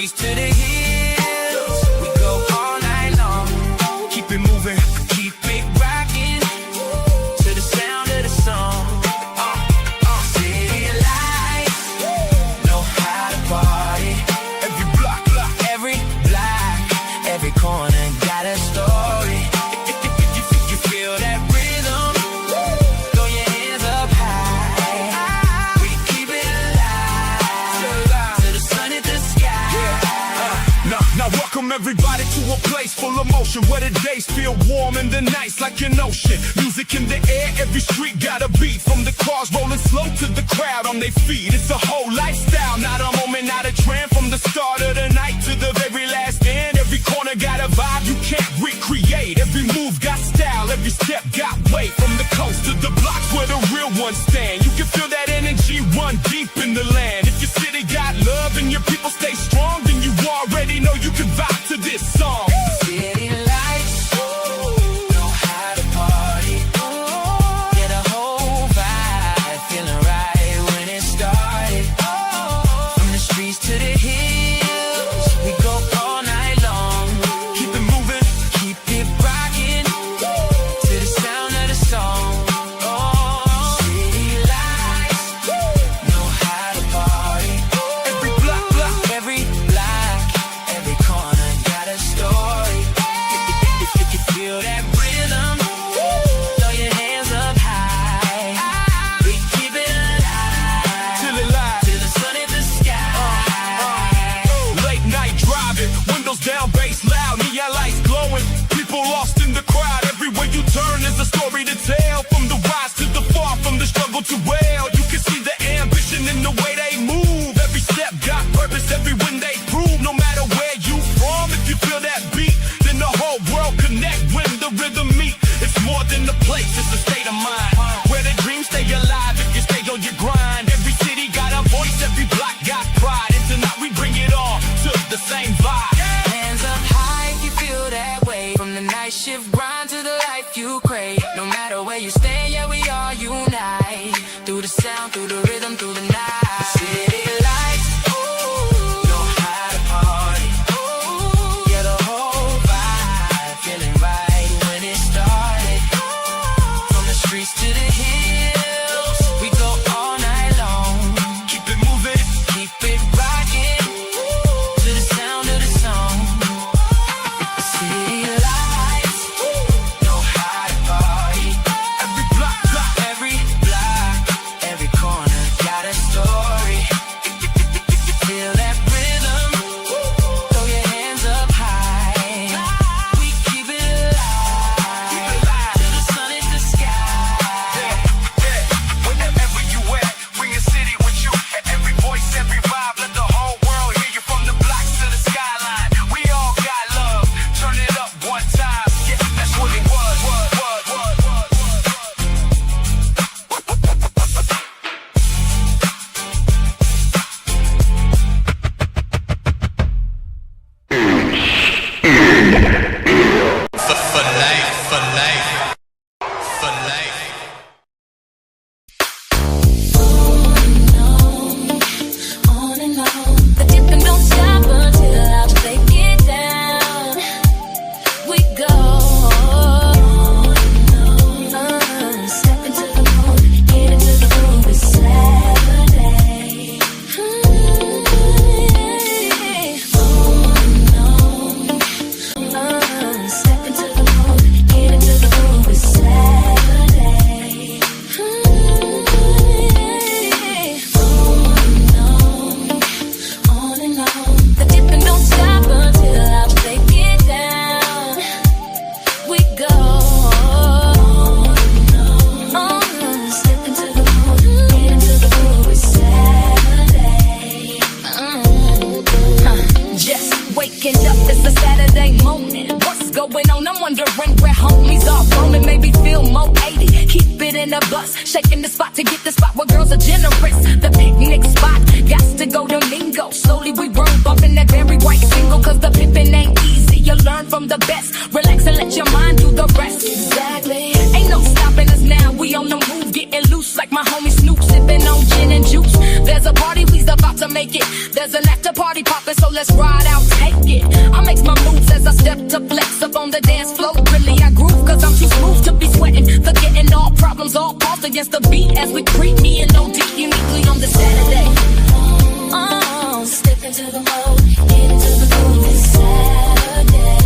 streets to the hills, we go all night long. Keep it moving, keep it rocking to the sound of the song. City lights know how to party. Every block, every corner got a story. If you feel that rhythm, throw your hands up high. We keep it alive till the sun hit the sky. Now welcome everybody to a place full of motion, where the days feel warm and the nights like an ocean. Music in the air, every street got a beat. From the cars rolling slow to the crowd on their feet. It's a whole lifestyle, not a moment, not a trend. From the start of the night to the very last end, every corner got a vibe you can't recreate. Every move got style, every step got weight. From the coast to the blocks where the real ones stand, you can feel that energy run deep in the land. If your city got love and your people stay strong, then you already know you can vibe to this song. City lights know how to party. Get a whole vibe, feeling right when it started. From the streets to the hills, we go all night long. Keep it moving, Keep it rocking to the sound of the song. City lights know how to party. every block, Every block, every corner got a story. If you feel that rhythm, throw your hands up high. We keep it alive till it live. till the sun hit the sky. Late night driving, windows down, bass loud, neon lights glowing. People lost in the crowd. Everywhere you turn is a story to tell. From the rise to the fall, from the struggle to well. You can see the ambition in the way they move. Every step got purpose, every win they prove. No matter where you from, if you feel that beat, then the whole world connect when the rhythm meet. It's more than a place, it's a state of mind, where the dreams stay alive if you stay on your grind. Every city got a voice, every block got pride. And tonight we bring it on to the same vibe. Hands up high if you feel that way. From the night shift grind to the life you crave. No matter where you stand, yeah, we all unite. Through the sound, through the rhythm, through the night. City lights know how to party. Yeah, the whole vibe, feeling right when it started. From the streets to the hills, we go all night long. Keep it moving, Keep it rocking to the sound of the song. City lights know how to party. every block, Every corner got a story. Feel that rhythm, throw your hands up high. We keep it alive till the sun hits the sky. Wherever you at, bring your city with you. Every voice, every vibe, let the whole world hear you. From the blocks to the skyline, we all got love. Turn it up one time, yeah, that's what it was. For life, for life, for life. On and on. The dipping don't stop until I break it down. We go step into the mood, get into the groove. It's Saturday. Step into the mood, get into the groove. It's Saturday. On and on. The dipping don't stop until I break it down. We go step into the mood, get into the groove. It's Saturday. Just waking up, it's a Saturday morning. What's going on? I'm wondering where homies are roaming. Maybe feel more 80. Keep it in the bus, shaking the spot to get the spot where girls are generous. The picnic spot, got to go to Mingo. Slowly we roll, bumping that very white single. Cause the pippin' ain't easy, you learn from the best. Relax and let your mind do the rest. Exactly. Ain't no stopping us now, we on the move. Getting loose like my homie Snoop, sipping on gin and juice. There's a party, we's about to make it. There's an after party poppin', so let's ride out, take it. I make my moves as I step to flex up on the dance floor. Really, I groove cause I'm too smooth to be sweating. Forgetting all problems, all calls against the beat as we creep me and OD uniquely on the Saturday. Step into the mode, get into the groove, it's Saturday.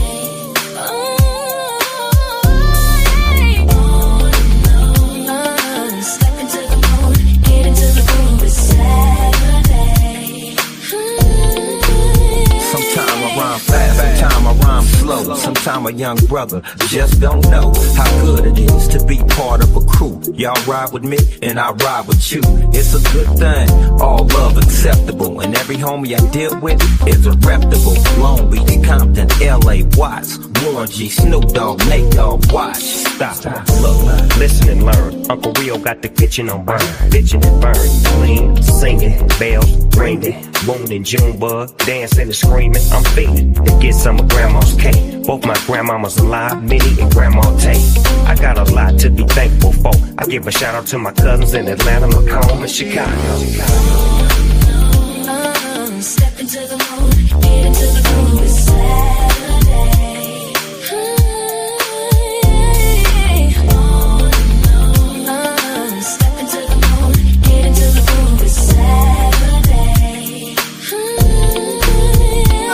Step into the mode, get into the groove, it's Saturday. Sometime I rhyme fast, sometime I rhyme slow. Sometime a young brother just don't know how good it is to be part of a crew. Y'all ride with me and I ride with you. It's a good thing, all love acceptable. And every homie I deal with is a reputable. Long Beach, Compton, LA, Watts, Warren G, Snoop Dogg, Nate Dogg, watch. Stop, look, listen and learn. Uncle Rio got the kitchen on burn, bitchin' and burn. Lean, singing, bells ringing, Boone and Junebug, dancing and screaming. I'm feeling to get some of Grandma's cake. Both my grandmamas alive, Minnie and Grandma Tate. I got a lot to be thankful for. I give a shout out to my cousins in Atlanta, Macomb, and Chicago. Step into the mood, get into the groove, it's Saturday. Step into the mood, get into the groove, it's Saturday.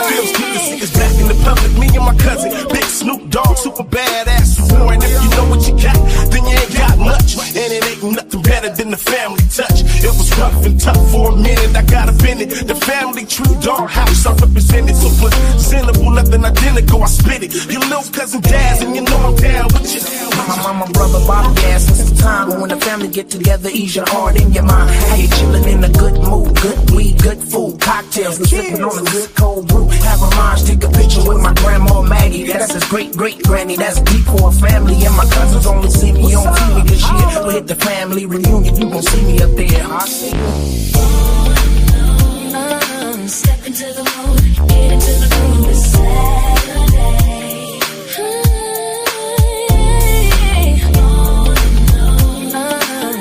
Feels good to see us back in the public, me and my cousin, Big Snoop Dogg, super badass. And if you know what you got, then you ain't got much. And it ain't nothing better than the family touch. It was rough and tough for a minute, I got up in it. The family tree, dog house, I represented. So presentable, nothing identical, I spit it. Your little cousin Daz, and you know I'm down with you. My mama, brother, Bob, gas, since the time. But when the family get together, ease your heart and your mind. How you chillin' in a good mood, good weed, good food, cocktails, and sippin' on a good cold brew. Have a mind, take a picture with my grandma Maggie. That's his great granny, that's deep core family. And my cousins only see me on TV this year. We hit the family reunion, you gon' see me up there. I see you. Step into the mood, get into the groove, it's Saturday.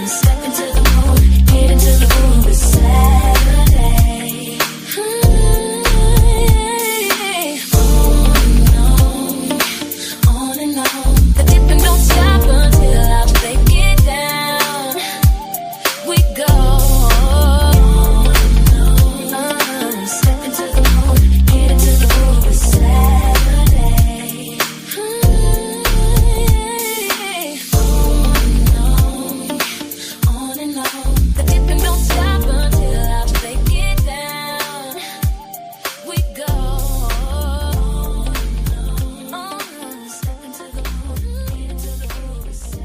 Step into the mood, get into the groove, it's Saturday. On and on, the dipping don't stop until I break it down. We go. Step into the mood, get into the groove, it's Saturday. On and on, the dipping don't stop until I break it down. We go. Step into the mood, get into the groove, it's Saturday.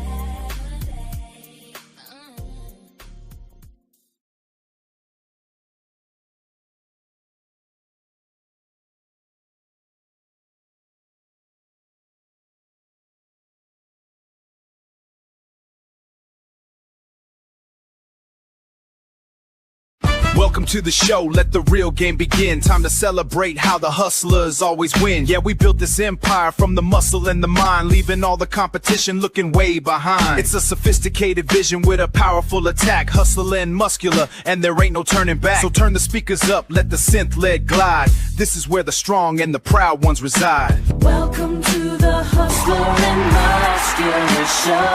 Welcome to the show, let the real game begin. Time to celebrate how the hustlers always win. Yeah, we built this empire from the muscle and the mind, leaving all the competition looking way behind. It's a sophisticated vision with a powerful attack, hustling muscular, and there ain't no turning back. So turn the speakers up, let the synth lead glide. This is where the strong and the proud ones reside. Welcome to the Hustler and Muscular Show.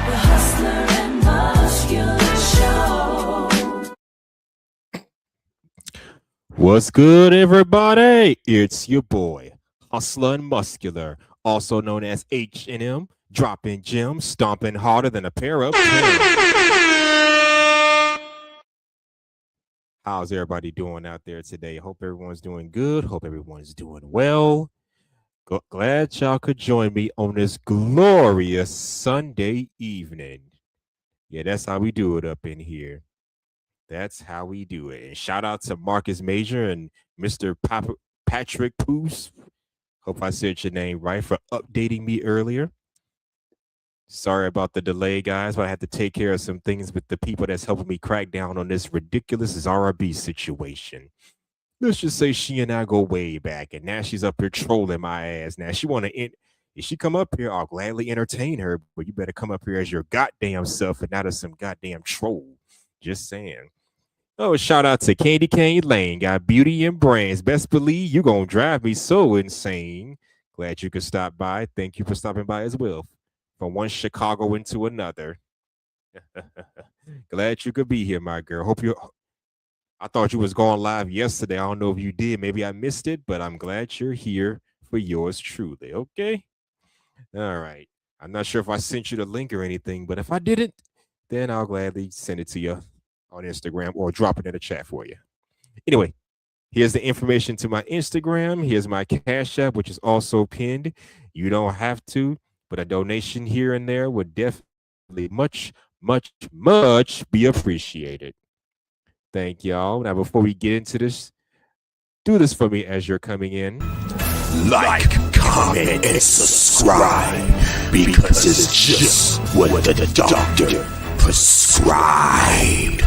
The Hustler and Muscular Show. What's good, everybody? It's your boy, Hustler and Muscular, also known as H&M, dropping gems, stomping harder than a pair of pins. How's everybody doing out there today? Hope everyone's doing good. Hope everyone's doing well. Glad y'all could join me on this glorious Sunday evening. Yeah, that's how we do it up in here. That's how we do it. And shout out to Marcus Major and Mr. Patrick Poos. Hope I said your name right, for updating me earlier. Sorry about the delay, guys, but I had to take care of some things with the people that's helping me crack down on this ridiculous ZRB situation. Let's just say she and I go way back, and now she's up here trolling my ass. Now she want to, if she come up here, I'll gladly entertain her, but you better come up here as your goddamn self and not as some goddamn troll. Just saying. Oh, shout out to Candy Cane Lane. Got beauty and brains. Best believe you gonna drive me so insane. Glad you could stop by. Thank you for stopping by as well. From one Chicago into another. Glad you could be here, my girl. Hope you. I thought you was going live yesterday. I don't know if you did. Maybe I missed it, but I'm glad you're here for yours truly. Okay. All right. I'm not sure if I sent you the link or anything, but if I didn't, then I'll gladly send it to you on Instagram or drop it in the chat for you. Anyway, here's the information to my Instagram. Here's my Cash App, which is also pinned. You don't have to, but a donation here and there would definitely much be appreciated. Thank y'all. Now, before we get into this, do this for me as you're coming in. Like, comment, and subscribe because it's just what the doctor prescribed.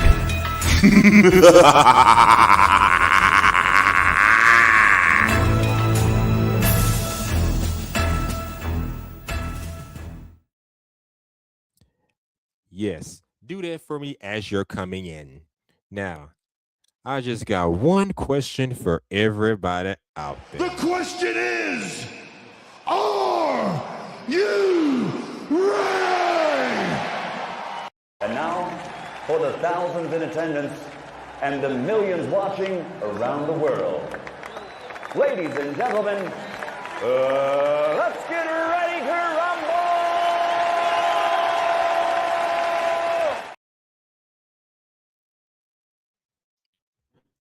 Yes, do that for me as you're coming in. Now, I just got one question for everybody out there. The question is, are you ready? And now, for the thousands in attendance and the millions watching around the world. Ladies and gentlemen, let's get ready to rumble!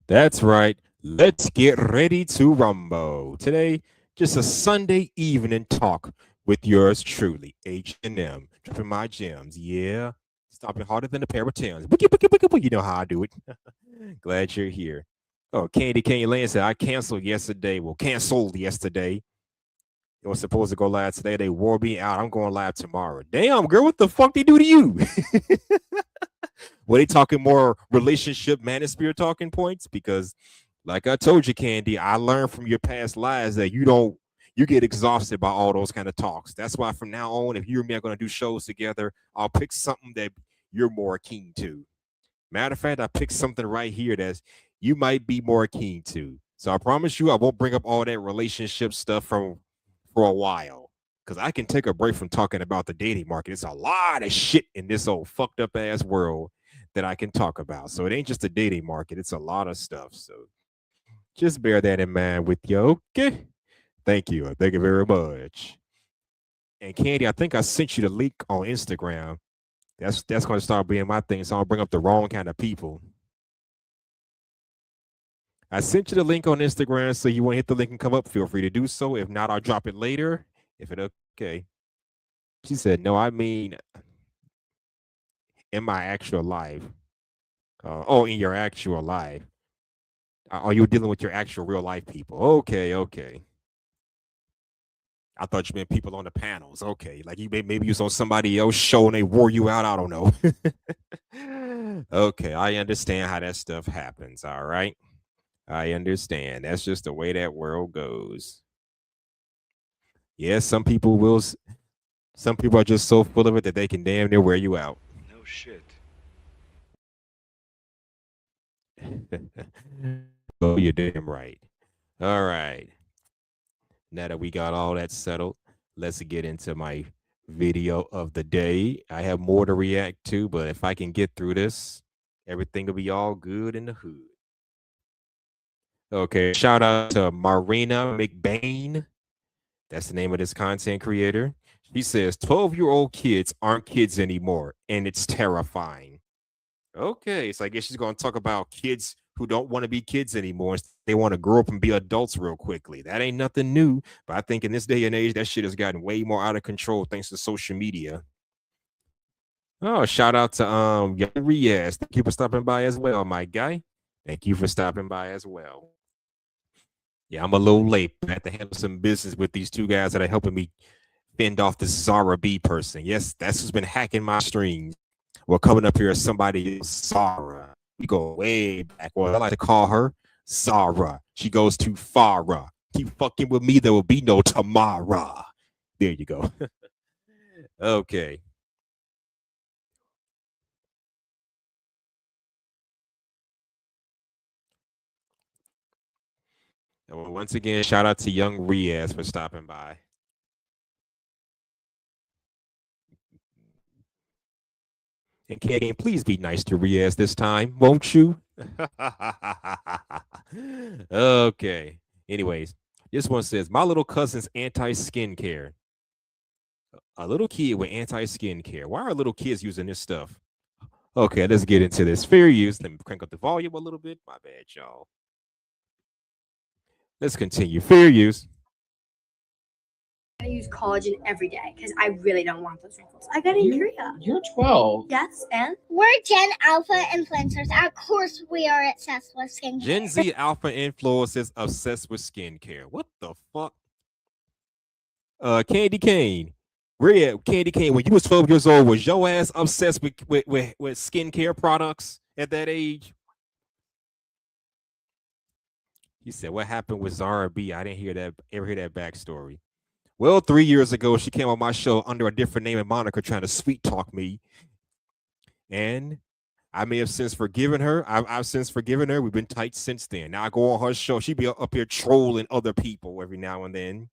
That's right. Let's get ready to rumble. Today, just a Sunday evening talk with yours truly, H&M, dripping my gems. Yeah, stopping harder than a pair of Timbs. You know how I do it. Glad you're here. Oh, Candy Lane said, I canceled yesterday. Well, canceled yesterday. It was supposed to go live today. They wore me out. I'm going live tomorrow. Damn, girl, what the fuck they do to you? Were they talking more relationship manosphere talking points? Because like I told you, Candy, I learned from your past lives that you get exhausted by all those kind of talks. That's why from now on, if you and me are going to do shows together, I'll pick something that you're more keen to. Matter of fact, I picked something right here that you might be more keen to. So I promise you, I won't bring up all that relationship stuff for a while. Because I can take a break from talking about the dating market. It's a lot of shit in this old fucked up ass world that I can talk about. So it ain't just the dating market. It's a lot of stuff. So just bear that in mind with you. Okay. Thank you. Thank you very much. And Candy, I think I sent you the link on Instagram. That's going to start being my thing. So I'll bring up the wrong kind of people. I sent you the link on Instagram. So you want to hit the link and come up, feel free to do so. If not, I'll drop it later. If it okay. She said, no, I mean in my actual life. In your actual life. Are you dealing with your actual real life people? Okay. I thought you meant people on the panels. Okay. Like maybe you was on somebody else's show and they wore you out. I don't know. Okay. I understand how that stuff happens. All right. I understand. That's just the way that world goes. Yeah, some people are just so full of it that they can damn near wear you out. No shit. Oh, you're damn right. All right. Now that we got all that settled, let's get into my video of the day. I have more to react to, but if I can get through this, everything will be all good in the hood. Okay, shout out to Marina McBain. That's the name of this content creator. She says 12-year-old kids aren't kids anymore, and it's terrifying. Okay, so I guess she's going to talk about kids who don't want to be kids anymore. They want to grow up and be adults real quickly. That ain't nothing new, but I think in this day and age, that shit has gotten way more out of control thanks to social media. Oh, shout out to Riaz. Thank you for stopping by as well, my guy. Thank you for stopping by as well. Yeah, I'm a little late. I had to handle some business with these two guys that are helping me fend off this Zara B person. Yes, that's who's been hacking my streams. Well, coming up here is somebody, Zara. We go way back. Well, I like to call her Zara. She goes too far. Keep fucking with me, there will be no tomorrow. There you go. Okay. And once again, shout out to young Riaz for stopping by. And Candy, please be nice to Riaz this time, won't you? Okay. Anyways, this one says, my little cousin's anti-skincare. A little kid with anti-skincare. Why are little kids using this stuff? Okay, let's get into this. Fair use. Let me crank up the volume a little bit. My bad, y'all. Let's continue. Fair use. I use collagen every day because I really don't want those wrinkles. I got it in Korea. You're 12. Yes, and We're Gen Alpha influencers. Of course, we are obsessed with skincare. Gen Z alpha influencers obsessed with skincare. What the fuck? Candy Cane. Candy Cane, when you was 12 years old, was your ass obsessed with skincare products at that age? He said, what happened with Zara B? I didn't ever hear that backstory. Well, 3 years ago, she came on my show under a different name and moniker trying to sweet talk me. And I may have since forgiven her. I've since forgiven her. We've been tight since then. Now I go on her show. She be up here trolling other people every now and then.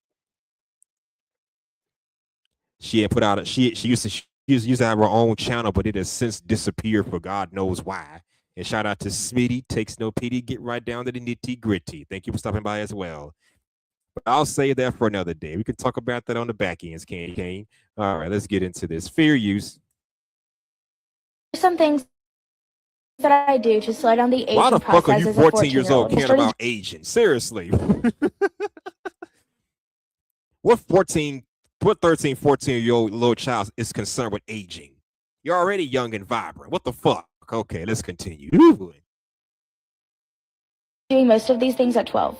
She had put out she used to have her own channel, but it has since disappeared for God knows why. And shout out to Smitty, takes no pity, get right down to the nitty gritty. Thank you for stopping by as well. But I'll save that for another day. We can talk about that on the back ends, Candy Cane. All right, let's get into this. Fair use. Some things that I do to slow down the aging process. Why the fuck are you 14 years old caring about aging? Seriously. What 13, 14-year-old little child is concerned with aging? You're already young and vibrant. What the fuck? Okay, let's continue. Doing most of these things at 12.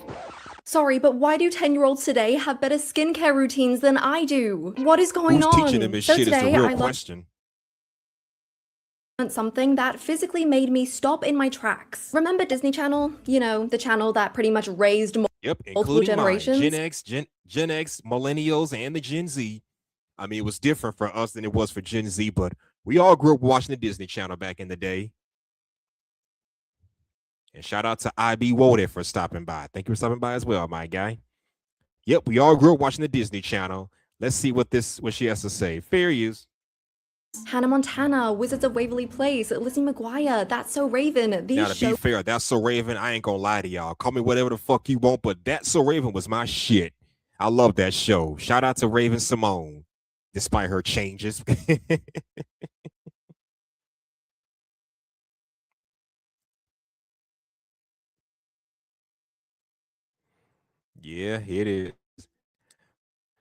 Sorry, but why do 10-year-olds today have better skincare routines than I do? What is going on? Who's teaching them this shit is the real question. Something that physically made me stop in my tracks. Remember Disney Channel? You know, the channel that pretty much raised multiple generations. Gen X, millennials, and the Gen Z. I mean, it was different for us than it was for Gen Z, but we all grew up watching the Disney Channel back in the day. And shout out to IB Woden for stopping by. Thank you for stopping by as well, my guy. Yep, we all grew up watching the Disney Channel. Let's see what she has to say. Fair use. Hannah Montana, Wizards of Waverly Place, Lizzie McGuire, That's So Raven. Now, to be fair, That's So Raven, I ain't gonna lie to y'all. Call me whatever the fuck you want, but That's So Raven was my shit. I love that show. Shout out to Raven Simone, despite her changes. Yeah, it is.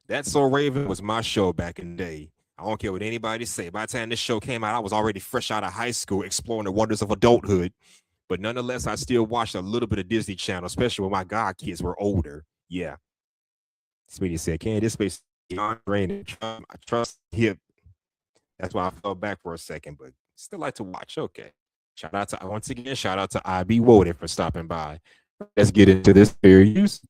That's So Raven was my show back in the day. I don't care what anybody say. By the time this show came out, I was already fresh out of high school, exploring the wonders of adulthood. But nonetheless, I still watched a little bit of Disney Channel, especially when my god kids were older. Yeah. Sweetie said, "Can this space drain? I trust him." That's why I fell back for a second, but still like to watch. Okay. Shout out to IB Woden for stopping by. Let's get into this fair use.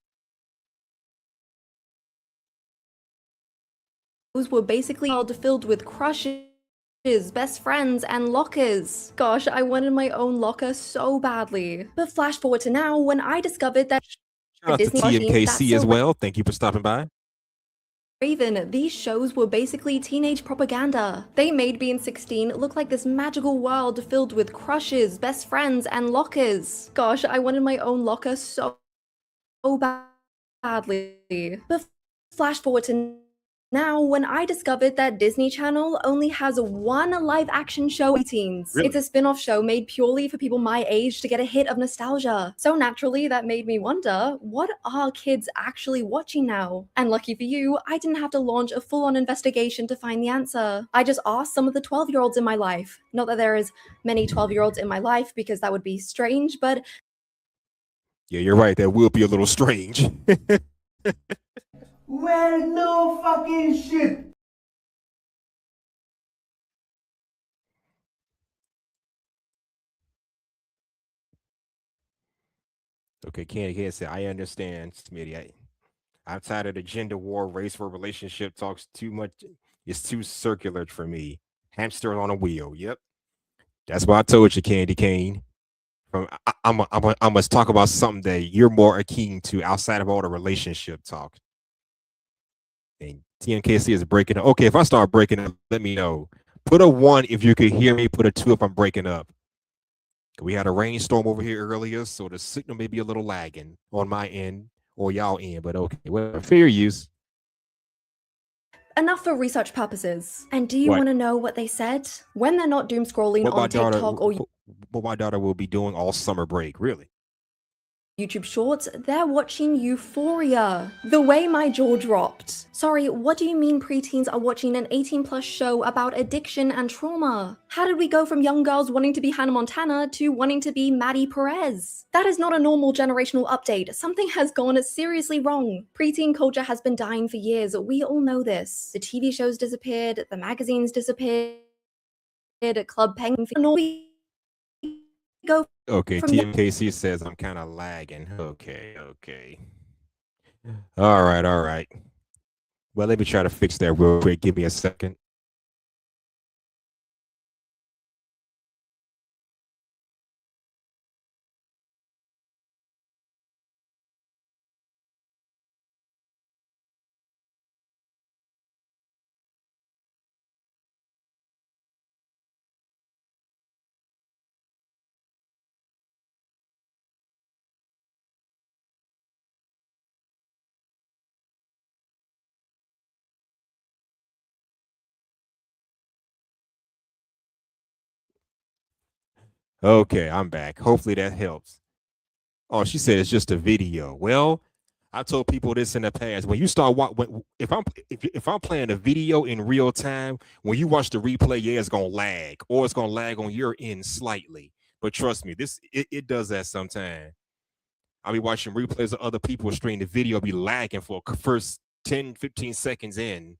Were basically all filled with crushes, best friends, and lockers. Gosh, I wanted my own locker so badly. But flash forward to now, when I discovered that shout out to TMKC as well. Thank you for stopping by. Raven, these shows were basically teenage propaganda. They made Being 16 look like this magical world filled with crushes, best friends, and lockers. Gosh, I wanted my own locker so badly. But flash forward to now, when I discovered that Disney Channel only has one live-action show for teens. Really? It's a spin-off show made purely for people my age to get a hit of nostalgia. So naturally, that made me wonder, what are kids actually watching now? And lucky for you, I didn't have to launch a full-on investigation to find the answer. I just asked some of the 12-year-olds in my life. Not that there is many 12-year-olds in my life, because that would be strange, but... Yeah, you're right. That will be a little strange. Well, no fucking shit. Okay, Candy said, I understand, Smitty. I'm tired of the gender war, race war relationship talks too much. It's too circular for me. Hamster on a wheel. Yep. That's why I told you, Candy Cane. I must talk about something that you're more akin to outside of all the relationship talk. And TMKC is breaking up. Okay, if I start breaking up, let me know. Put a 1 if you could hear me. Put a 2 if I'm breaking up. We had a rainstorm over here earlier, so the signal may be a little lagging on my end or y'all end, but okay. Well, fair use. Enough for research purposes. And do you What? want to know what they said? When they're not doom scrolling What my on daughter, TikTok or what my daughter will be doing all summer break, really. YouTube Shorts, they're watching Euphoria. The way my jaw dropped. Sorry, what do you mean preteens are watching an 18+ show about addiction and trauma? How did we go from young girls wanting to be Hannah Montana to wanting to be Maddie Perez? That is not a normal generational update. Something has gone seriously wrong. Preteen culture has been dying for years. We all know this. The TV shows disappeared, the magazines disappeared, Club Penguin. Go Okay, from TMKC says I'm kind of lagging. Okay. All right. Well, let me try to fix that real quick. Give me a second. Okay, I'm back. Hopefully that helps. Oh, she said it's just a video. Well, I told people this in the past. When you start if I'm playing a video in real time, when you watch the replay, yeah, it's gonna lag, or it's gonna lag on your end slightly. But trust me, it does that sometimes. I'll be watching replays of other people stream the video, be lagging for first 10, 15 seconds in.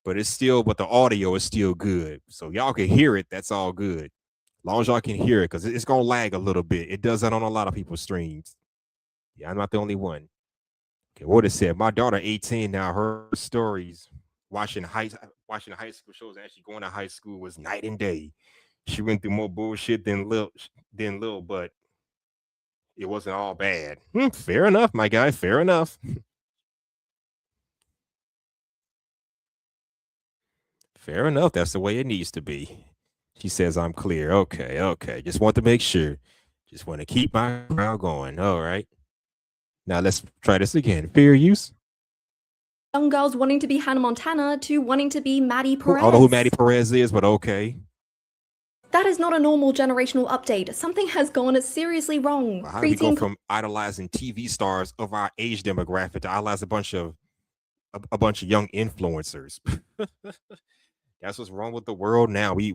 But the audio is still good. So y'all can hear it. That's all good. As long as y'all can hear it, because it's gonna lag a little bit. It does that on a lot of people's streams. Yeah, I'm not the only one. Okay, what it said. My daughter, 18 now, her stories watching high school shows, actually going to high school was night and day. She went through more bullshit than Lil, but it wasn't all bad. Fair enough, my guy. Fair enough. Fair enough. That's the way it needs to be. She says I'm clear. Okay. Just want to make sure. Just want to keep my crowd going. All right. Now let's try this again. Fair use. Young girls wanting to be Hannah Montana to wanting to be Maddie Perez. I don't know who Maddie Perez is, but okay. That is not a normal generational update. Something has gone seriously wrong. How do we go from idolizing TV stars of our age demographic to idolize a bunch of young influencers? That's what's wrong with the world now. We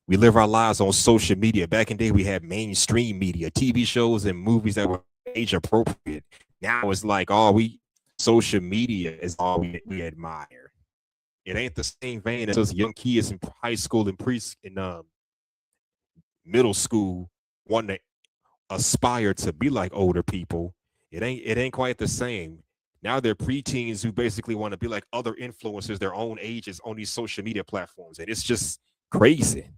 live our lives on social media. Back in the day, we had mainstream media, TV shows and movies that were age appropriate. Now it's like social media is all we admire. It ain't the same vein as those young kids in high school and middle school wanting to aspire to be like older people. It ain't quite the same. Now they're preteens who basically want to be like other influencers their own ages on these social media platforms, and it's just crazy.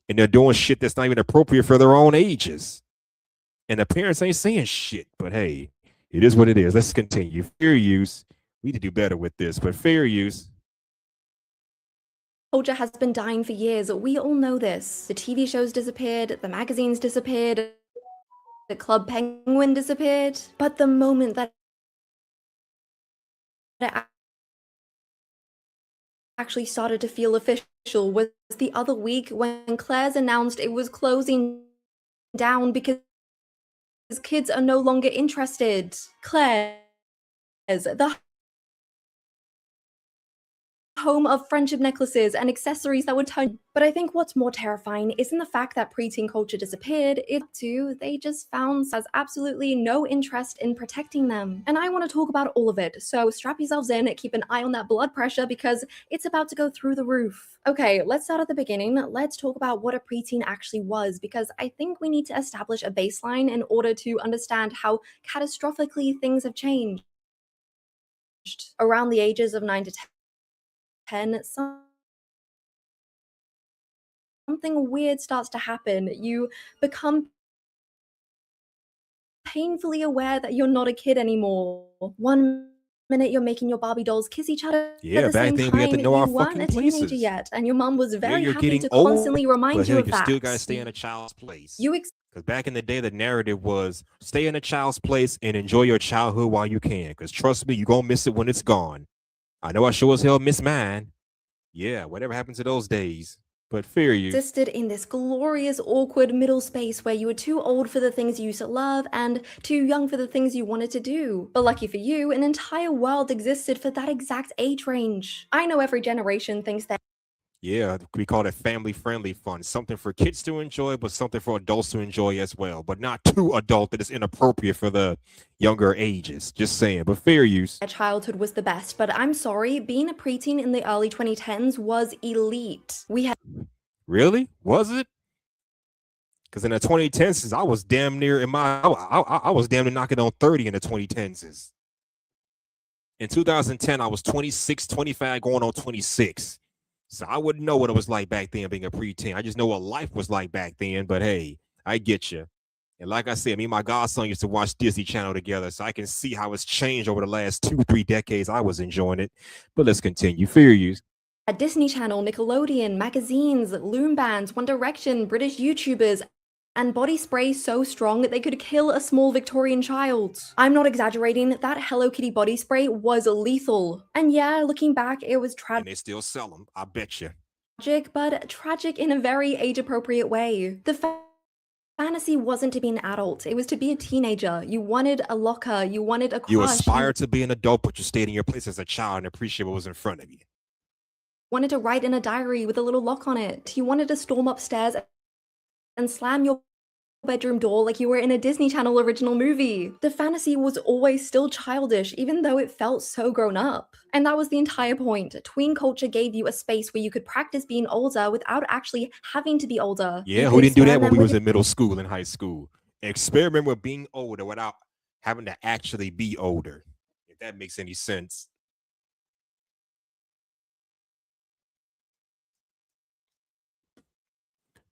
And they're doing shit that's not even appropriate for their own ages. And the parents ain't saying shit, but hey, it is what it is. Let's continue. Fair use. We need to do better with this, but fair use. Culture has been dying for years. We all know this. The TV shows disappeared, the magazines disappeared, the Club Penguin disappeared. But the moment that it actually started to feel official was the other week when Claire's announced it was closing down because kids are no longer interested. Claire's, the home of friendship necklaces and accessories that would turn. But I think what's more terrifying isn't the fact that preteen culture disappeared, they just found has absolutely no interest in protecting them. And I want to talk about all of it, so strap yourselves in, keep an eye on that blood pressure because it's about to go through the roof. Okay, let's start at the beginning. Let's talk about what a preteen actually was, because I think we need to establish a baseline in order to understand how catastrophically things have changed. Around the ages of 9 to 10, some something weird starts to happen. You become painfully aware that you're not a kid anymore. One minute you're making your Barbie dolls kiss each other. Yeah, at the back same then we had to time, know you our weren't fucking a teenager places. yet, and your mom was Yeah, very you're happy getting to old, constantly remind but you hell, of you that. still gotta stay in a child's place. You Because back in the day, the narrative was stay in a child's place and enjoy your childhood while you can. Because trust me, you're gonna miss it when it's gone. I know I sure as hell miss mine. Yeah, whatever happened to those days. But fear you. existed in this glorious, awkward middle space where you were too old for the things you used to love and too young for the things you wanted to do. But lucky for you, an entire world existed for that exact age range. I know every generation thinks that Yeah, we call it family-friendly fun. Something for kids to enjoy, but something for adults to enjoy as well. But not too adult that is inappropriate for the younger ages. Just saying. But fair use. their childhood was the best, but I'm sorry, being a preteen in the early 2010s was elite. We had Really? Was it? Because in the 2010s, I was damn near I was damn near knocking on 30 in the 2010s. In 2010, I was 26, 25, going on 26. So I wouldn't know what it was like back then being a preteen. I just know what life was like back then. But hey, I get you. And like I said, me and my godson used to watch Disney Channel together, so I can see how it's changed over the last 2-3 decades. I was enjoying it. But let's continue. Fear use. a Disney Channel, Nickelodeon, magazines, loom bands, One Direction, British YouTubers, and body spray so strong that they could kill a small Victorian child. I'm not exaggerating, that Hello Kitty body spray was lethal. And yeah, looking back, it was And they still sell them. I bet you. tragic, but tragic in a very age-appropriate way. The fantasy wasn't to be an adult, it was to be a teenager. You wanted a locker, you wanted a crush. You aspired to be an adult, but you stayed in your place as a child and appreciate what was in front of you. Wanted to write in a diary with a little lock on it. You wanted to storm upstairs and slam your bedroom door like you were in a Disney Channel original movie. The fantasy was always still childish, even though it felt so grown up. And that was the entire point. Tween culture gave you a space where you could practice being older without actually having to be older. Yeah, You who could didn't do that when experiment we with was in middle school and high school? Experiment with being older without having to actually be older. If that makes any sense.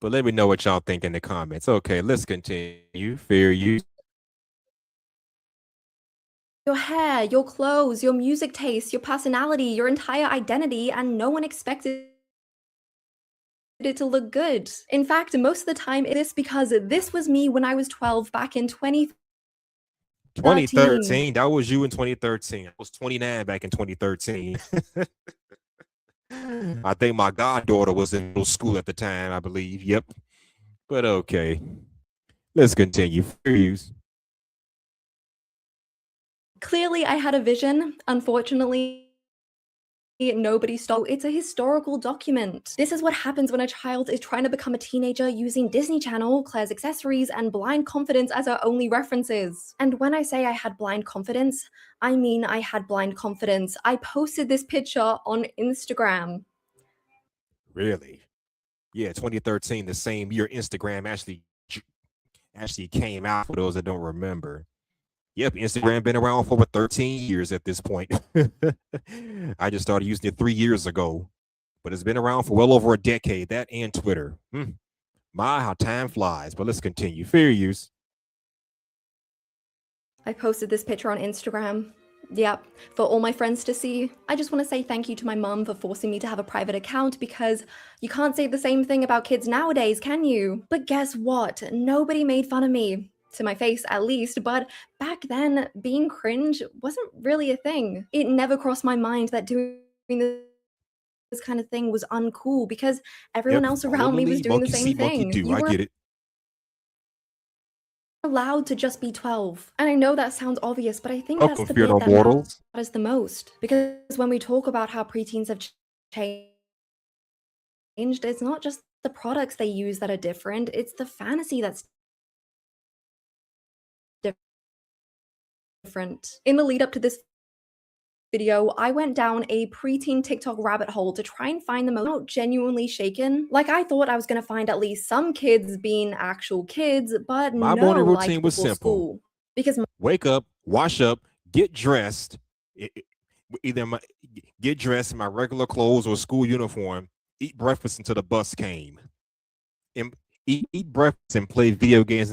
But let me know what y'all think in the comments. Okay, let's continue. Fear you. your hair, your clothes, your music taste, your personality, your entire identity, and no one expected it to look good. In fact, most of the time it is because this was me when I was 12 back in 2013. That was you in 2013. I was 29 back in 2013. I think my goddaughter was in middle school at the time, I believe. Yep. But okay. Let's continue. Fear use. Clearly, I had a vision. Unfortunately, nobody stole. It's a historical document. This is what happens when a child is trying to become a teenager using Disney Channel, Claire's Accessories, and Blind Confidence as our only references. And when I say I had blind confidence, I mean I had blind confidence. I posted this picture on Instagram. Really? Yeah, 2013, the same year Instagram actually came out, for those that don't remember. Yep, Instagram been around for over 13 years at this point. I just started using it 3 years ago, but it's been around for well over a decade, that and Twitter. My, how time flies. But let's continue. Fair use. I posted this picture on Instagram. Yep, for all my friends to see. I just want to say thank you to my mum for forcing me to have a private account because you can't say the same thing about kids nowadays, can you? But guess what? Nobody made fun of me. To my face, at least, but back then, being cringe wasn't really a thing. It never crossed my mind that doing this kind of thing was uncool because everyone else around me was doing the same thing. I get it. Allowed to just be 12. And I know that sounds obvious, but I think that's the bit that matters the most. Because when we talk about how preteens have changed, it's not just the products they use that are different, it's the fantasy that's different. In the lead up to this video, I went down a preteen TikTok rabbit hole to try and find the most genuinely shaken. Like, I thought I was going to find at least some kids being actual kids, but my no, morning routine like was before simple. school. Because wake up, wash up, get dressed, get dressed in my regular clothes or school uniform, eat breakfast until the bus came. and eat breakfast and play video games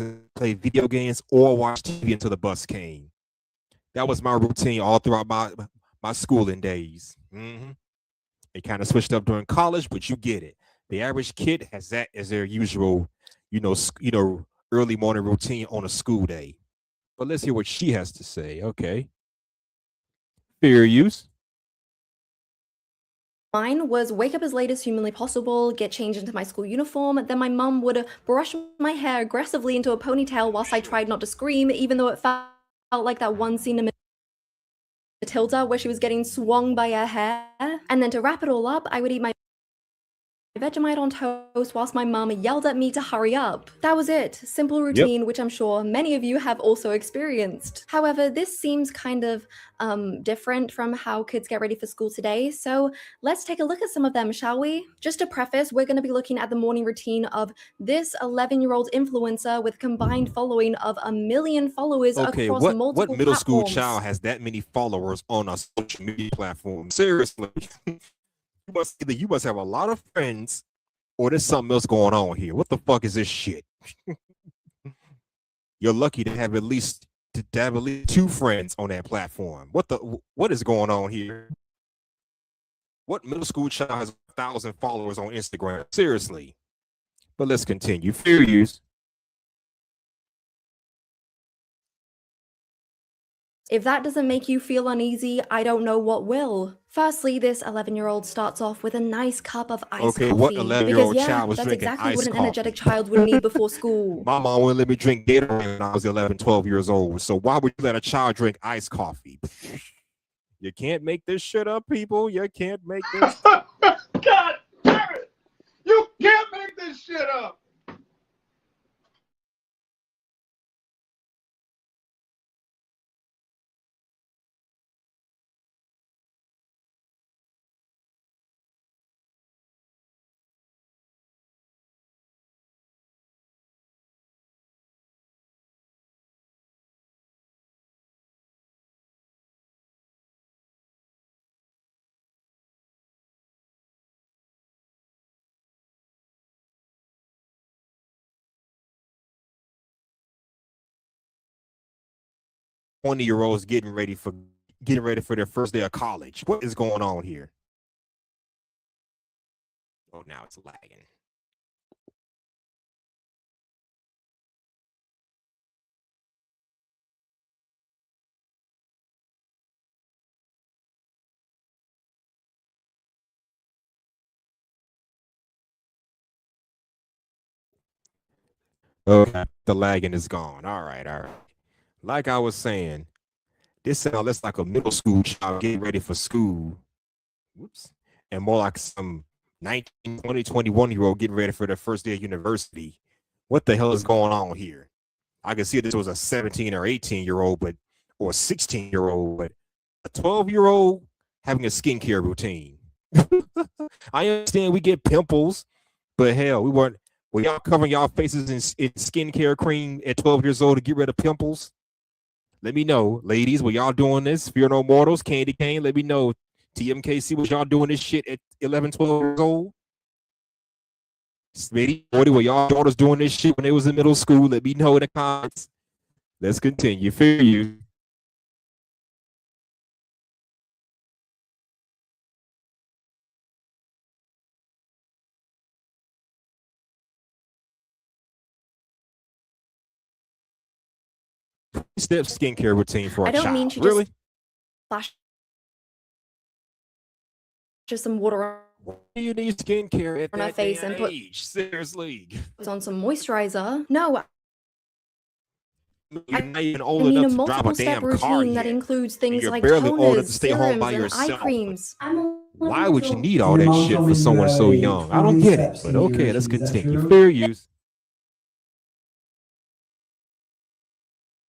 or watch TV until the bus came. That was my routine all throughout my schooling days. It kind of switched up during college, but you get it. The average kid has that as their usual, early morning routine on a school day. But let's hear what she has to say. Okay. Fair use. Mine was wake up as late as humanly possible, get changed into my school uniform, then my mum would brush my hair aggressively into a ponytail whilst I tried not to scream, even though it felt like that one scene in Matilda where she was getting swung by her hair. And then to wrap it all up, I would eat my Vegemite on toast whilst my mum yelled at me to hurry up. That was it. Simple routine, which I'm sure many of you have also experienced. However, this seems kind of different from how kids get ready for school today. So let's take a look at some of them, shall we? Just to preface, we're going to be looking at the morning routine of this 11-year-old influencer with a combined following of 1 million followers across multiple what middle school platforms. child has that many followers on a social media platform? Seriously. You must have a lot of friends, or there's something else going on here. What the fuck is this shit? You're lucky to have at least 2 friends on that platform. What is going on here? What middle school child has 1,000 followers on Instagram? Seriously. But let's continue. Fair use. If that doesn't make you feel uneasy, I don't know what will. Firstly, this 11-year-old starts off with a nice cup of iced coffee. What 11-year-old because, child was that's drinking exactly what iced an coffee? energetic child would need before school. My mom wouldn't let me drink Gatorade when I was 11, 12 years old. So why would you let a child drink iced coffee? You can't make this shit up, people. You can't make this. God damn it! You can't make this shit up! Year-olds getting ready for their first day of college. What is going on here? Oh, now it's lagging. Okay, the lagging is gone. All right. Like I was saying, this sounds less like a middle school child getting ready for school. Whoops. And more like some 19, 20, 21-year-old getting ready for their first day of university. What the hell is going on here? I can see this was a 17 or 18-year-old, or a 16-year-old, but a 12-year-old having a skincare routine. I understand we get pimples, but hell, were y'all covering y'all faces in skincare cream at 12 years old to get rid of pimples? Let me know, ladies, were y'all doing this? Fear No Mortals, Candy Cane, let me know. TMKC, was y'all doing this shit at 11, 12 years old? Smitty, 40, were y'all daughters doing this shit when they was in middle school? Let me know in the comments. Let's continue. Fair you. Step skincare routine for a child. I don't mean she really? just flashes some water You need skincare at on her that face day and and age. Seriously. puts on some moisturizer. No, You're not even I old mean a enough to drive a multiple-step damn car routine that yet. includes things you're like barely old enough to toners, stay home by serums, and eye yourself. creams. Why would you need all that shit for someone so young? I don't get it. But okay, let's continue. Fair use.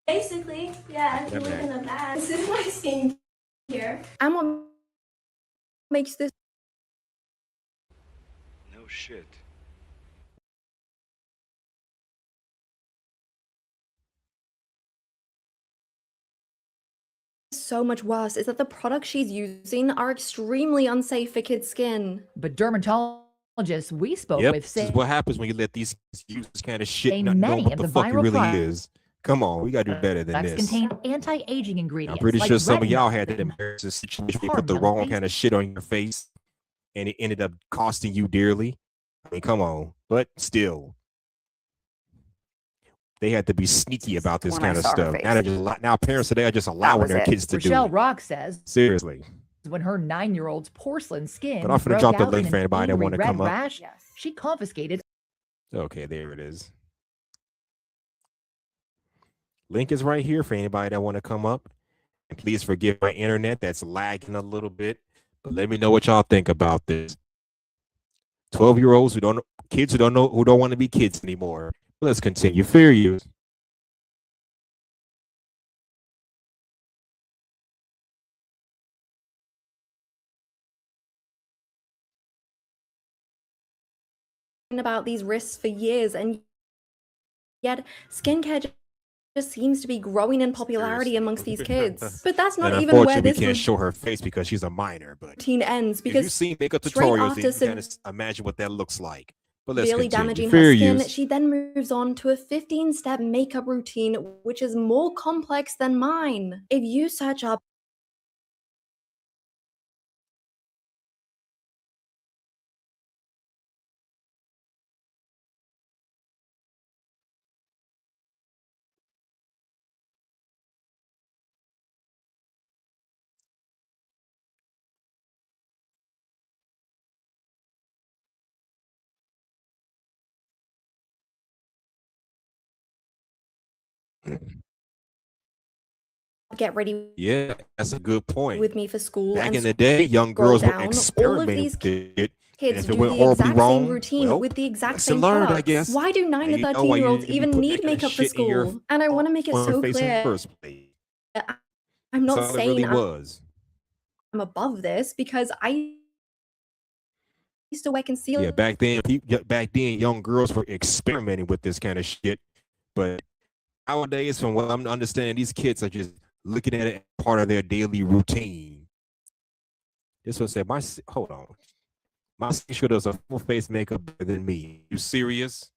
Basically, yeah, if you live in a bad, this is my skincare. And what makes this No shit. so much worse is that the products she's using are extremely unsafe for kids' skin. But dermatologists we spoke Yep, with this say is what happens when you let these kids use this kind of shit, Say not knowing many what of the the fuck it viral really is. Come on, we gotta do better than products this. contain anti-aging I'm ingredients. pretty like sure some of y'all retinol had that that embarrassing situation where you harm put the young wrong face. kind of shit on your face and it ended up costing you dearly. I mean, come on. But still, they had to be sneaky about this When I kind of saw her stuff. Now, face. now parents today are just allowing was their it. kids to do Rochelle it. Rock says Seriously. when her 9-year-old's porcelain skin But I'm finna broke drop the out link in for an anybody that angry want to red come up. rash, she confiscated Okay, there it is. Link is right here for anybody that want to come up. And please forgive my internet that's lagging a little bit. But let me know what y'all think about this. 12-year-olds kids who don't want to be kids anymore. Let's continue. Fair use. About these risks for years, and yet skincare just seems to be growing in popularity amongst these kids. But that's not And even where unfortunately, this we can't show her face because she's a minor. But routine ends, if you've because seen makeup straight tutorials, after then you can kind of imagine what that looks like. But let's severely continue. damaging Fair her skin, use. she then moves on to a 15-step makeup routine, which is more complex than mine. If you search up get ready Yeah, that's a good point. with me for school Back and in the day, young scroll girls were down, all of experimenting these with it. And kids if it do went the horribly exact same wrong, routine well, with the exact lesson same learned, I products. guess. Why do 9 Now to you know why you 13-year-olds need to be even putting need that kind of makeup for shit in your school? And I want to make it on your so face in the clear. first place. I'm not That's all it saying really was. I'm above this, because I used to wear concealer. Yeah, back then, young girls were experimenting with this kind of shit. But nowadays, from what I'm understanding, these kids are just looking at it as part of their daily routine. This one said, hold on. My sister does a full face makeup better than me. You serious?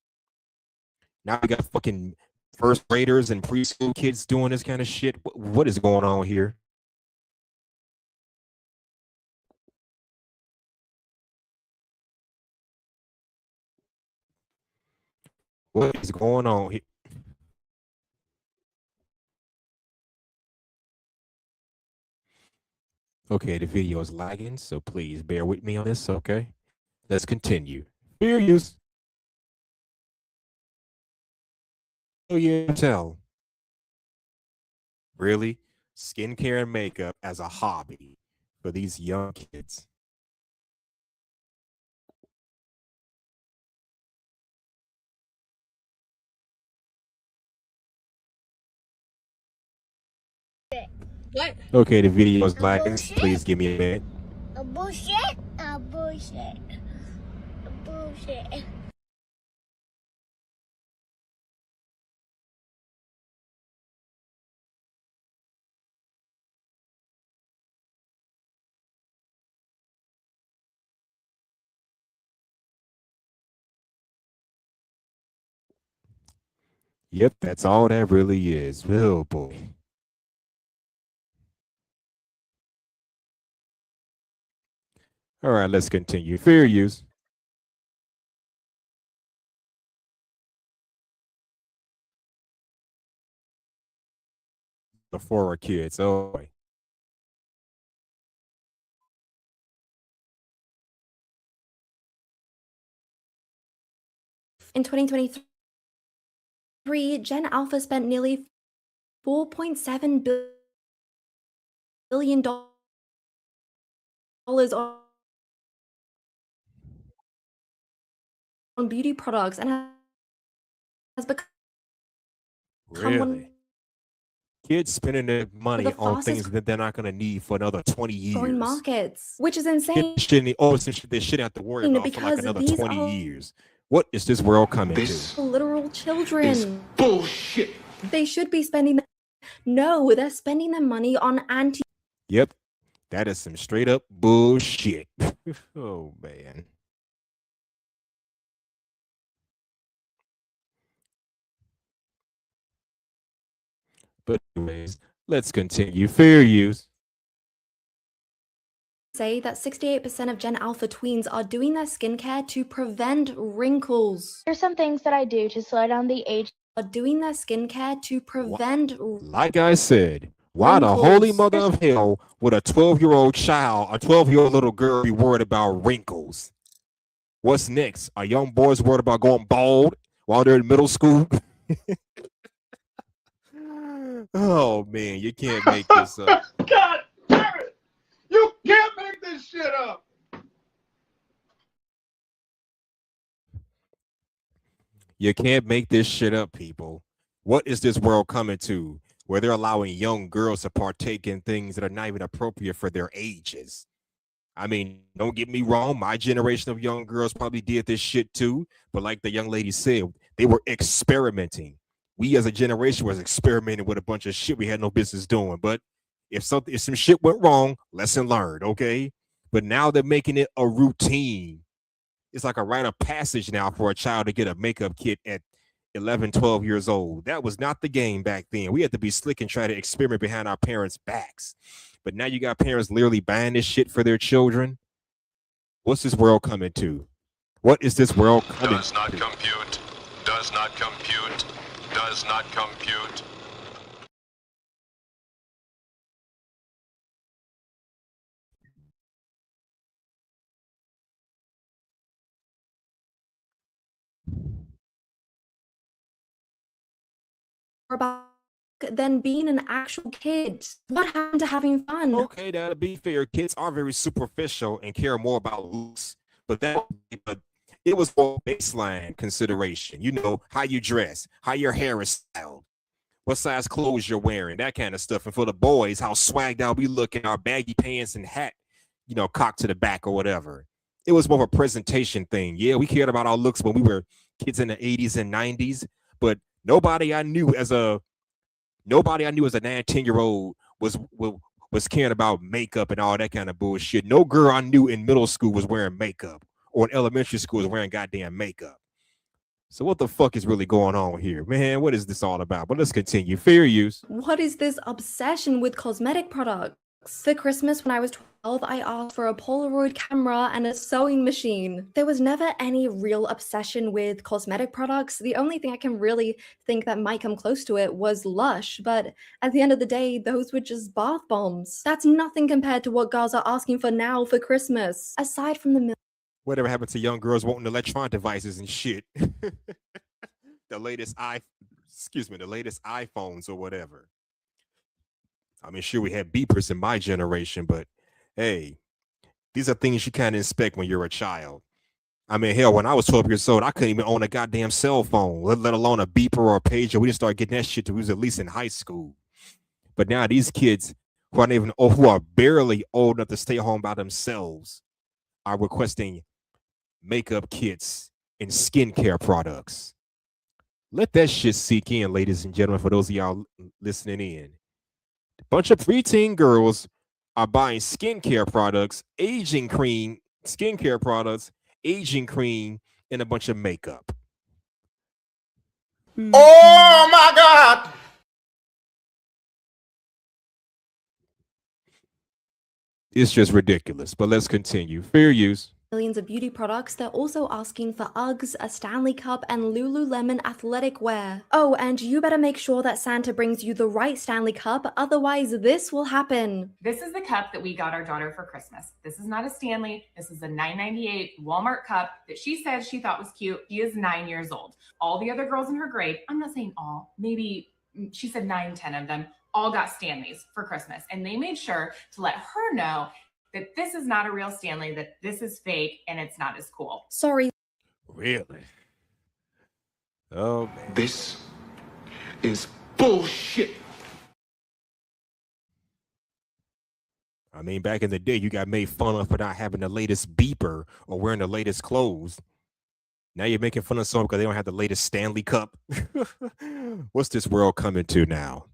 Now we got fucking first graders and preschool kids doing this kind of shit. What is going on here? What is going on here? Okay, the video is lagging, so please bear with me on this, okay? Let's continue. Fair use. Oh, yeah, tell. Really? Skincare and makeup as a hobby for these young kids. What? Okay, the video is lagging. Please give me a minute. A bullshit? A bullshit. A bullshit. Yep, that's all that really is. Oh boy. All right, let's continue. Fair use. For our kids. Oh boy. In 2023, Gen Alpha spent nearly $4.7 billion on beauty products and has become Really? Kids spending their money the on fastest things that they're not going to need for another 20 years. growing markets, which is Get insane. this shit in the they shouldn't have to worry about for like because another these 20 are years. What is this world coming to? literal children. Bullshit. They should be spending. No, they're spending their money on anti. Yep. That is some straight up bullshit. Oh man. But anyways, let's continue. Fair use. Say that 68% of Gen Alpha tweens are doing their skincare to prevent wrinkles. Here's some things that I do to slow down the age. Are doing their skincare to prevent Like I said, why the holy mother of hell would a 12-year-old child, a 12-year-old little girl be worried about wrinkles? What's next? Are young boys worried about going bald while they're in middle school? Oh, man, you can't make this up. God damn it! You can't make this shit up! You can't make this shit up, people. What is this world coming to where they're allowing young girls to partake in things that are not even appropriate for their ages? I mean, don't get me wrong. My generation of young girls probably did this shit too. But like the young lady said, they were experimenting. We as a generation was experimenting with a bunch of shit we had no business doing. But if some shit went wrong, lesson learned, okay? But now they're making it a routine. It's like a rite of passage now for a child to get a makeup kit at 11, 12 years old. That was not the game back then. We had to be slick and try to experiment behind our parents' backs. But now you got parents literally buying this shit for their children. What's this world coming to? What is this world coming Does not compute. Does not compute. Does not compute. about than being an actual kid. What happened to having fun? Okay, that'll be fair. Kids are very superficial and care more about looks, but it was more baseline consideration. You know, how you dress, how your hair is styled, what size clothes you're wearing, that kind of stuff. And for the boys, how swagged out we look in our baggy pants and hat, you know, cocked to the back or whatever. It was more of a presentation thing. Yeah, we cared about our looks when we were kids in the 80s and 90s, but nobody I knew as a 9-10-year-old was caring about makeup and all that kind of bullshit. No girl I knew in middle school was wearing makeup, or in elementary school was wearing goddamn makeup. So what the fuck is really going on here, man? What is this all about? But let's continue. Fair use. What is this obsession with cosmetic products? For Christmas when I was 12, I asked for a Polaroid camera and a sewing machine. There was never any real obsession with cosmetic products. The only thing I can really think that might come close to it was Lush, but at the end of the day, those were just bath bombs. That's nothing compared to what girls are asking for now for Christmas. Aside from the Whatever happened to young girls wanting electronic devices and shit? the latest iPhones or whatever. I mean, sure, we had beepers in my generation, but hey, these are things you can't inspect when you're a child. I mean, hell, when I was 12 years old, I couldn't even own a goddamn cell phone, let alone a beeper or a pager. We didn't start getting that shit till we was at least in high school. But now these kids who are barely old enough to stay home by themselves are requesting makeup kits and skincare products. Let that shit sink in, ladies and gentlemen, for those of y'all listening in. A bunch of preteen girls are buying skincare products, aging cream, and a bunch of makeup. Oh my God! It's just ridiculous, but let's continue. Fair use. Millions of beauty products, they're also asking for Uggs, a Stanley Cup, and Lululemon athletic wear. Oh, and you better make sure that Santa brings you the right Stanley Cup, otherwise this will happen. This is the cup that we got our daughter for Christmas. This is not a Stanley. This is a $9.98 Walmart cup that she said she thought was cute. She is 9 years old. All the other girls in her grade, I'm not saying all, maybe she said 9, 10 of them, all got Stanleys for Christmas. And they made sure to let her know that this is not a real Stanley, that this is fake, and it's not as cool. Sorry. Really? Oh, man. This is bullshit. I mean, back in the day, you got made fun of for not having the latest beeper or wearing the latest clothes. Now you're making fun of someone because they don't have the latest Stanley Cup. What's this world coming to now?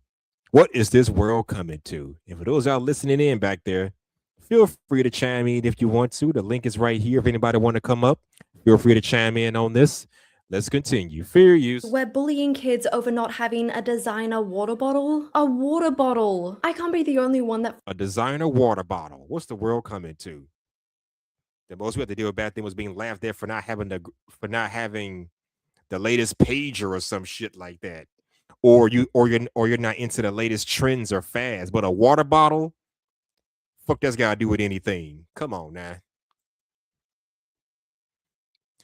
What is this world coming to? And for those out listening in back there, feel free to chime in if you want to. The link is right here. If anybody want to come up, feel free to chime in on this. Let's continue. Fair use. We're bullying kids over not having a designer water bottle. A water bottle. I can't be the only one that A designer water bottle. What's the world coming to? The most we had to deal with back then was being laughed at for not having the latest pager or some shit like that. Or you're not into the latest trends or fads. But a water bottle, fuck that's gotta do with anything. Come on now.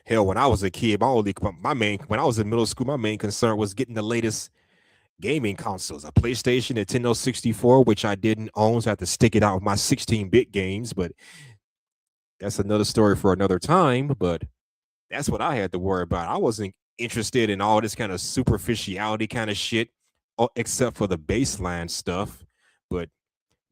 Hell, when I was a kid, when I was in middle school, my main concern was getting the latest gaming consoles, a PlayStation, Nintendo 64, which I didn't own, so I had to stick it out with my 16-bit games. But that's another story for another time. But that's what I had to worry about. I wasn't interested in all this kind of superficiality kind of shit, except for the baseline stuff. But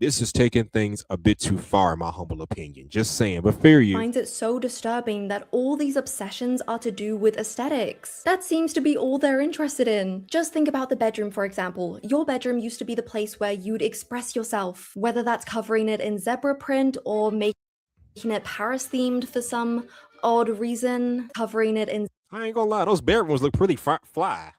this is taking things a bit too far, in my humble opinion. Just saying, but fair use. finds it so disturbing that all these obsessions are to do with aesthetics. That seems to be all they're interested in. Just think about the bedroom, for example. Your bedroom used to be the place where you'd express yourself, whether that's covering it in zebra print or making it Paris themed for some odd reason, covering it in. I ain't gonna lie, those bedrooms look pretty fly.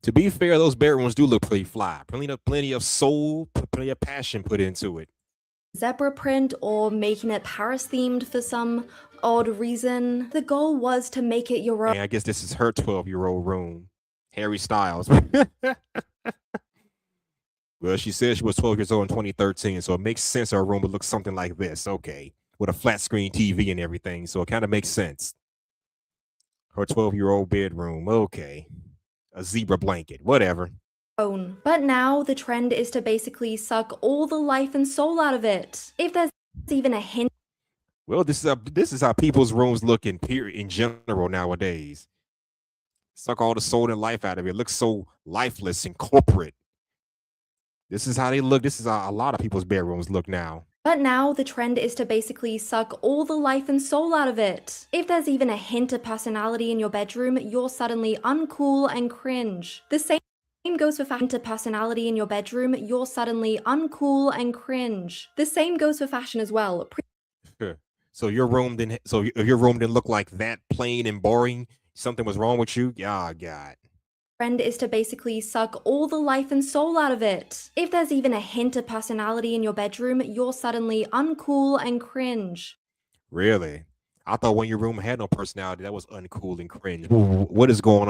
To be fair, those bedrooms do look pretty fly. Plenty of soul, plenty of passion put into it. Zebra print or making it Paris themed for some odd reason. The goal was to make it your own. And I guess this is her 12-year-old room. Harry Styles. Well, she said she was 12 years old in 2013, so it makes sense her room would look something like this. Okay. With a flat screen TV and everything, so it kind of makes sense. Her 12-year-old bedroom. Okay. A zebra blanket. Whatever. But now the trend is to basically suck all the life and soul out of it. If there's even a hint. Well, this is how people's rooms look in general nowadays. Suck all the soul and life out of it. It looks so lifeless and corporate. This is how they look. This is how a lot of people's bedrooms look now. But now the trend is to basically suck all the life and soul out of it. If there's even a hint of personality in your bedroom, you're suddenly uncool and cringe. The same goes for fashion. To personality in your bedroom, you're suddenly uncool and cringe. The same goes for fashion as well. So your room didn't. So if your room didn't look like that, plain and boring, something was wrong with you. Yeah, God. Trend is to basically suck all the life and soul out of it. If there's even a hint of personality in your bedroom, you're suddenly uncool and cringe. Really? I thought when your room had no personality, that was uncool and cringe. What is going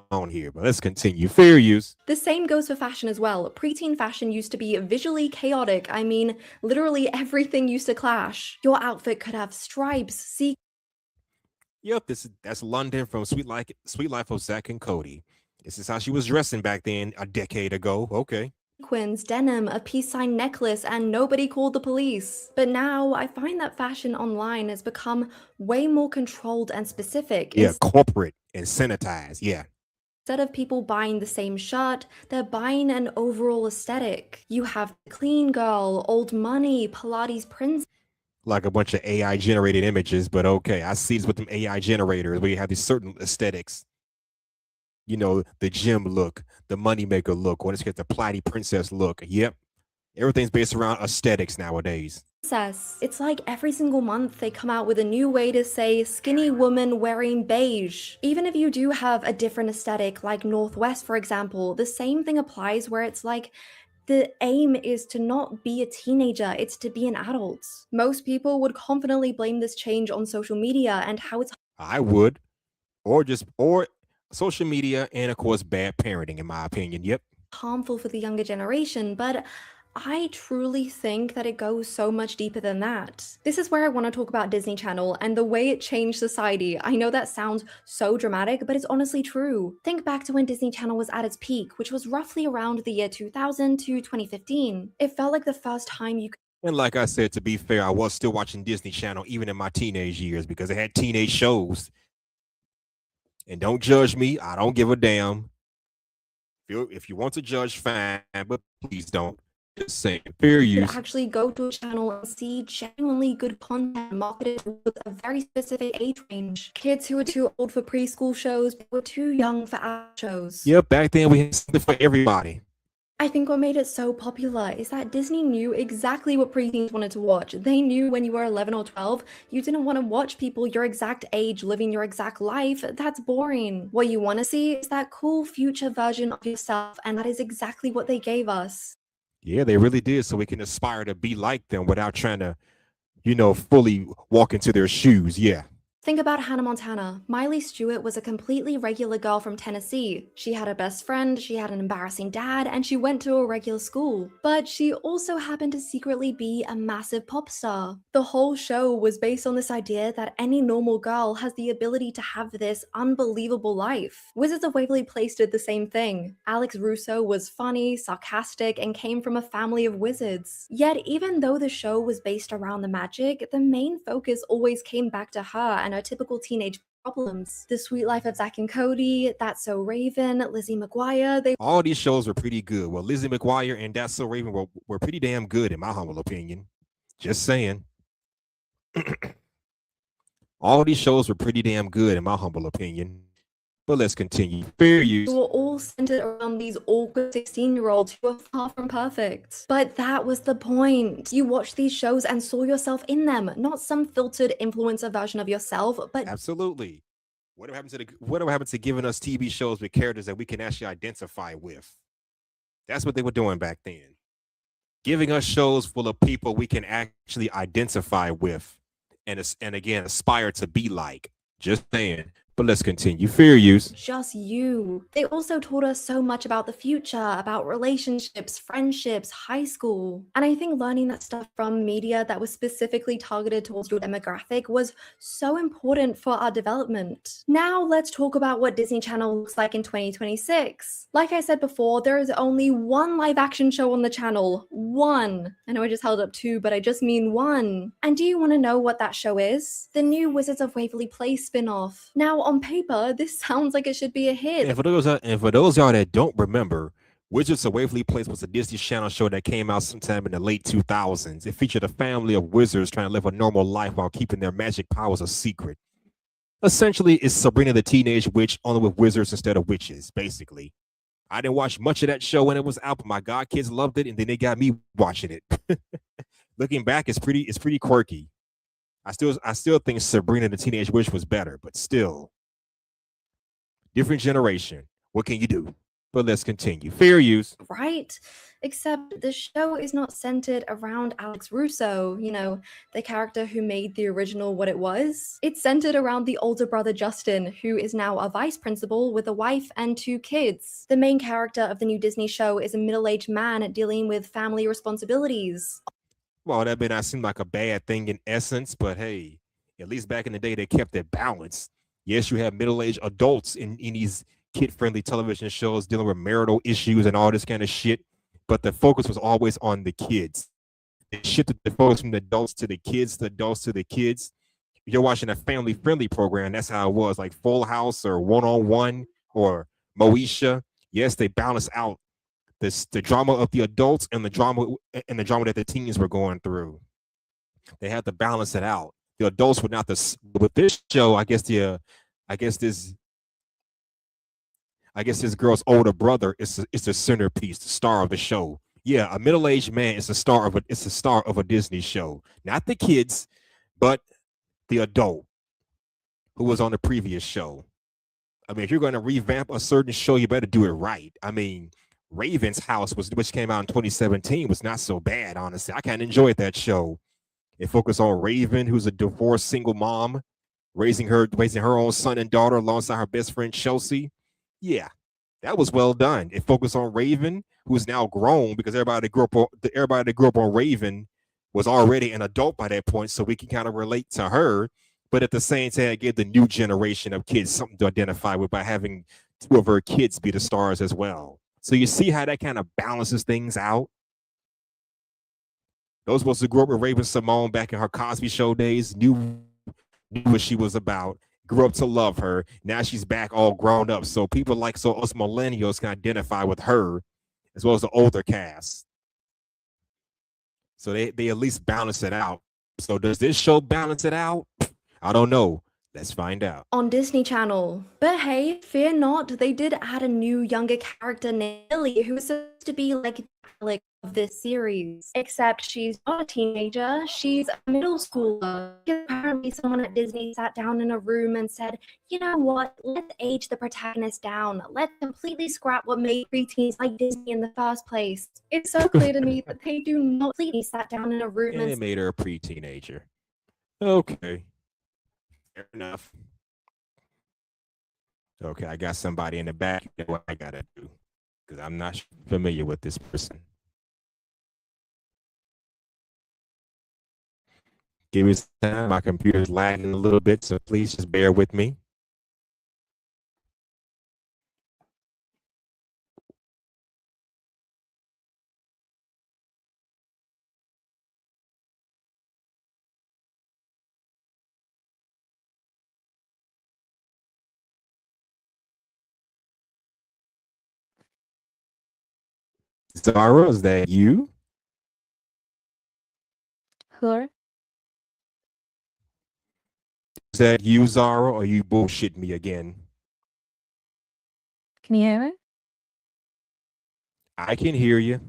on here? But let's continue. Fair use. The same goes for fashion as well. Preteen fashion used to be visually chaotic. I mean, literally everything used to clash. Your outfit could have stripes, sequins. Yep, that's London from Sweet Life of Zach and Cody. This is how she was dressing back then a decade ago. Okay. Sequins, denim, a peace sign necklace, and nobody called the police. But now I find that fashion online has become way more controlled and specific. Yeah, corporate and sanitized. Yeah. Instead of people buying the same shirt, they're buying an overall aesthetic. You have clean girl, old money, Pilates princess. Like a bunch of AI generated images, but okay. I see this with them AI generators where you have these certain aesthetics. You know, the gym look, the moneymaker look, or let's get the Pilates princess look. Yep. Everything's based around aesthetics nowadays. It's like every single month they come out with a new way to say skinny woman wearing beige. Even if you do have a different aesthetic, like Northwest, for example, the same thing applies where it's like the aim is to not be a teenager, it's to be an adult. Most people would confidently blame this change on social media and how it's. I would. Or social media and, of course, bad parenting, in my opinion. Yep. Harmful for the younger generation, but I truly think that it goes so much deeper than that. This is where I want to talk about Disney Channel and the way it changed society. I know that sounds so dramatic, but it's honestly true. Think back to when Disney Channel was at its peak, which was roughly around the year 2000 to 2015. It felt like the first time you could. And like I said, to be fair, I was still watching Disney Channel even in my teenage years because it had teenage shows. And don't judge me. I don't give a damn. If you want to judge, fine, but please don't. Just saying, fair use. Actually go to a channel and see genuinely good content marketed towards a very specific age range. Kids who are too old for preschool shows, but were too young for our shows. Yep, back then we had something for everybody. I think what made it so popular is that Disney knew exactly what preteens wanted to watch. They knew when you were 11 or 12, you didn't want to watch people your exact age living your exact life. That's boring. What you want to see is that cool future version of yourself, and that is exactly what they gave us. Yeah, they really did. So we can aspire to be like them without trying to, fully walk into their shoes. Yeah. Think about Hannah Montana. Miley Stewart was a completely regular girl from Tennessee. She had a best friend, she had an embarrassing dad, and she went to a regular school. But she also happened to secretly be a massive pop star. The whole show was based on this idea that any normal girl has the ability to have this unbelievable life. Wizards of Waverly Place did the same thing. Alex Russo was funny, sarcastic, and came from a family of wizards. Yet, even though the show was based around the magic, the main focus always came back to her and her typical teenage problems. The Sweet Life of Zack and Cody, That's So Raven, Lizzie McGuire, All these shows were pretty good. Well, Lizzie McGuire and That's So Raven were pretty damn good, in my humble opinion. Just saying. All these shows were pretty damn good, in my humble opinion. But let's continue. Fair use. were all centered around these awkward 16-year-olds who are far from perfect. But that was the point. You watched these shows and saw yourself in them, not some filtered influencer version of yourself, but Absolutely. Whatever happened to giving us TV shows with characters that we can actually identify with? That's what they were doing back then. Giving us shows full of people we can actually identify with and again aspire to be like. Just saying. But let's continue. Fair use. just you. They also taught us so much about the future, about relationships, friendships, high school. And I think learning that stuff from media that was specifically targeted towards your demographic was so important for our development. Now let's talk about what Disney Channel looks like in 2026. Like I said before, there is only one live action show on the channel. One. I know I just held up two, but I just mean one. And do you want to know what that show is? The new Wizards of Waverly Place spin-off. Now, on paper, this sounds like it should be a hit. And for those of y'all that don't remember, Wizards of Waverly Place was a Disney Channel show that came out sometime in the late 2000s. It featured a family of wizards trying to live a normal life while keeping their magic powers a secret. Essentially, it's Sabrina the Teenage Witch, only with wizards instead of witches, basically. I didn't watch much of that show when it was out, but my god kids loved it, and then they got me watching it. Looking back, it's pretty quirky. I still think Sabrina the Teenage Witch was better, but still. Different generation. What can you do? But let's continue. Fair use. Right? Except the show is not centered around Alex Russo, the character who made the original what it was. It's centered around the older brother Justin, who is now a vice principal with a wife and 2 kids. The main character of the new Disney show is a middle-aged man dealing with family responsibilities. Well, that may not seem like a bad thing in essence, but hey, at least back in the day, they kept it balanced. Yes, you have middle-aged adults in these kid-friendly television shows dealing with marital issues and all this kind of shit, but the focus was always on the kids. It shifted the focus from the adults to the kids, the adults to the kids. If you're watching a family-friendly program, that's how it was, like Full House or One-on-One or Moesha. Yes, they balance out the drama of the adults and the drama that the teens were going through. They had to balance it out. The adults were not with this show. I guess this girl's older brother is the centerpiece, the star of the show. Yeah, a middle-aged man is the star of a Disney show. Not the kids, but the adult who was on the previous show. I mean, if you're going to revamp a certain show, you better do it right. I mean, Raven's House, which came out in 2017, was not so bad, honestly. I kind of enjoyed that show. It focused on Raven, who's a divorced single mom, raising her own son and daughter alongside her best friend Chelsea. Yeah, that was well done. It focused on Raven, who's now grown because everybody that grew up on Raven was already an adult by that point, so we can kind of relate to her. But at the same time, it gave the new generation of kids something to identify with by having 2 of her kids be the stars as well. So you see how that kind of balances things out. Those of us who grew up with Raven Simone back in her Cosby Show days knew what she was about, grew up to love her. Now she's back all grown up. So people us millennials can identify with her as well as the older cast. So they at least balance it out. So does this show balance it out? I don't know. Let's find out. on Disney Channel. But hey, fear not, they did add a new younger character named Lily, who is supposed to be like Alec of this series. Except she's not a teenager, she's a middle schooler. Apparently someone at Disney sat down in a room and said, you know what, let's age the protagonist down. Let's completely scrap what made preteens like Disney in the first place. It's so clear to me that they do not completely sat down in a room And and it made her a pre-teenager. Okay. Fair enough. Okay, I got somebody in the back. You know what I gotta do? Because I'm not familiar with this person. Give me some time. My computer's lagging a little bit, so please just bear with me. Zara, is that you? Hello? Is that you, Zara, or you bullshit me again? Can you hear me? I can hear you.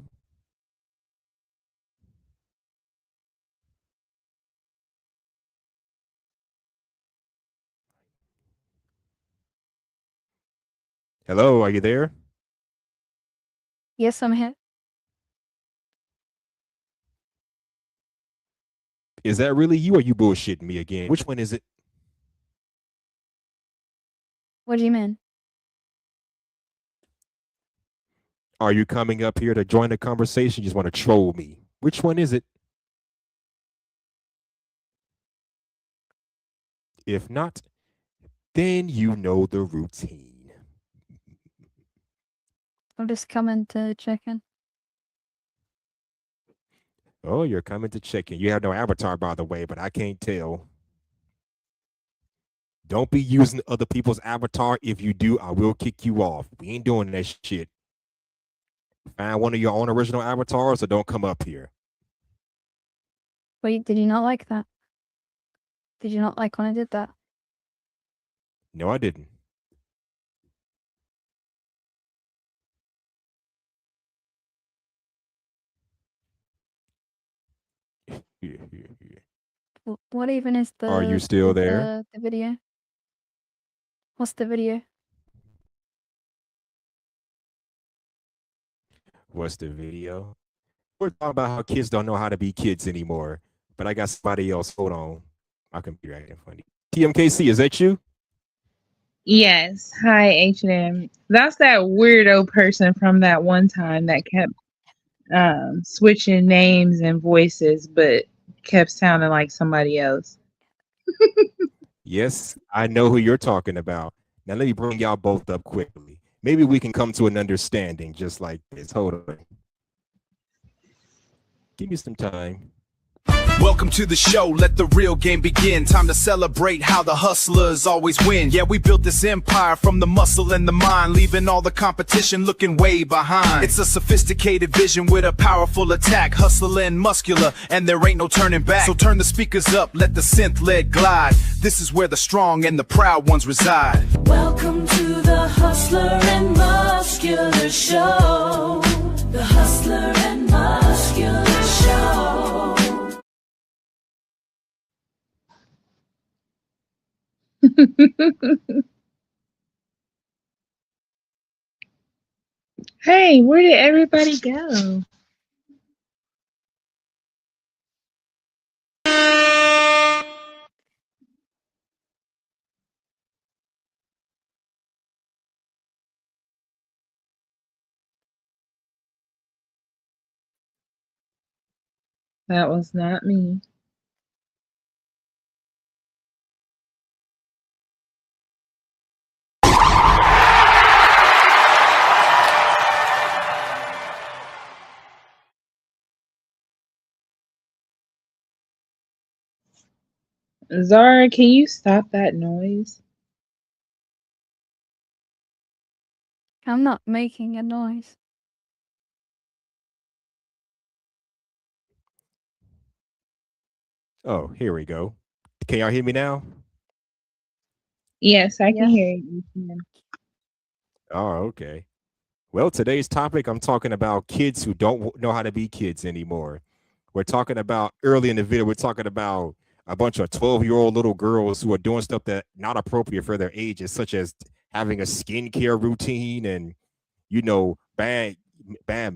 Hello, are you there? Yes, I'm here. Is that really you, or you bullshitting me again? Which one is it? What do you mean? Are you coming up here to join the conversation? You just want to troll me. Which one is it? If not, then you know the routine. I'm just coming to check in. Oh, you're coming to check in. You have no avatar, by the way, but I can't tell. Don't be using other people's avatar. If you do, I will kick you off. We ain't doing that shit. Find one of your own original avatars or don't come up here. Wait, did you not like that? Did you not like when I did that? No, I didn't. What even is the? Are you still there? The video? What's the video? What's the video? We're talking about how kids don't know how to be kids anymore. But I got somebody else. Hold on. My computer acting funny. TMKC, is that you? Yes. Hi, H&M. That's that weirdo person from that one time that kept switching names and voices, but kept sounding like somebody else. Yes, I know who you're talking about. Now let me bring y'all both up quickly. Maybe we can come to an understanding just like this. Hold on. Give me some time. Welcome to the show, let the real game begin. Time to celebrate how the hustlers always win. Yeah, we built this empire from the muscle and the mind, leaving all the competition looking way behind. It's a sophisticated vision with a powerful attack, hustling muscular, and there ain't no turning back. So turn the speakers up, let the synth lead glide. This is where the strong and the proud ones reside. Welcome to the Hustler and Muscular Show. The Hustler and Muscular Show. Hey, where did everybody go? That was not me. Zara, can you stop that noise? I'm not making a noise. Oh, here we go. Can y'all hear me now? Yes, I can hear you. ma'am. Oh, okay. Well, today's topic, I'm talking about kids who don't know how to be kids anymore. We're talking about early in the video, we're talking about a bunch of 12-year-old little girls who are doing stuff that not appropriate for their ages, such as having a skincare routine and, bad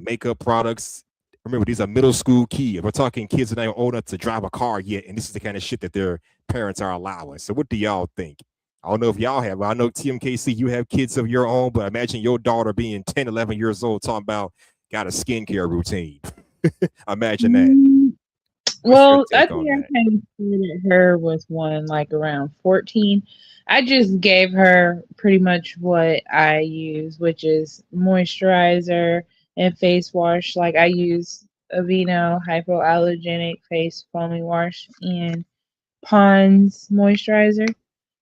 makeup products. Remember, these are middle school kids. We're talking kids that ain't old enough to drive a car yet, and this is the kind of shit that their parents are allowing. So what do y'all think? I don't know if y'all have. I know TMKC, you have kids of your own, but imagine your daughter being 10, 11 years old talking about got a skincare routine. Imagine that. Well, I take on think I kind of started her with one like around 14. I just gave her pretty much what I use, which is moisturizer and face wash. Like I use Aveeno hypoallergenic face foaming wash and Pond's moisturizer.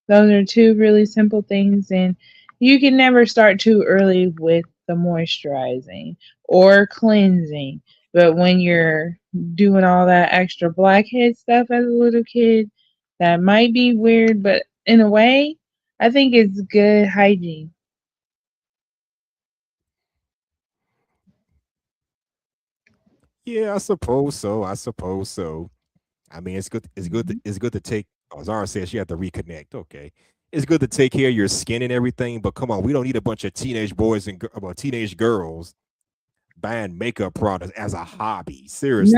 Those are two really simple things, and you can never start too early with the moisturizing or cleansing. But when you're doing all that extra blackhead stuff as a little kid, that might be weird, but in a way, I think it's good hygiene. Yeah, I suppose so. I mean, it's good. It's good to take. Oh, Zara says you have to reconnect. Okay, it's good to take care of your skin and everything. But come on, we don't need a bunch of teenage boys and teenage girls buying makeup products as a hobby. Seriously.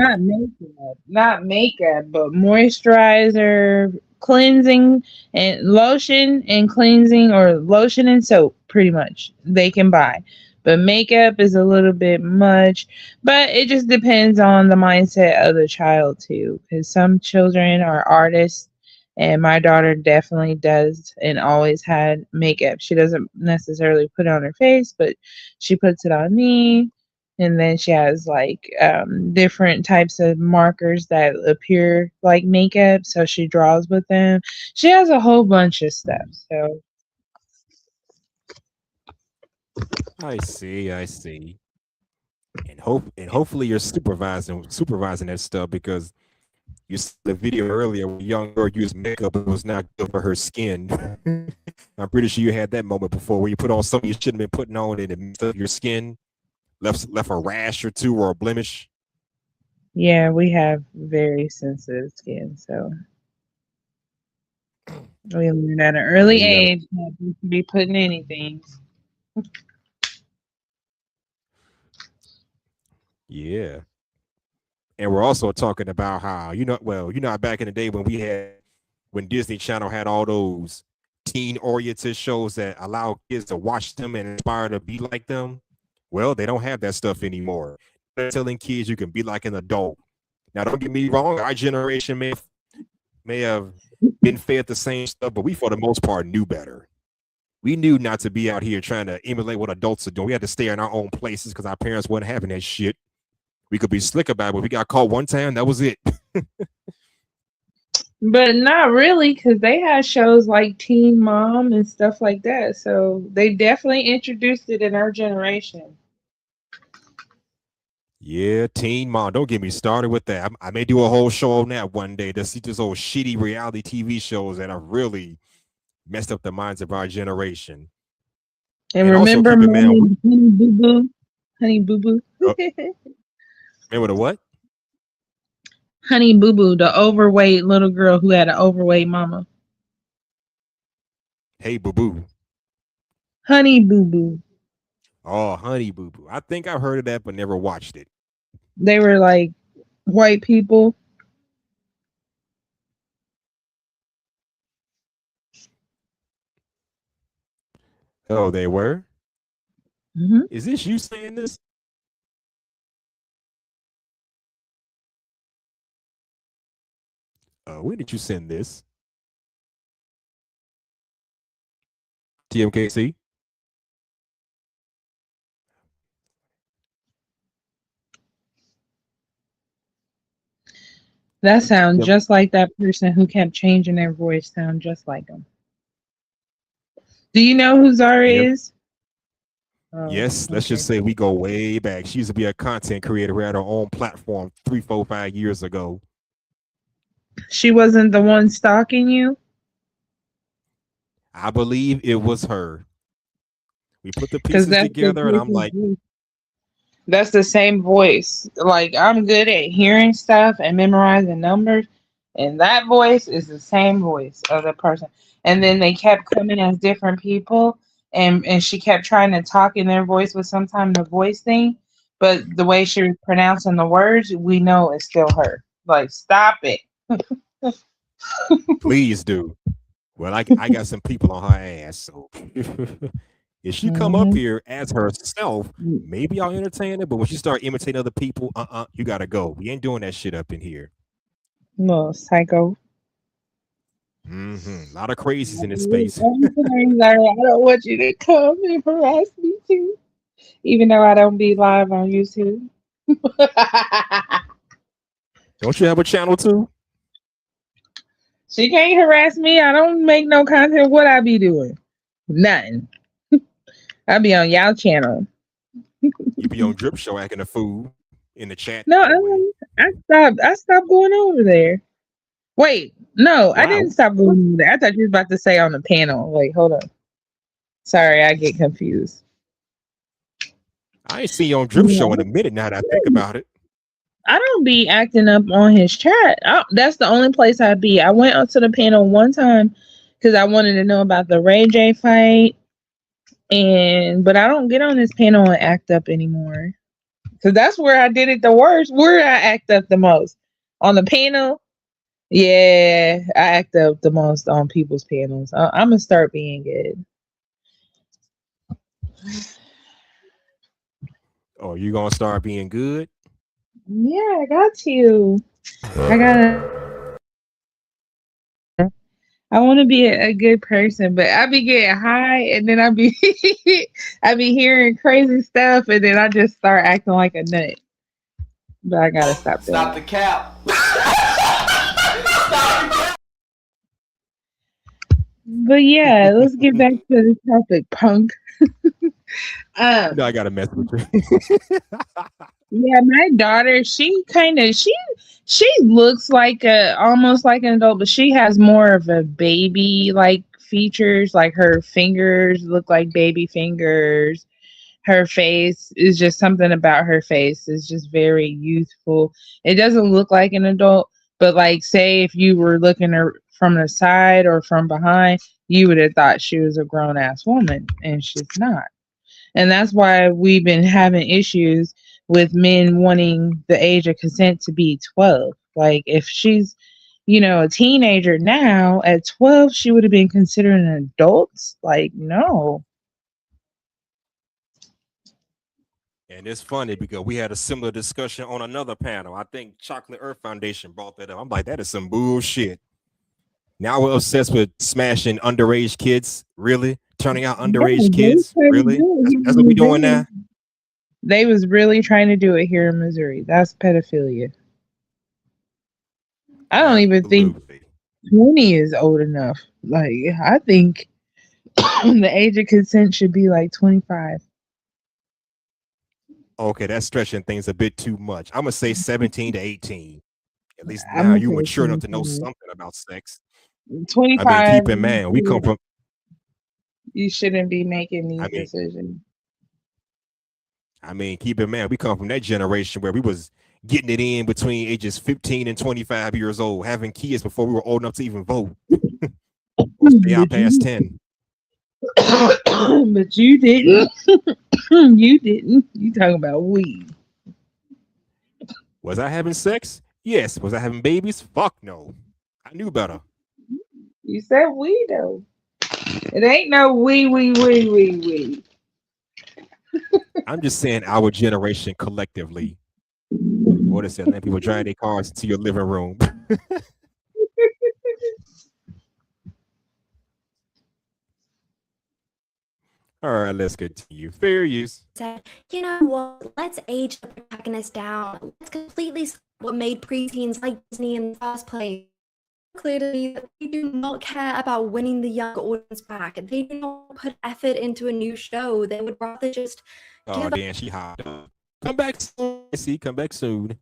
Not makeup, but moisturizer, cleansing and lotion and cleansing, or lotion and soap, pretty much they can buy. But makeup is a little bit much, but it just depends on the mindset of the child too, because some children are artists, and my daughter definitely does and always had makeup. She doesn't necessarily put it on her face, but she puts it on me. And then she has like different types of markers that appear like makeup, so she draws with them. She has a whole bunch of stuff. So I see. And hopefully you're supervising that stuff, because you saw the video earlier where a young girl used makeup, it was not good for her skin. I'm pretty sure you had that moment before where you put on something you shouldn't have been putting on and it messed up your skin, left a rash or two or a blemish. yeah, we have very sensitive skin, so we learned at an early age not to be putting anything. Yeah. And we're also talking about how, back in the day when Disney Channel had all those teen-oriented shows that allow kids to watch them and inspire to be like them. Well, they don't have that stuff anymore. They're telling kids you can be like an adult. Now, don't get me wrong, our generation may have been fed the same stuff, but we, for the most part, knew better. We knew not to be out here trying to emulate what adults are doing. We had to stay in our own places because our parents weren't having that shit. We could be slick about it, but we got caught one time. That was it. But not really, because they had shows like Teen Mom and stuff like that. So they definitely introduced it in our generation. Yeah, Teen Mom. Don't get me started with that. I may do a whole show on that one day to see those old shitty reality TV shows that have really messed up the minds of our generation. And remember Honey Boo Boo? Honey Boo Boo. Remember the what? Honey Boo Boo, the overweight little girl who had an overweight mama. Hey Boo Boo. Honey Boo Boo. Oh, Honey Boo Boo. I think I've heard of that, but never watched it. They were like white people. Oh, they were? Mm-hmm. Is this you saying this? When did you send this? TMKC? That sounds just like that person who kept changing their voice. Sound just like them. Do you know who Zara is? Yes, let's just say we go way back. She used to be a content creator who had her own platform 3, 4, 5 years ago. She wasn't the one stalking you? I believe it was her. We put the Because pieces together, and I'm like, that's the same voice. Like I'm good at hearing stuff and memorizing numbers, and that voice is the same voice of the person. And then they kept coming as different people, and she kept trying to talk in their voice with sometimes the voice thing, but the way she was pronouncing the words, we know it's still her. Like, stop it. please do. Well, I got some people on her ass, so if she come up here as herself, maybe I'll entertain it. But when she start imitating other people, you gotta go. We ain't doing that shit up in here. No, psycho. A lot of crazies in this space. Sometimes I don't want you to come and harass me too, even though I don't be live on YouTube. Don't you have a channel too? She can't harass me. I don't make no content. What I be doing? Nothing. I be on y'all channel. You be on Drip Show acting a fool in the chat. No, I stopped going over there. Wait, no, I didn't stop going over there. I thought you was about to say on the panel. Wait, hold on. Sorry, I get confused. I ain't seen you on Drip Show in a minute now that I think about it. I don't be acting up on his chat. That's the only place I be. I went onto the panel one time because I wanted to know about the Ray J fight, but I don't get on this panel and act up anymore. Because that's where I did it the worst. Where I act up the most on the panel. Yeah, I act up the most on people's panels. I'm gonna start being good. Oh, you gonna start being good? Yeah, I got to. I want to be a good person, but I be getting high, and then I be hearing crazy stuff, and then I just start acting like a nut. But I gotta stop that. Stop the cap. But yeah, let's get back to the topic, punk. I gotta mess with you. Yeah, my daughter, she looks like almost like an adult, but she has more of a baby like features. Like her fingers look like baby fingers. Her face is just something about her face is just very youthful. It doesn't look like an adult, but like say if you were looking her from the side or from behind, you would have thought she was a grown ass woman, and she's not. And that's why we've been having issues with men wanting the age of consent to be 12. Like if she's, a teenager now at 12, she would have been considered an adult. Like, no. And it's funny because we had a similar discussion on another panel. I think Chocolate Earth Foundation brought that up. I'm like, that is some bullshit. Now we're obsessed with smashing underage kids. Really? Turning out underage kids? Really? That's what we're doing now? They was really trying to do it here in Missouri. That's pedophilia. I don't even think 20 is old enough. Like, I think the age of consent should be like 25. Okay, that's stretching things a bit too much. I'm going to say 17 to 18. At least now you're mature enough to know something about sex. 25. I mean, keep in mind, we come from... You shouldn't be making these decisions. I mean, keep in mind, we come from that generation where we was getting it in between ages 15 and 25 years old, having kids before we were old enough to even vote. Or stay out past 10. But you didn't. You didn't. You talking about weed. Was I having sex? Yes. Was I having babies? Fuck no. I knew better. You said we though. It ain't no we. I'm just saying our generation collectively. What is it? Letting people drive their cars into your living room. All right, let's continue. Fair use. Said, you know what? Let's age the protagonist down. Let's completely stop what made preteens like Disney in the first place. Clearly, they do not care about winning the young audience back. They do not put effort into a new show. They would rather just. Oh, damn, she hot. Come back soon. See, come back soon.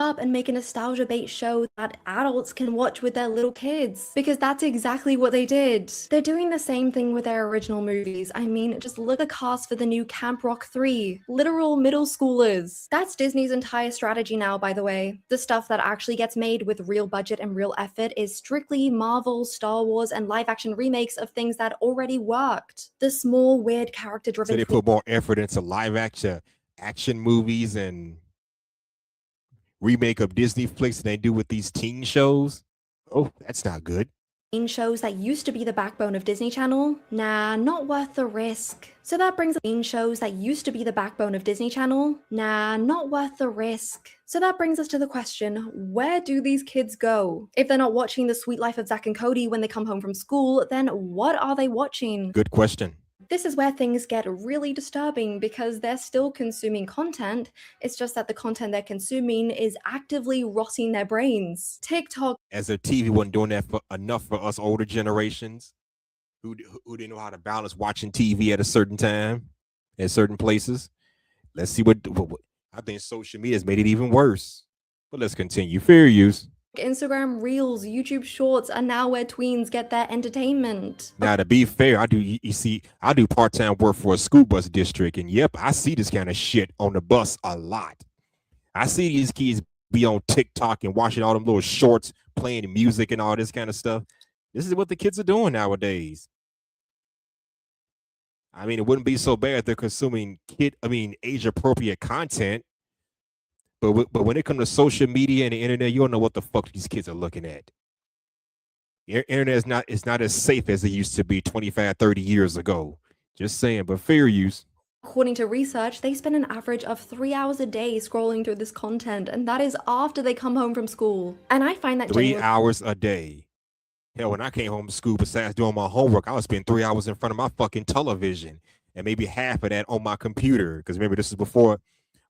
up and make a nostalgia bait show that adults can watch with their little kids, because that's exactly what they did. They're doing the same thing with their original movies. I mean, just look at the cast for the new Camp Rock 3. Literal middle schoolers. That's Disney's entire strategy now, by the way. The stuff that actually gets made with real budget and real effort is strictly Marvel, Star Wars, and live action remakes of things that already worked. The small, weird, character-driven So they put more effort into live action movies and remake of Disney flicks than they do with these teen shows. Oh, that's not good. shows that used to be the backbone of Disney Channel, nah, not worth the risk. So that brings shows that used to be the backbone of Disney Channel, nah, not worth the risk. So that brings us to the question, where do these kids go? If they're not watching The Sweet Life of Zack and Cody when they come home from school, then what are they watching? Good question. This is where things get really disturbing because they're still consuming content. It's just that the content they're consuming is actively rotting their brains. TikTok. As if TV wasn't doing that enough for us older generations who didn't know how to balance watching TV at a certain time, at certain places. Let's see what I think social media has made it even worse. But let's continue. Fair use. Instagram Reels, YouTube Shorts are now where tweens get their entertainment. Now, to be fair, I do part-time work for a school bus district, and yep, I see this kind of shit on the bus a lot. I see these kids be on TikTok and watching all them little shorts, playing music and all this kind of stuff. This is what the kids are doing nowadays. I mean, it wouldn't be so bad if they're consuming age-appropriate content. But when it comes to social media and the internet, you don't know what the fuck these kids are looking at. The internet is not as safe as it used to be 25, 30 years ago. Just saying, but fair use. According to research, they spend an average of 3 hours a day scrolling through this content, and that is after they come home from school. And I find that 3 hours a day. Hell, when I came home from school, besides doing my homework, I would spend 3 hours in front of my fucking television and maybe half of that on my computer. Because remember, this is before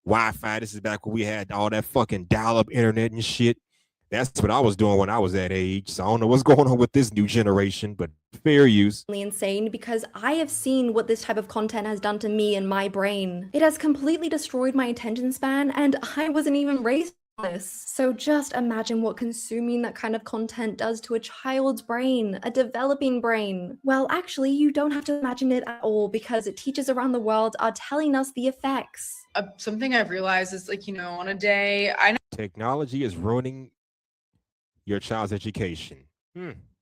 Wi-Fi. This is back when we had all that fucking dial-up internet and shit. That's what I was doing when I was that age. So I don't know what's going on with this new generation, but fair use. Insane because I have seen what this type of content has done to me and my brain. It has completely destroyed my attention span, and I wasn't even raised for this. So just imagine what consuming that kind of content does to a child's brain, a developing brain. Well, actually, you don't have to imagine it at all because teachers around the world are telling us the effects. Something I've realized is on a day, I Technology is ruining your child's education.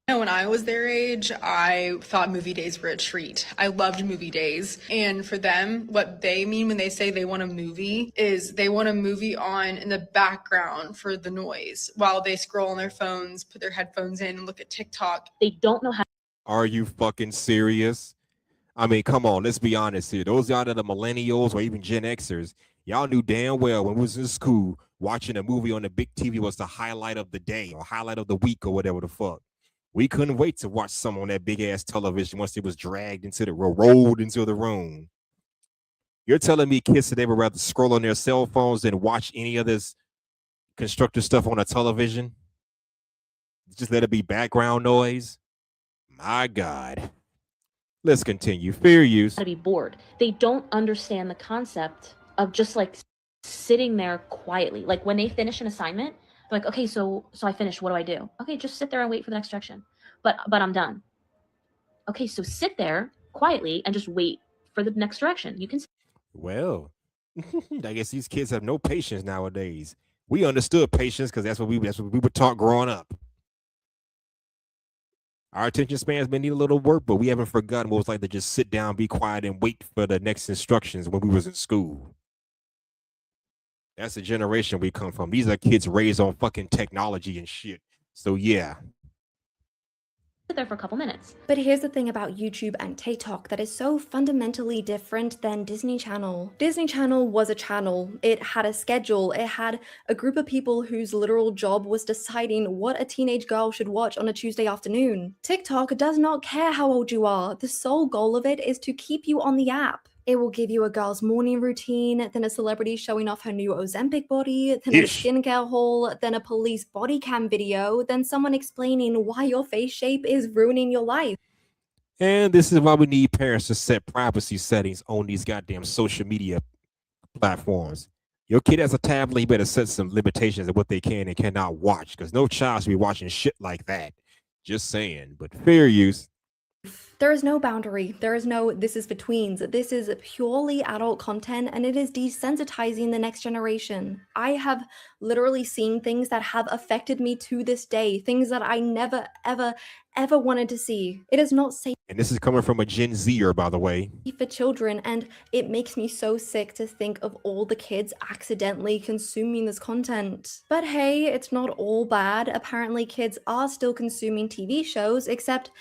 know when I was their age, I thought movie days were a treat. I loved movie days. And for them, what they mean when they say they want a movie is they want a movie on in the background for the noise while they scroll on their phones, put their headphones in and look at TikTok. They don't know how. Are you fucking serious? I mean, come on, let's be honest here. Those y'all that are millennials or even Gen Xers, y'all knew damn well when we was in school, watching a movie on the big TV was the highlight of the day or highlight of the week or whatever the fuck. We couldn't wait to watch some on that big ass television once it was dragged into rolled into the room. You're telling me kids today would rather scroll on their cell phones than watch any of this constructive stuff on a television? Just let it be background noise? My God. Let's continue. Fair use. To be bored. They don't understand the concept of just like sitting there quietly. Like when they finish an assignment, they're like, okay, so I finished. What do I do? Okay, just sit there and wait for the next direction. But I'm done. Okay, so sit there quietly and just wait for the next direction. You can. Well, I guess these kids have no patience nowadays. We understood patience because that's what we were taught growing up. Our attention spans may need a little work, but we haven't forgotten what it was like to just sit down, be quiet, and wait for the next instructions when we was in school. That's the generation we come from. These are kids raised on fucking technology and shit. So yeah. Sit there for a couple minutes. But here's the thing about YouTube and TikTok that is so fundamentally different than Disney Channel. Disney Channel was a channel. It had a schedule. It had a group of people whose literal job was deciding what a teenage girl should watch on a Tuesday afternoon. TikTok does not care how old you are. The sole goal of it is to keep you on the app. It will give you a girl's morning routine, then a celebrity showing off her new Ozempic body, then a skincare haul, then a police body cam video, then someone explaining why your face shape is ruining your life. And this is why we need parents to set privacy settings on these goddamn social media platforms. Your kid has a tablet, you better set some limitations of what they can and cannot watch, because no child should be watching shit like that. Just saying. But fair use. There is no boundary. There is no this is for tweens. This is purely adult content and it is desensitizing the next generation. I have literally seen things that have affected me to this day, things that I never, ever wanted to see. It is not safe And this is coming from a Gen Zer, by the way. for children, and it makes me so sick to think of all the kids accidentally consuming this content. But hey, it's not all bad. Apparently kids are still consuming TV shows, except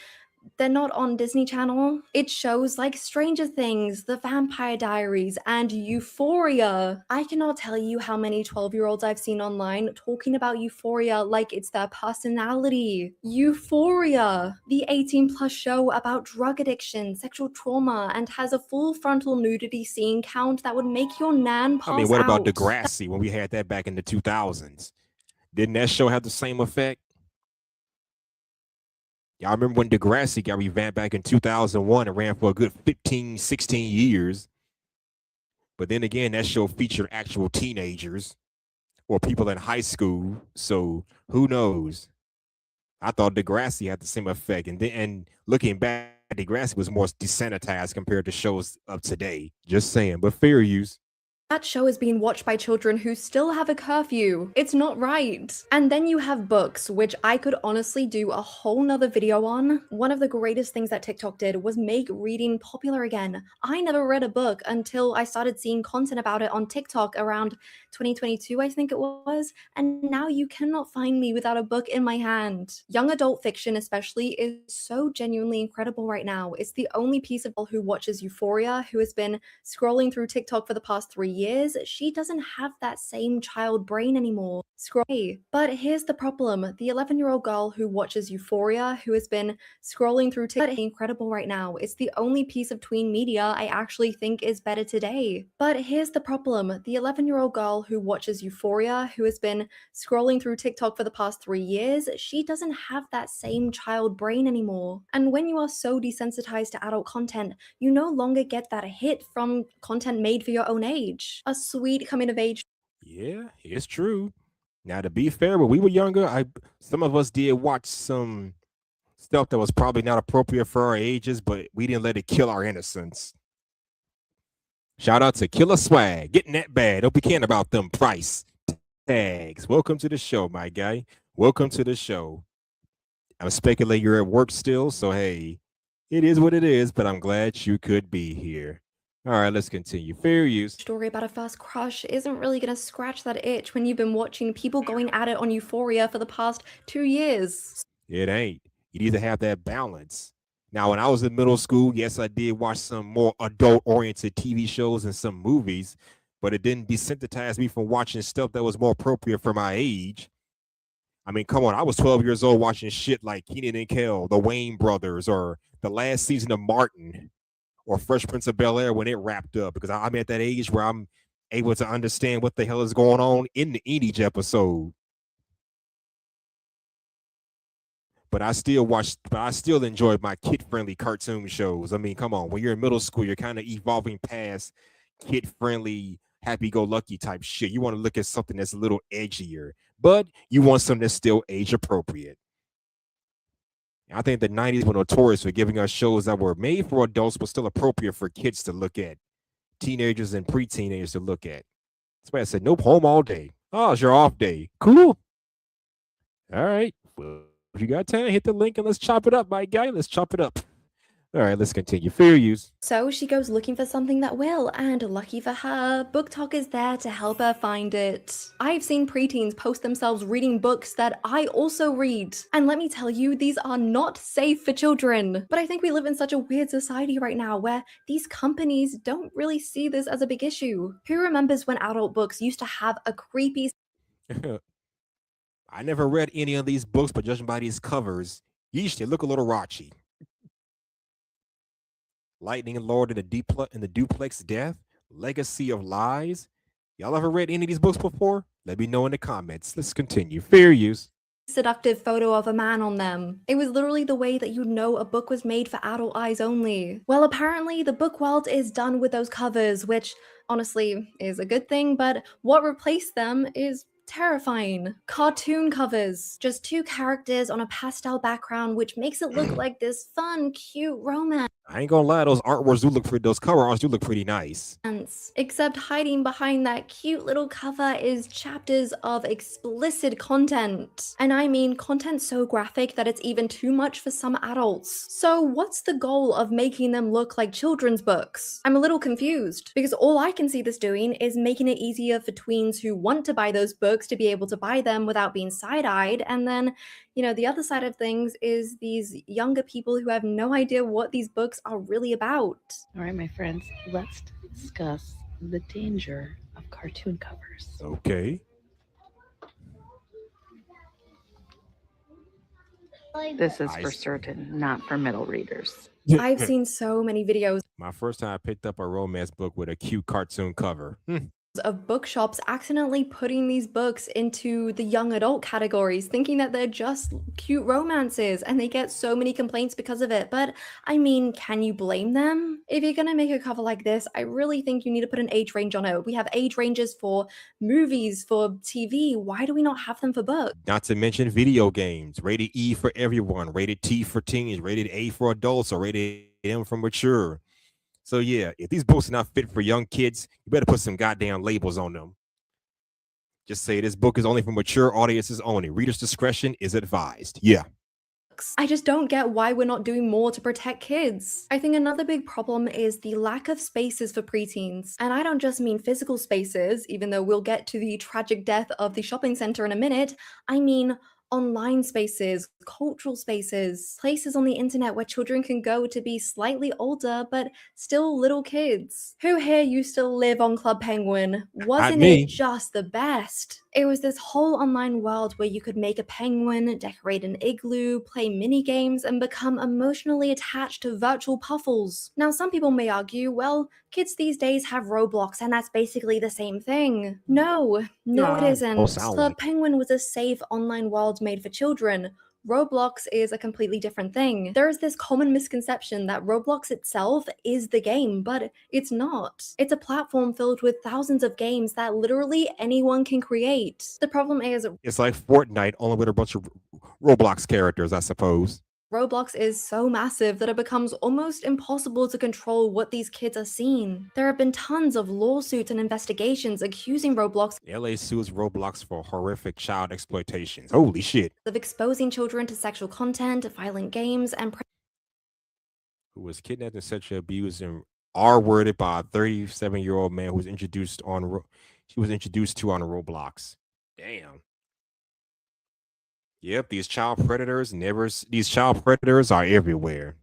they're not on Disney Channel. It's shows like Stranger Things, The Vampire Diaries, and Euphoria. I cannot tell you how many 12-year-olds I've seen online talking about Euphoria like it's their personality. Euphoria, the 18+ show about drug addiction, sexual trauma, and has a full frontal nudity scene count that would make your nan pass out. I mean, what about Degrassi when we had that back in the 2000s? Didn't that show have the same effect? Y'all remember when Degrassi got revamped back in 2001 and ran for a good 15, 16 years? But then again, that show featured actual teenagers or people in high school. So who knows? I thought Degrassi had the same effect. And looking back, Degrassi was more desensitized compared to shows of today. Just saying, but fair use. That show is being watched by children who still have a curfew. It's not right. And then you have books, which I could honestly do a whole nother video on. One of the greatest things that TikTok did was make reading popular again. I never read a book until I started seeing content about it on TikTok around 2022, I think it was. And now you cannot find me without a book in my hand. Young adult fiction especially is so genuinely incredible right now. It's the only piece of who watches Euphoria, who has been scrolling through TikTok for the past 3 years. She doesn't have that same child brain anymore. But here's the problem. The 11-year-old girl who watches Euphoria, who has been scrolling through TikTok, is incredible right now. It's the only piece of tween media I actually think is better today. But here's the problem. The 11-year-old girl who watches Euphoria, who has been scrolling through TikTok for the past 3 years, she doesn't have that same child brain anymore. And when you are so desensitized to adult content, you no longer get that hit from content made for your own age. A sweet coming of age. Yeah, it's true. Now, to be fair, when we were younger, some of us did watch some stuff that was probably not appropriate for our ages, but we didn't let it kill our innocence. Shout out to Killer Swag, getting that bad. Hope you caring about them price tags. Welcome to the show, my guy. Welcome to the show. I'm speculating you're at work still, so hey, it is what it is, but I'm glad you could be here. All right, let's continue. Fair use. Story about a first crush isn't really going to scratch that itch when you've been watching people going at it on Euphoria for the past 2 years. It ain't. You need to have that balance. Now, when I was in middle school, yes, I did watch some more adult-oriented TV shows and some movies, but it didn't desensitize me from watching stuff that was more appropriate for my age. I mean, come on, I was 12 years old watching shit like Kenan and Kel, the Wayne Brothers, or the last season of Martin, or Fresh Prince of Bel-Air when it wrapped up, because I'm at that age where I'm able to understand what the hell is going on in each episode. But I still enjoyed my kid-friendly cartoon shows. I mean, come on, when you're in middle school, you're kind of evolving past kid-friendly, happy-go-lucky type shit. You want to look at something that's a little edgier, but you want something that's still age-appropriate. I think the 90s were notorious for giving us shows that were made for adults, but still appropriate for kids to look at, teenagers and pre-teenagers to look at. That's why I said, nope, home all day. Oh, it's your off day. Cool. All right. Well, if you got time, hit the link and let's chop it up, my guy. Let's chop it up. All right, let's continue. Fair use. So she goes looking for something that will, and lucky for her, BookTok is there to help her find it. I've seen preteens post themselves reading books that I also read. And let me tell you, these are not safe for children. But I think we live in such a weird society right now where these companies don't really see this as a big issue. Who remembers when adult books used to have a creepy... I never read any of these books, but judging by these covers, yeesh, they look a little raunchy. Lightning Lord in the Duplex Death, Legacy of Lies. Y'all ever read any of these books before? Let me know in the comments. Let's continue. Fair use. Seductive photo of a man on them. It was literally the way that you'd know a book was made for adult eyes only. Well, apparently the book world is done with those covers, which honestly is a good thing, but what replaced them is terrifying. Cartoon covers, just two characters on a pastel background, which makes it look like this fun, cute romance. I ain't gonna lie, those artworks do look pretty. Those cover arts do look pretty nice. Except hiding behind that cute little cover is chapters of explicit content. And I mean content so graphic that it's even too much for some adults. So what's the goal of making them look like children's books? I'm a little confused because all I can see this doing is making it easier for tweens who want to buy those books to be able to buy them without being side-eyed. And then, you know, the other side of things is these younger people who have no idea what these books are really about. All right, my friends, let's discuss the danger of cartoon covers. Okay. This is for certain, not for middle readers. I've seen so many videos My first time I picked up a romance book with a cute cartoon cover. of bookshops accidentally putting these books into the young adult categories, thinking that they're just cute romances, and they get so many complaints because of it. But I mean, can you blame them? If you're gonna make a cover like this, I really think you need to put an age range on it. We have age ranges for movies, for TV. Why do we not have them for books? Not to mention video games. Rated E for everyone, rated T for teens, rated A for adults, or rated M for mature. So yeah, if these books are not fit for young kids, you better put some goddamn labels on them. Just say this book is only for mature audiences only. Reader's discretion is advised. Yeah. I just don't get why we're not doing more to protect kids. I think another big problem is the lack of spaces for preteens. And I don't just mean physical spaces, even though we'll get to the tragic death of the shopping center in a minute. I mean online spaces, cultural spaces, places on the internet where children can go to be slightly older but still little kids. Who here used to live on Club Penguin? Wasn't me. it just the best? It was this whole online world where you could make a penguin, decorate an igloo, play mini games, and become emotionally attached to virtual puffles. Now, some people may argue, well, kids these days have Roblox and that's basically the same thing. No, it isn't. Club Penguin was a safe online world made for children. Roblox is a completely different thing. There is this common misconception that Roblox itself is the game, but it's not. It's a platform filled with thousands of games that literally anyone can create. The problem is It's like Fortnite, only with a bunch of Roblox characters, I suppose. Roblox is so massive that it becomes almost impossible to control what these kids are seeing. There have been tons of lawsuits and investigations accusing Roblox LA sues Roblox for horrific child exploitations. Holy shit. of exposing children to sexual content, violent games, and Who was kidnapped and sexually abused and R-worded by a 37-year-old man who was introduced to on Roblox. Damn. Yep, these child predators are everywhere.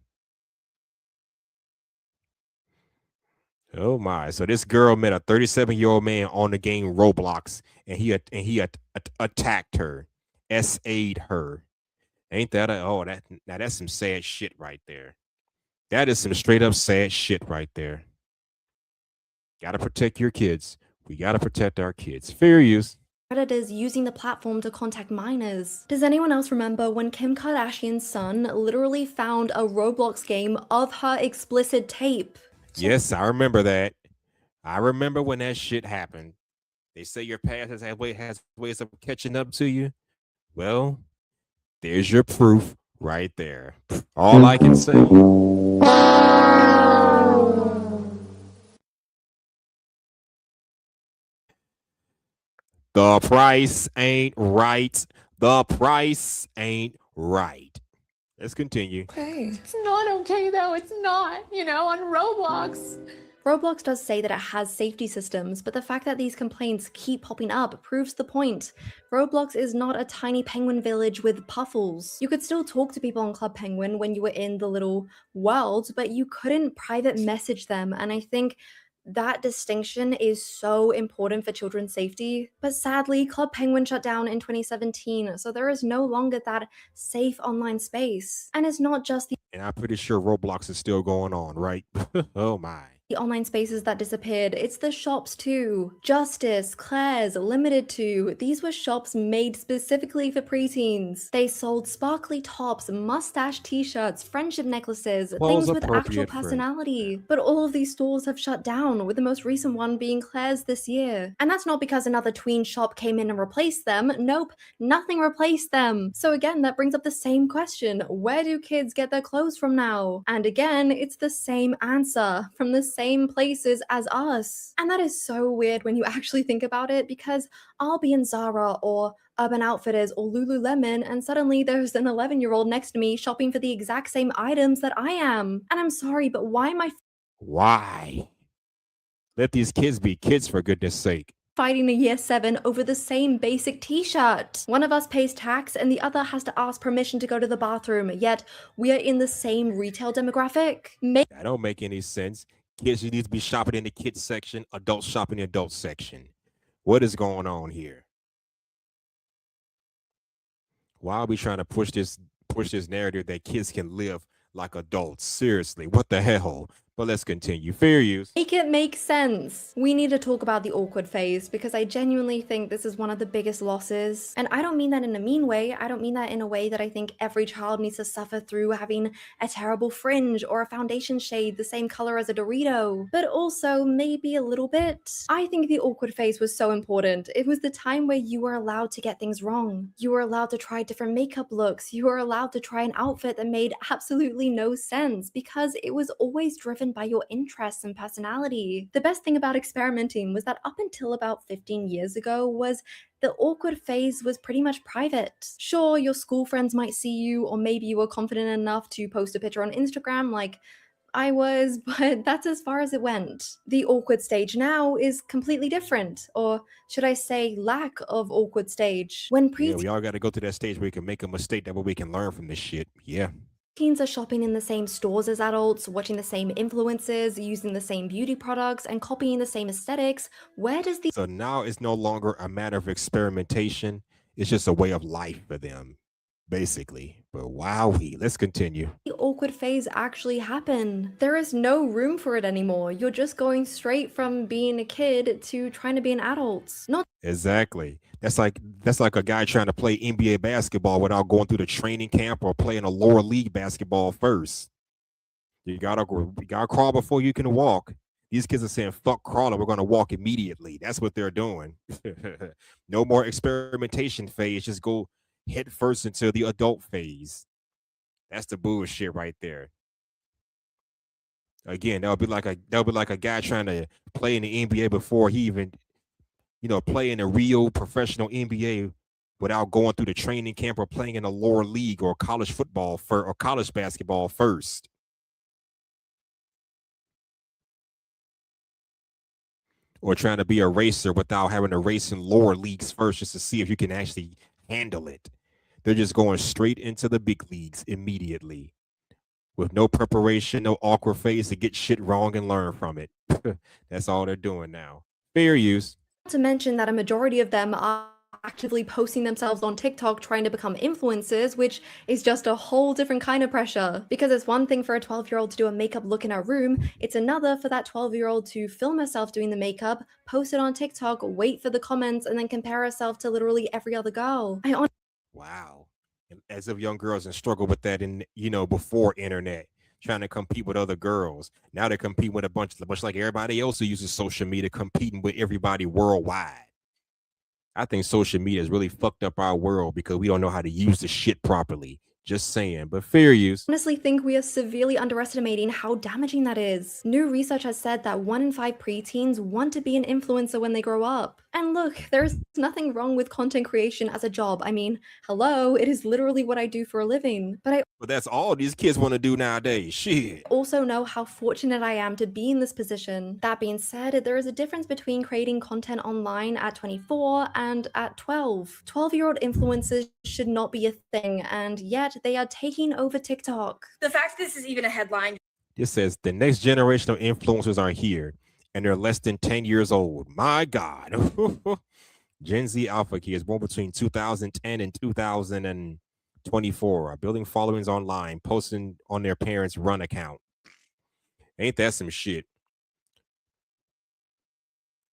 Oh my. So this girl met a 37-year-old man on the game Roblox and he attacked her, SA'd her. Ain't that that's some sad shit right there. That is some straight up sad shit right there. Gotta protect your kids. We gotta protect our kids. Fair use. predators using the platform to contact minors. Does anyone else remember when Kim Kardashian's son literally found a Roblox game of her explicit tape? Yes, I remember that. I remember when that shit happened. They say your past has ways of catching up to you. Well, there's your proof right there. All I can say. The price ain't right. The price ain't right. Let's continue. Okay. It's not okay though. It's not, on Roblox. Roblox does say that it has safety systems, but the fact that these complaints keep popping up proves the point. Roblox is not a tiny penguin village with puffles. You could still talk to people on Club Penguin when you were in the little world, but you couldn't private message them, and I think that distinction is so important for children's safety. But sadly, Club Penguin shut down in 2017, so there is no longer that safe online space. And it's not just the And I'm pretty sure Roblox is still going on, right? Oh my. the online spaces that disappeared, it's the shops too. Justice, Claire's, Limited To, these were shops made specifically for preteens. They sold sparkly tops, mustache t-shirts, friendship necklaces, Clothes things with actual appropriate for personality. But all of these stores have shut down, with the most recent one being Claire's this year. And that's not because another tween shop came in and replaced them. Nope, nothing replaced them. So again, that brings up the same question. Where do kids get their clothes from now? And again, it's the same answer, from the same places as us. And that is so weird when you actually think about it, because I'll be in Zara or Urban Outfitters or Lululemon, and suddenly there's an 11-year-old next to me shopping for the exact same items that I am. And I'm sorry, but why am I Why? Let these kids be kids, for goodness sake. fighting a year 7 over the same basic t-shirt? One of us pays tax and the other has to ask permission to go to the bathroom, yet we are in the same retail demographic. That don't make any sense. Kids need to be shopping in the kids section, adults shopping in the adult section. What is going on here? Why are we trying to push this narrative that kids can live like adults? Seriously, what the hell? But let's continue. Fair use. Make it make sense. We need to talk about the awkward phase, because I genuinely think this is one of the biggest losses. And I don't mean that in a mean way. I don't mean that in a way that I think every child needs to suffer through having a terrible fringe or a foundation shade the same color as a Dorito. But also maybe a little bit. I think the awkward phase was so important. It was the time where you were allowed to get things wrong. You were allowed to try different makeup looks. You were allowed to try an outfit that made absolutely no sense, because it was always driven by your interests and personality. The best thing about experimenting was that up until about 15 years ago was the awkward phase was pretty much private. Sure, your school friends might see you, or maybe you were confident enough to post a picture on Instagram like I was, but that's as far as it went. The awkward stage now is completely different, or should I say lack of awkward stage. When Yeah, we all got to go to that stage where we can make a mistake, that way we can learn from this shit. Yeah. teens are shopping in the same stores as adults, watching the same influencers, using the same beauty products, and copying the same aesthetics, where does the So now it's no longer a matter of experimentation. It's just a way of life for them, basically. But wowee, let's continue. awkward phase actually happen? There is no room for it anymore. You're just going straight from being a kid to trying to be an adult. Not Exactly. That's like a guy trying to play NBA basketball without going through the training camp or playing a lower league basketball first. You gotta crawl before you can walk. These kids are saying, fuck crawling, we're gonna walk immediately. That's what they're doing. No more experimentation phase, just go head first into the adult phase. That's the bullshit right there. Again, that would be like a guy trying to play in the NBA before he even, play in a real professional NBA without going through the training camp or playing in a lower league or college football or college basketball first. Or trying to be a racer without having to race in lower leagues first just to see if you can actually handle it. They're just going straight into the big leagues immediately with no preparation, no awkward phase to get shit wrong and learn from it. That's all they're doing now. Fair use. Not to mention that a majority of them are actively posting themselves on TikTok trying to become influencers, which is just a whole different kind of pressure. Because it's one thing for a 12-year-old to do a makeup look in her room, it's another for that 12-year-old to film herself doing the makeup, post it on TikTok, wait for the comments, and then compare herself to literally every other girl. Wow. As if young girls and struggle with that before internet, trying to compete with other girls. Now they compete with much like everybody else who uses social media, competing with everybody worldwide. I think social media has really fucked up our world because we don't know how to use the shit properly. Just saying, but fair use. I honestly think we are severely underestimating how damaging that is. New research has said that 1 in 5 preteens want to be an influencer when they grow up. And look, there's nothing wrong with content creation as a job. I mean, hello, it is literally what I do for a living. But that's all these kids want to do nowadays. Shit. also know how fortunate I am to be in this position. That being said, there is a difference between creating content online at 24 and at 12. 12-year-old influencers should not be a thing, and yet they are taking over TikTok. The fact this is even a headline. This says the next generation of influencers are here and they're less than 10 years old. My God. Gen Z alpha kids born between 2010 and 2024 are building followings online, posting on their parents' run account. Ain't that some shit?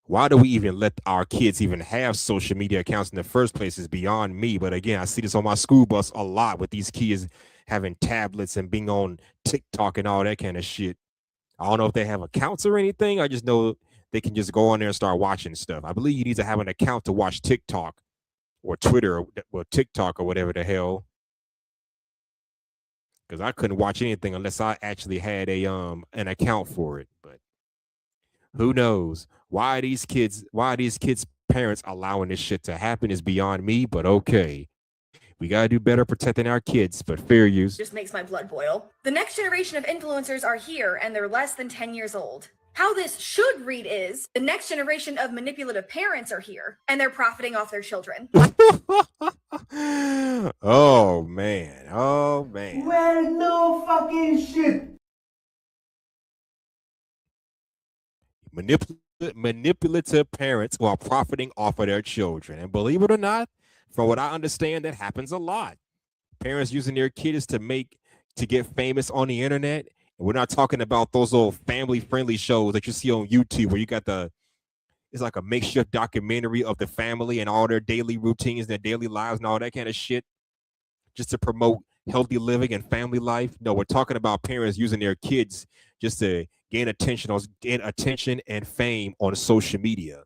Why do we even let our kids even have social media accounts in the first place is beyond me. But again, I see this on my school bus a lot with these kids having tablets and being on TikTok and all that kind of shit. I don't know if they have accounts or anything. I just know they can just go on there and start watching stuff. I believe you need to have an account to watch TikTok or Twitter or TikTok or whatever the hell. Because I couldn't watch anything unless I actually had an account for it. But who knows? Why are these kids' parents allowing this shit to happen is beyond me, but okay. We gotta do better protecting our kids, but fair use. Just makes my blood boil. The next generation of influencers are here and they're less than 10 years old. How this should read is the next generation of manipulative parents are here and they're profiting off their children. Oh man. Well, no fucking shit. Manipulative parents while profiting off of their children. And believe it or not, from what I understand, that happens a lot. Parents using their kids to get famous on the internet. And we're not talking about those old family-friendly shows that you see on YouTube where you got it's like a makeshift documentary of the family and all their daily routines, their daily lives and all that kind of shit just to promote healthy living and family life. No, we're talking about parents using their kids just to gain attention and fame on social media.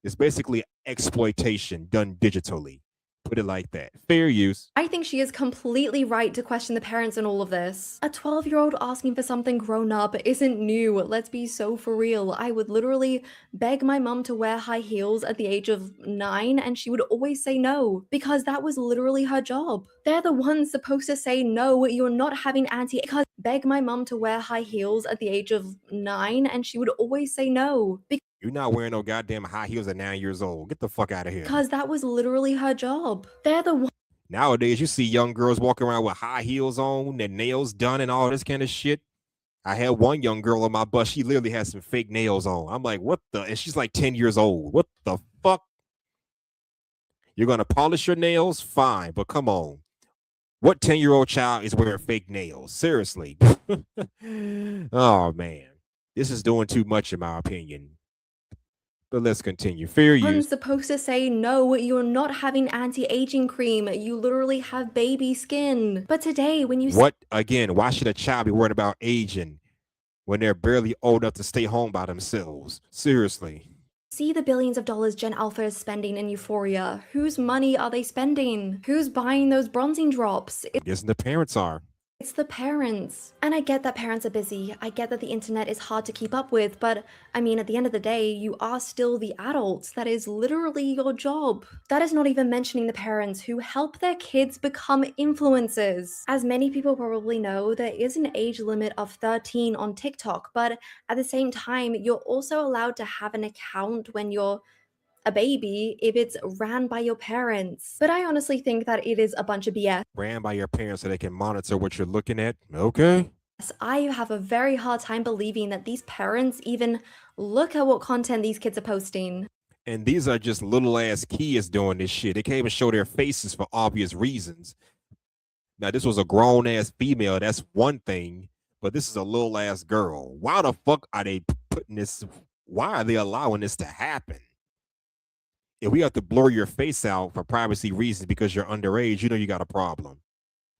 It's basically exploitation done digitally. Put it like that. Fair use. I think she is completely right to question the parents in all of this. A 12-year-old asking for something grown up isn't new. Let's be so for real. I would literally beg my mum to wear high heels at the age of 9 and she would always say no because that was literally her job. They're the ones supposed to say no, you're not having because beg my mum to wear high heels at the age of 9 and she would always say no. You're not wearing no goddamn high heels at 9 years old. Get the fuck out of here. Because that was literally her job. They're the ones. Nowadays, you see young girls walking around with high heels on, their nails done and all this kind of shit. I had one young girl on my bus. She literally had some fake nails on. I'm like, what the? And she's like 10 years old. What the fuck? You're going to polish your nails? Fine, but come on. What 10-year-old child is wearing fake nails? Seriously. Oh, man. This is doing too much in my opinion. But let's continue. Fair use. I'm supposed to say no, you're not having anti-aging cream. You literally have baby skin. But today, when you What again? Why should a child be worried about aging when they're barely old enough to stay home by themselves? Seriously. see the billions of dollars Gen Alpha is spending in Euphoria, whose money are they spending? Who's buying those bronzing drops? Yes, the parents are. It's the parents. And I get that parents are busy. I get that the internet is hard to keep up with, but I mean, at the end of the day, you are still the adults. That is literally your job. That is not even mentioning the parents who help their kids become influencers. As many people probably know, there is an age limit of 13 on TikTok, but at the same time, you're also allowed to have an account when you're a baby if it's ran by your parents. But I honestly think that it is a bunch of BS. Ran by your parents so they can monitor what you're looking at. Okay. I have a very hard time believing that these parents even look at what content these kids are posting. And these are just little ass kids doing this shit. They can't even show their faces for obvious reasons. Now, this was a grown ass female. That's one thing. But this is a little ass girl. Why the fuck are they putting this? Why are they allowing this to happen? If we have to blur your face out for privacy reasons because you're underage, you know you got a problem.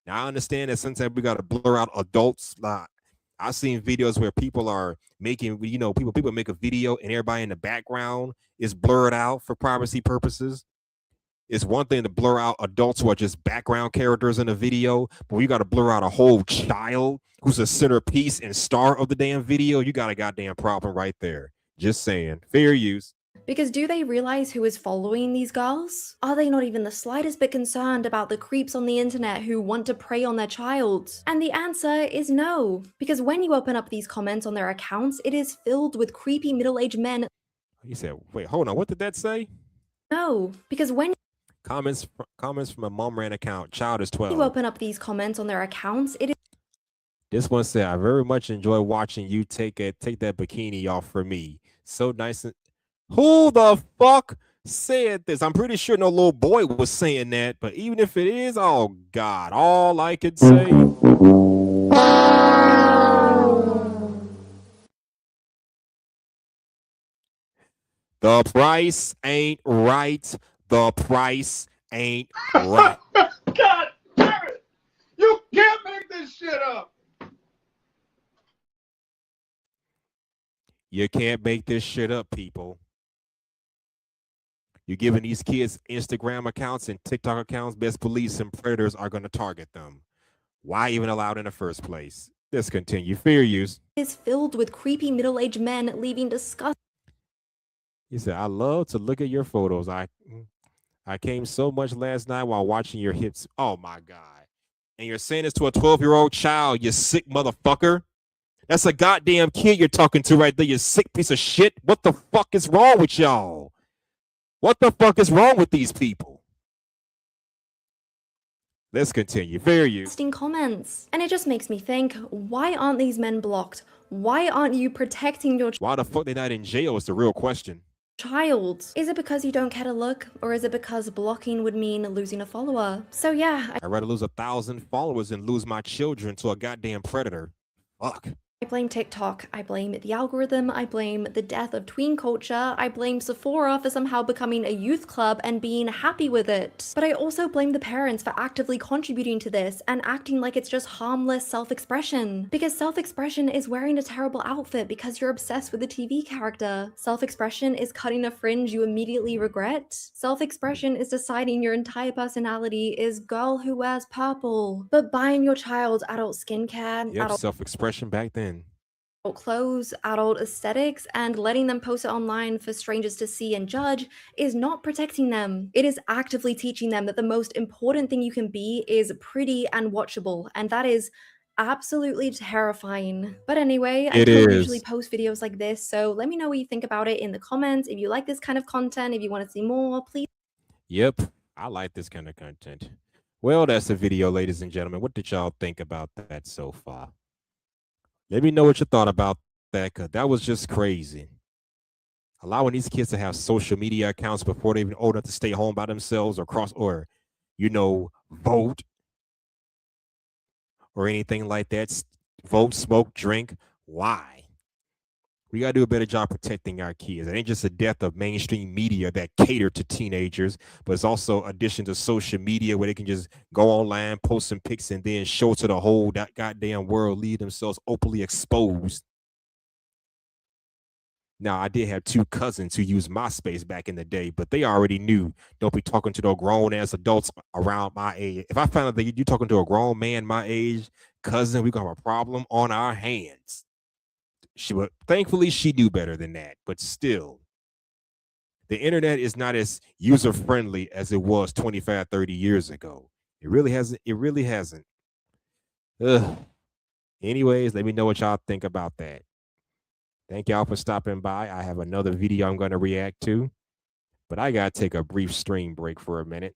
Now, I understand that sometimes we got to blur out adults. I've seen videos where people are making, people make a video and everybody in the background is blurred out for privacy purposes. It's one thing to blur out adults who are just background characters in a video, but we got to blur out a whole child who's a centerpiece and star of the damn video. You got a goddamn problem right there. Just saying. Fair use. Because do they realize who is following these girls? Are they not even the slightest bit concerned about the creeps on the internet who want to prey on their child? And the answer is no. Because when you open up these comments on their accounts, it is filled with creepy middle-aged men. He said, wait, hold on. What did that say? No, because when Comments from a mom ran account. Child is 12. you open up these comments on their accounts, it is This one said, I very much enjoy watching you take that bikini off for me. So nice. Who the fuck said this? I'm pretty sure no little boy was saying that, but even if it is, oh God, all I could say. The price ain't right. The price ain't right. God damn it! You can't make this shit up. You can't make this shit up, people. You're giving these kids Instagram accounts and TikTok accounts, best believe some predators are going to target them. Why even allow it in the first place? Discontinue. Fair use. Is filled with creepy middle-aged men leaving disgusting. He said, I love to look at your photos. I came so much last night while watching your hips. Oh, my God. And you're saying this to a 12-year-old child, you sick motherfucker. That's a goddamn kid you're talking to right there, you sick piece of shit. What the fuck is wrong with y'all? What the fuck is wrong with these people? Let's continue. Fair use. Comments. And it just makes me think, why aren't these men blocked? Why aren't you protecting your Why the fuck they not in jail is the real question. child? Is it because you don't care to look, or is it because blocking would mean losing a follower? So yeah, I'd rather lose 1,000 followers than lose my children to a goddamn predator. Fuck. I blame TikTok, I blame the algorithm, I blame the death of tween culture, I blame Sephora for somehow becoming a youth club and being happy with it. But I also blame the parents for actively contributing to this and acting like it's just harmless self-expression. Because self-expression is wearing a terrible outfit because you're obsessed with a TV character. Self-expression is cutting a fringe you immediately regret. Self-expression is deciding your entire personality is girl who wears purple. But buying your child adult skincare, Yep, adult self-expression back then. clothes, adult aesthetics, and letting them post it online for strangers to see and judge is not protecting them. It is actively teaching them that the most important thing you can be is pretty and watchable, and that is absolutely terrifying. But anyway, I don't usually post videos like this, so let me know what you think about it in the comments. If you like this kind of content, if you want to see more, please. Yep, I like this kind of content. Well, that's the video, ladies and gentlemen. What did y'all think about that so far? Let me know what you thought about that, because that was just crazy. Allowing these kids to have social media accounts before they're even old enough to stay home by themselves or vote or anything like that. Vote, smoke, drink. Why? We got to do a better job protecting our kids. It ain't just a death of mainstream media that cater to teenagers, but it's also addition to social media where they can just go online, post some pics, and then show to the whole goddamn world, leave themselves openly exposed. Now, I did have 2 cousins who used MySpace back in the day, but they already knew, don't be talking to those grown-ass adults around my age. If I found out that you're talking to a grown man my age, cousin, we're going to have a problem on our hands. Thankfully, she knew better than that, but still, the internet is not as user-friendly as it was 25, 30 years ago. It really hasn't. It really hasn't. Ugh. Anyways, let me know what y'all think about that. Thank y'all for stopping by. I have another video I'm going to react to, but I got to take a brief stream break for a minute.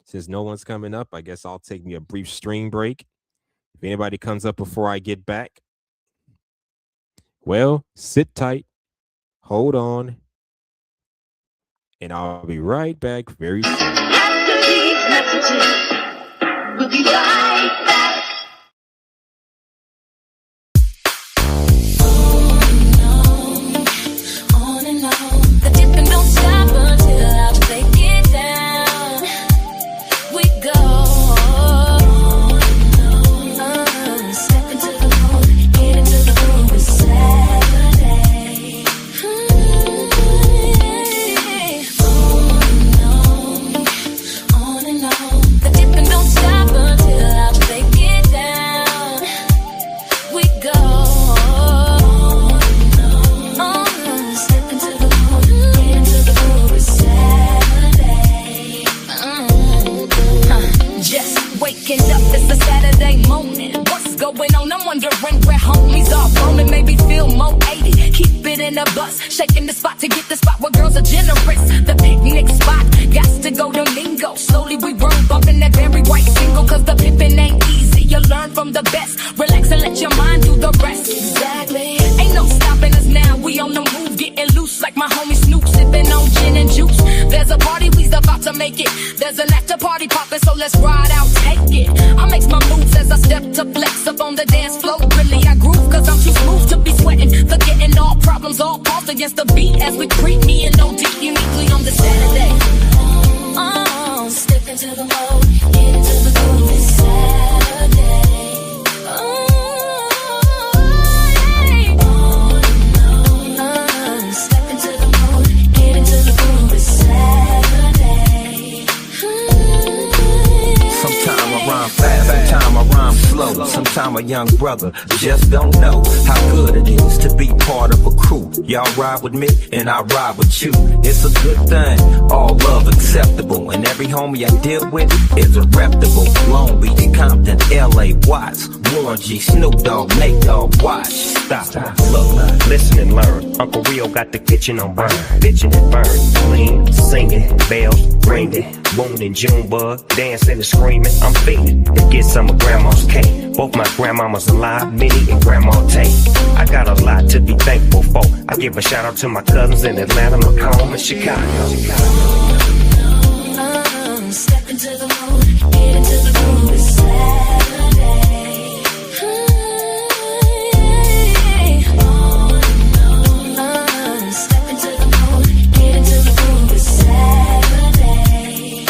Since no one's coming up, I guess I'll take me a brief stream break. If anybody comes up before I get back, well, sit tight, hold on, and I'll be right back very soon. After these messages, we'll be right back. On and on, the dipping don't stop until I take it down. We go. Step into the mood, get into the groove. It's Saturday. On and on, the dipping don't stop until I take it down. We go. Step into the mood, get into the groove. It's Saturday. Just waking up, it's a Saturday morning. What's going on? I'm wondering where homies are roaming. Maybe feel more 80. Keep it in a bus, shaking the spot to get the spot where girls are generous. The picnic spot, got to go to Lingo. Slowly we roll, bumping that very white single, cause the pimpin' ain't easy. You learn from the best. Relax and let your mind do the rest. Exactly. Ain't no stopping us now. We on the move, getting loose like my homie Snoop, sipping on gin and juice. There's a party, we's about to make it. There's an after party poppin', so let's ride out, take it. I make my moves as I step to flex up on the dance floor. Really, I groove, cause I'm too smooth to be sweating. Forgetting all problems. drums all pulse against the beat as we creep me and OD uniquely on the Saturday. Step into the mode, get into the groove. It's Saturday. Step into the mode, get into the groove. It's Saturday. Sometime I rhyme fast, sometime I rhyme slow. Sometime a young brother just don't know how good it is to be part of a crew. Y'all ride with me and I ride with you. It's a good thing, all love acceptable. And every homie I deal with is a reputable. Long Beach, Compton, LA, Watts, Warren G, Snoop Dogg, Nate Dogg, watch. Stop, look, listen and learn. Uncle Rio got the kitchen on burn. Bitchin' and burn, clean, singing, bells, ringing. Moon and Junebug, dancing and screaming. I'm feeding to get some of grandma's cake. Both my grandmamas alive, Minnie and Grandma Tate. I got a lot to be thankful for. I give a shout out to my cousins in Atlanta, Macomb, and Chicago. Step into the mood, get into the groove. It's Saturday. Step into the mood, get into the groove. It's Saturday.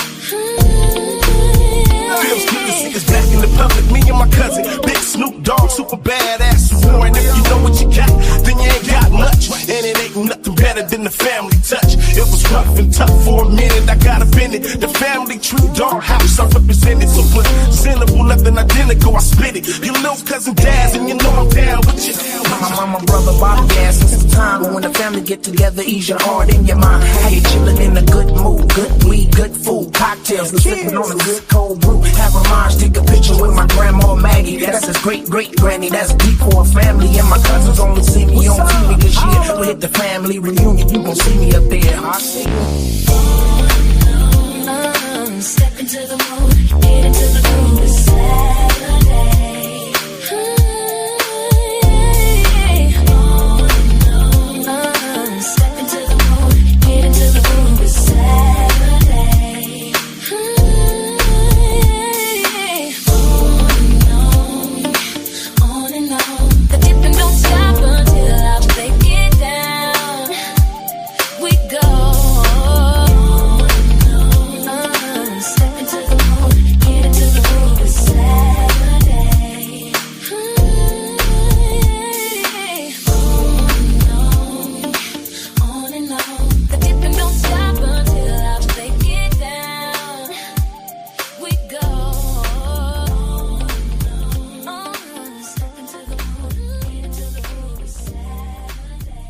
Feels good to see us back in the public, me and my cousin. Big Snoop Dogg, super badass. Warren, if you know what you got, then you ain't got much. And it ain't nothing better than the family touch. It was rough and tough for a minute, I got up in it. The family tree, dog house, I represent it. So presentable, nothing identical, I spit it. Your little cousin Daz, and you know I'm down with you. My mama, brother, Bobby, yeah, since the time. But when the family get together, ease your heart and your mind. How you chillin' in a good mood, good weed, good food, cocktails, and sippin' on a good cold brew. Have a mind, take a picture with my grandma Maggie. That's his great granny, that's deep for a family. And my cousins only see me on TV this year. We hit the family reunion, you gon' see me up there. I see you. Step into the mood, get into the groove. It's Saturday. Step into the mood, get into the groove. It's Saturday. On and on, the dipping don't stop until I take it down. We go. Step into the mood, get into the groove. It's Saturday. On and on, the dipping don't stop until I take it down. We go. Step into the mood, get into the groove. It's Saturday.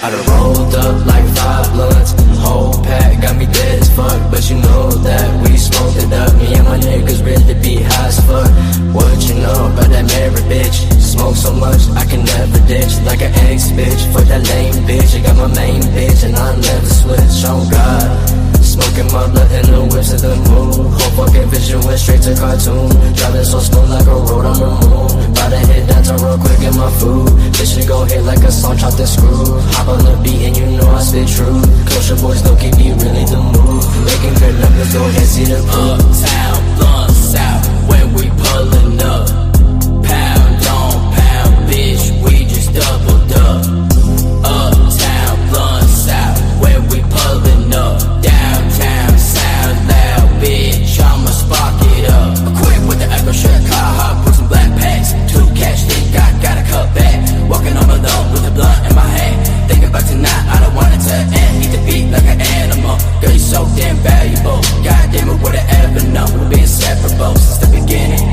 I done rolled up like 5 blunts, whole pack got me dead as fuck. But you know that we smoked it up, me and my niggas really be high as fuck. What you know about that Mary bitch? Smoke so much I can never ditch, like an ex bitch. For that lame bitch, I got my main bitch and I'll never switch, oh God. Smoking my blood in the whips of the moon. Whole fucking vision went straight to cartoon. Driving so slow like a road on the moon. Bout to hit downtown real quick, get my food. This shit go hit like a song, chop the screw. Hop on the beat and you know I spit true. Close your boys, don't keep me really the move. Making good numbers, go ahead, see the proof. Uptown, blunt south, when we pullin' up. Pound on pound, bitch, we just doubled up. Uptown, blunt south, when we pullin' up. Downtown, sound loud, bitch, I'ma spark it up. Quick with the echo shirt, car hop, put some black packs. 2 cash, think I got a cut back. Walking on the dome with a blunt in my hand. Think about tonight, I don't want it to end. Eat the beat like an animal, girl, you so damn valuable. God damn it, would I ever know we're being inseparable since the beginning.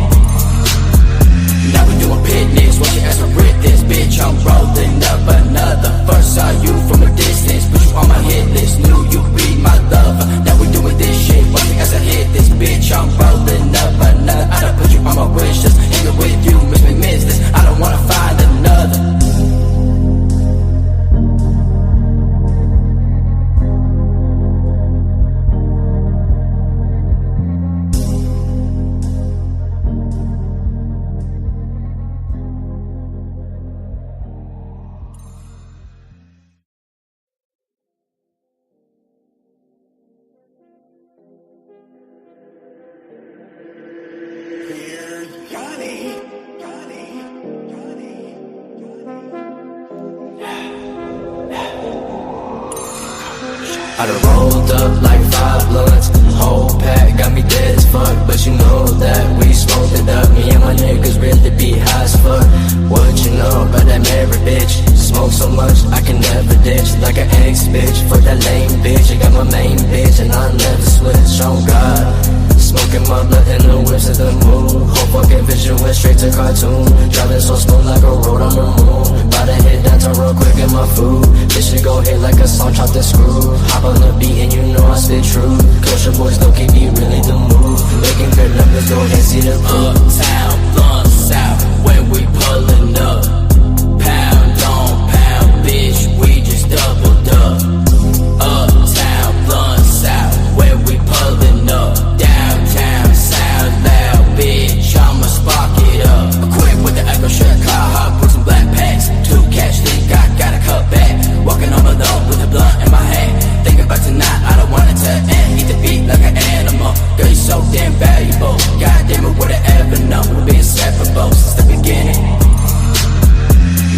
I done rolled up like 5 blunts, whole pack got me dead as fuck. But you know that we smoked it up. Me and my niggas really be high as fuck. What you know about that Mary bitch? Smoke so much I can never ditch. Like an ex-bitch, fuck that lame bitch. I got my main bitch and I'll never switch. On God, smoking my blood in the whips of the moon. Whole fucking vision went straight to cartoon. Driving so smooth like a road on the moon. Bout to hit downtown real quick in my food. This shit go hit like a song, chop the screw. Hop on the beat and you know I spit true. Culture boys don't keep me really the move. Making good numbers, go ahead see the proof. Uptown, blunt south, when we pullin' up. Pound on pound, bitch, we just doubled up. Uptown, blunt south, when we pullin' up. Downtown, sound loud, bitch, I'ma spark it up. Quick with the echo shot, car hop, put some black packs. 2 cash, think I gotta cut back. Walking on alone with a blunt in my hand. Think about tonight, I don't want it to end. Eat the beat like an animal. Girl, you so damn valuable. God damn it, would've ever known we'll be inseparable since the beginning.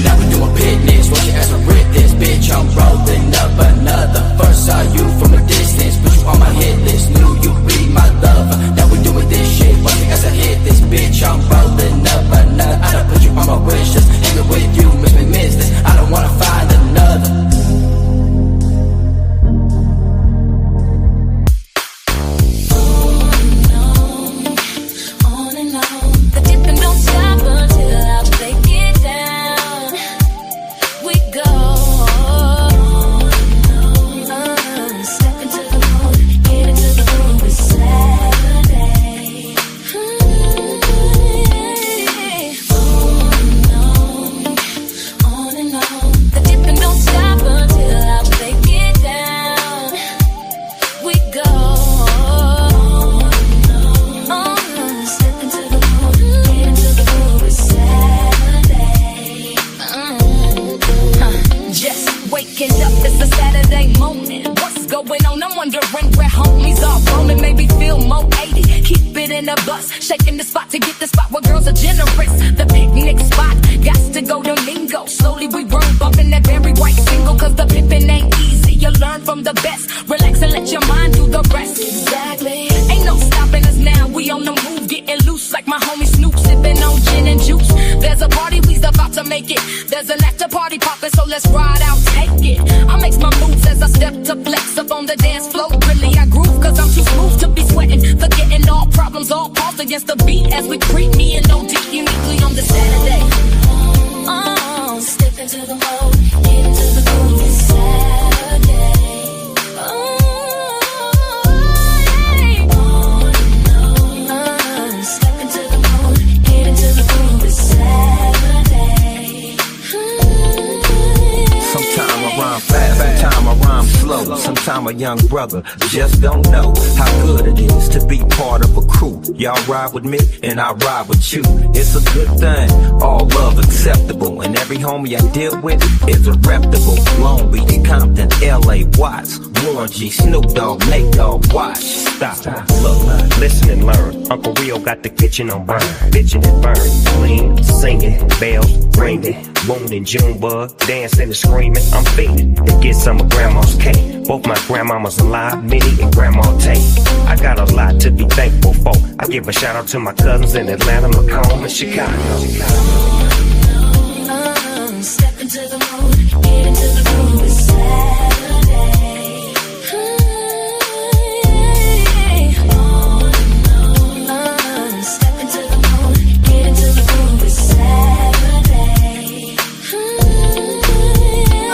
Now we doing picnics, watch your ass rip this. Bitch, I'm rolling up another. First saw you from a distance, put you on my hit list. Knew you'd be my lover. Now we doing this shit, watch your ass hit this. Bitch, I'm rolling up another. I done put you on my wish list. Hanging with you, makes me miss this. I don't wanna find another. Shaking the spot to get the spot where girls are generous. The picnic spot, got to go to Mingo. Slowly we run, bumping that very white single. Cause the pimpin' ain't easy, you learn from the best. Relax and let your mind do the rest. Exactly. Ain't no stopping us now, we on the move. Getting loose like my homie Snoop, sipping on gin and juice. There's a party, we's about to make it. There's an after party poppin', so let's ride out, take it. I make my moves as I step to flex up on the dance floor. Really I groove cause I'm too smooth to be sweating. Forgetting all problems, all paused against the beat as we creep me and OD uniquely on the Saturday. Step into the mode, get into the groove, it's Saturday. Step into the mode, get into the groove, it's Saturday. Sometime I rhyme fast, sometime I rhyme slow. Sometime a young brother just don't know how good it is to be part of a crew. Y'all ride with me and I ride with you. It's a good thing, all love acceptable. And every homie I deal with is a reputable. Long Beach, Compton, LA, Watts, Warren G, Snoop Dogg, Nate Dogg, watch. Stop, look, listen and learn. Uncle Rio got the kitchen on burn. Bitchin' and burn, lean, singing, bells, ringing. Boone and Junebug, dancing and screaming. I'm feeding to get some of Grandma's cake. Both my grandmamas alive, Minnie and Grandma Tate. I got a lot to be thankful for. I give a shout out to my cousins in Atlanta, Macomb, and Chicago. Step into the mood, get into the groove, it's Saturday. Step into the mood, get into the groove, it's Saturday.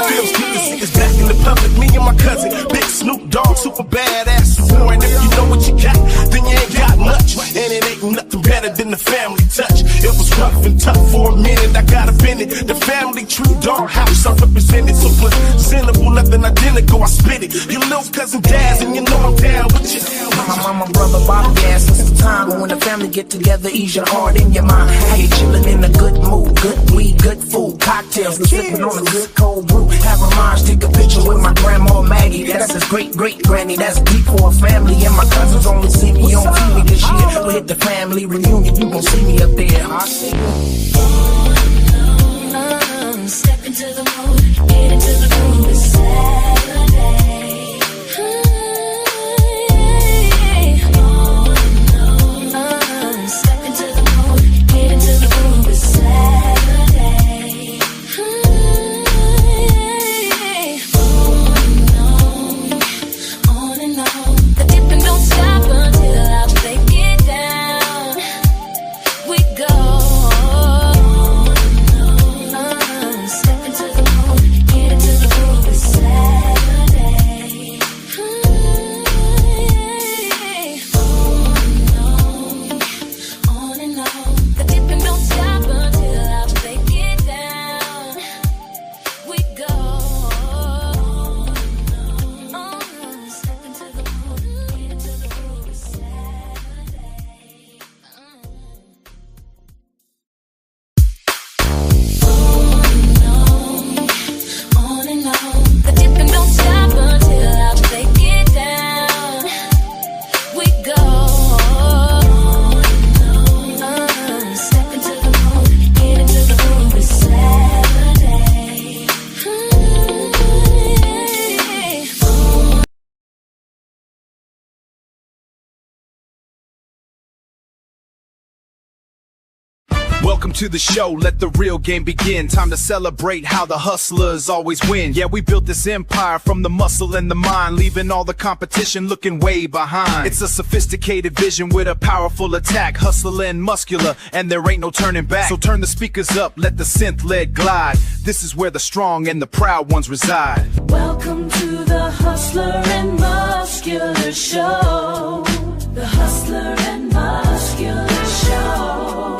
Feels good to see us back in the public, me and my cousin, Big Snoop Dogg, super badass. And if you know what you got, then you ain't got much. And it ain't nothing better than the family touch. It was rough and tough for a minute, I got up in it. The family tree, dog house, I represent it. So presentable, nothing identical, I spit it. Your little cousin Daz, and you know I'm down with you. My mama, brother, Bobby, yeah, since the time when the family get together, ease your heart and your mind. How you chillin' in a good mood, good weed, good food, cocktails, and sippin' on a good cold brew. Have a mind, take a picture with my grandma Maggie. That's his great granny, that's deep for a family. And my cousins only see me on TV this year. We hit the family reunion, you gon' see me up there. I see you. Step into the mood, get into the groove, it's Saturday. Welcome to the show, let the real game begin. Time to celebrate how the hustlers always win. Yeah, we built this empire from the muscle and the mind, leaving all the competition looking way behind. It's a sophisticated vision with a powerful attack, hustler and muscular, and there ain't no turning back. So turn the speakers up, let the synth lead glide. This is where the strong and the proud ones reside. Welcome to the Hustler and Muscular Show. The Hustler and Muscular Show.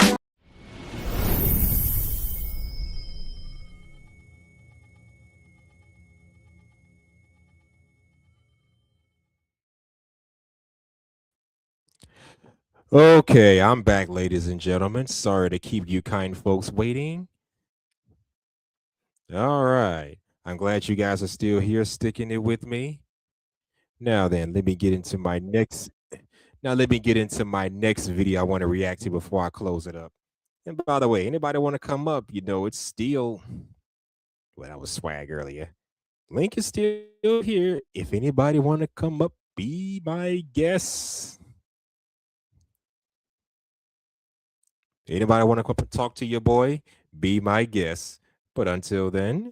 Okay, I'm back, ladies and gentlemen. Sorry to keep you kind folks waiting. All right. I'm glad you guys are still here sticking it with me. Now then, let me get into my next video I want to react to before I close it up. And by the way, anybody want to come up, you know, it's still, well, that was swag earlier. Link is still here. If anybody want to come up, be my guest. Anybody want to come up and talk to your boy, be my guest. But until then,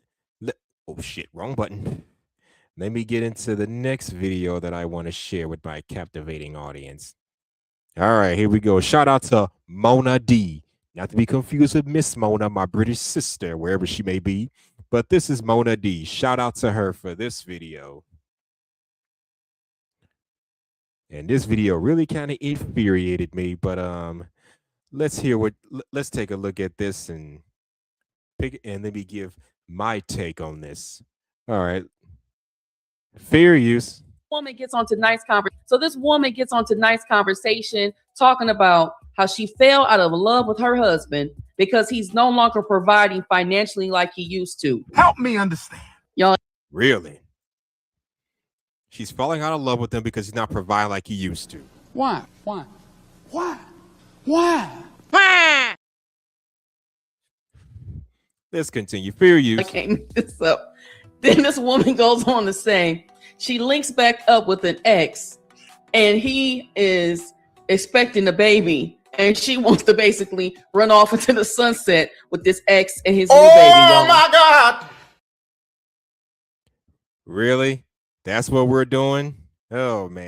oh shit, wrong button. Let me get into the next video that I want to share with my captivating audience. All right, here we go. Shout out to Mona D. Not to be confused with Miss Mona, my British sister, wherever she may be. But this is Mona D. Shout out to her for this video. And this video really kind of infuriated me, but let's take a look at this and let me give my take on this. All right. Fair use. Woman gets onto nice conversation. So this woman gets onto nice conversation talking about how she fell out of love with her husband because he's no longer providing financially like he used to. Help me understand. Y'all. Really? She's falling out of love with him because he's not providing like he used to. Why? Why? Why? Why? Let's continue. Fair use. I can't make this up. Then this woman goes on to say she links back up with an ex and he is expecting a baby and she wants to basically run off into the sunset with this ex and his new baby. Oh my God. Really? That's what we're doing? Oh, man.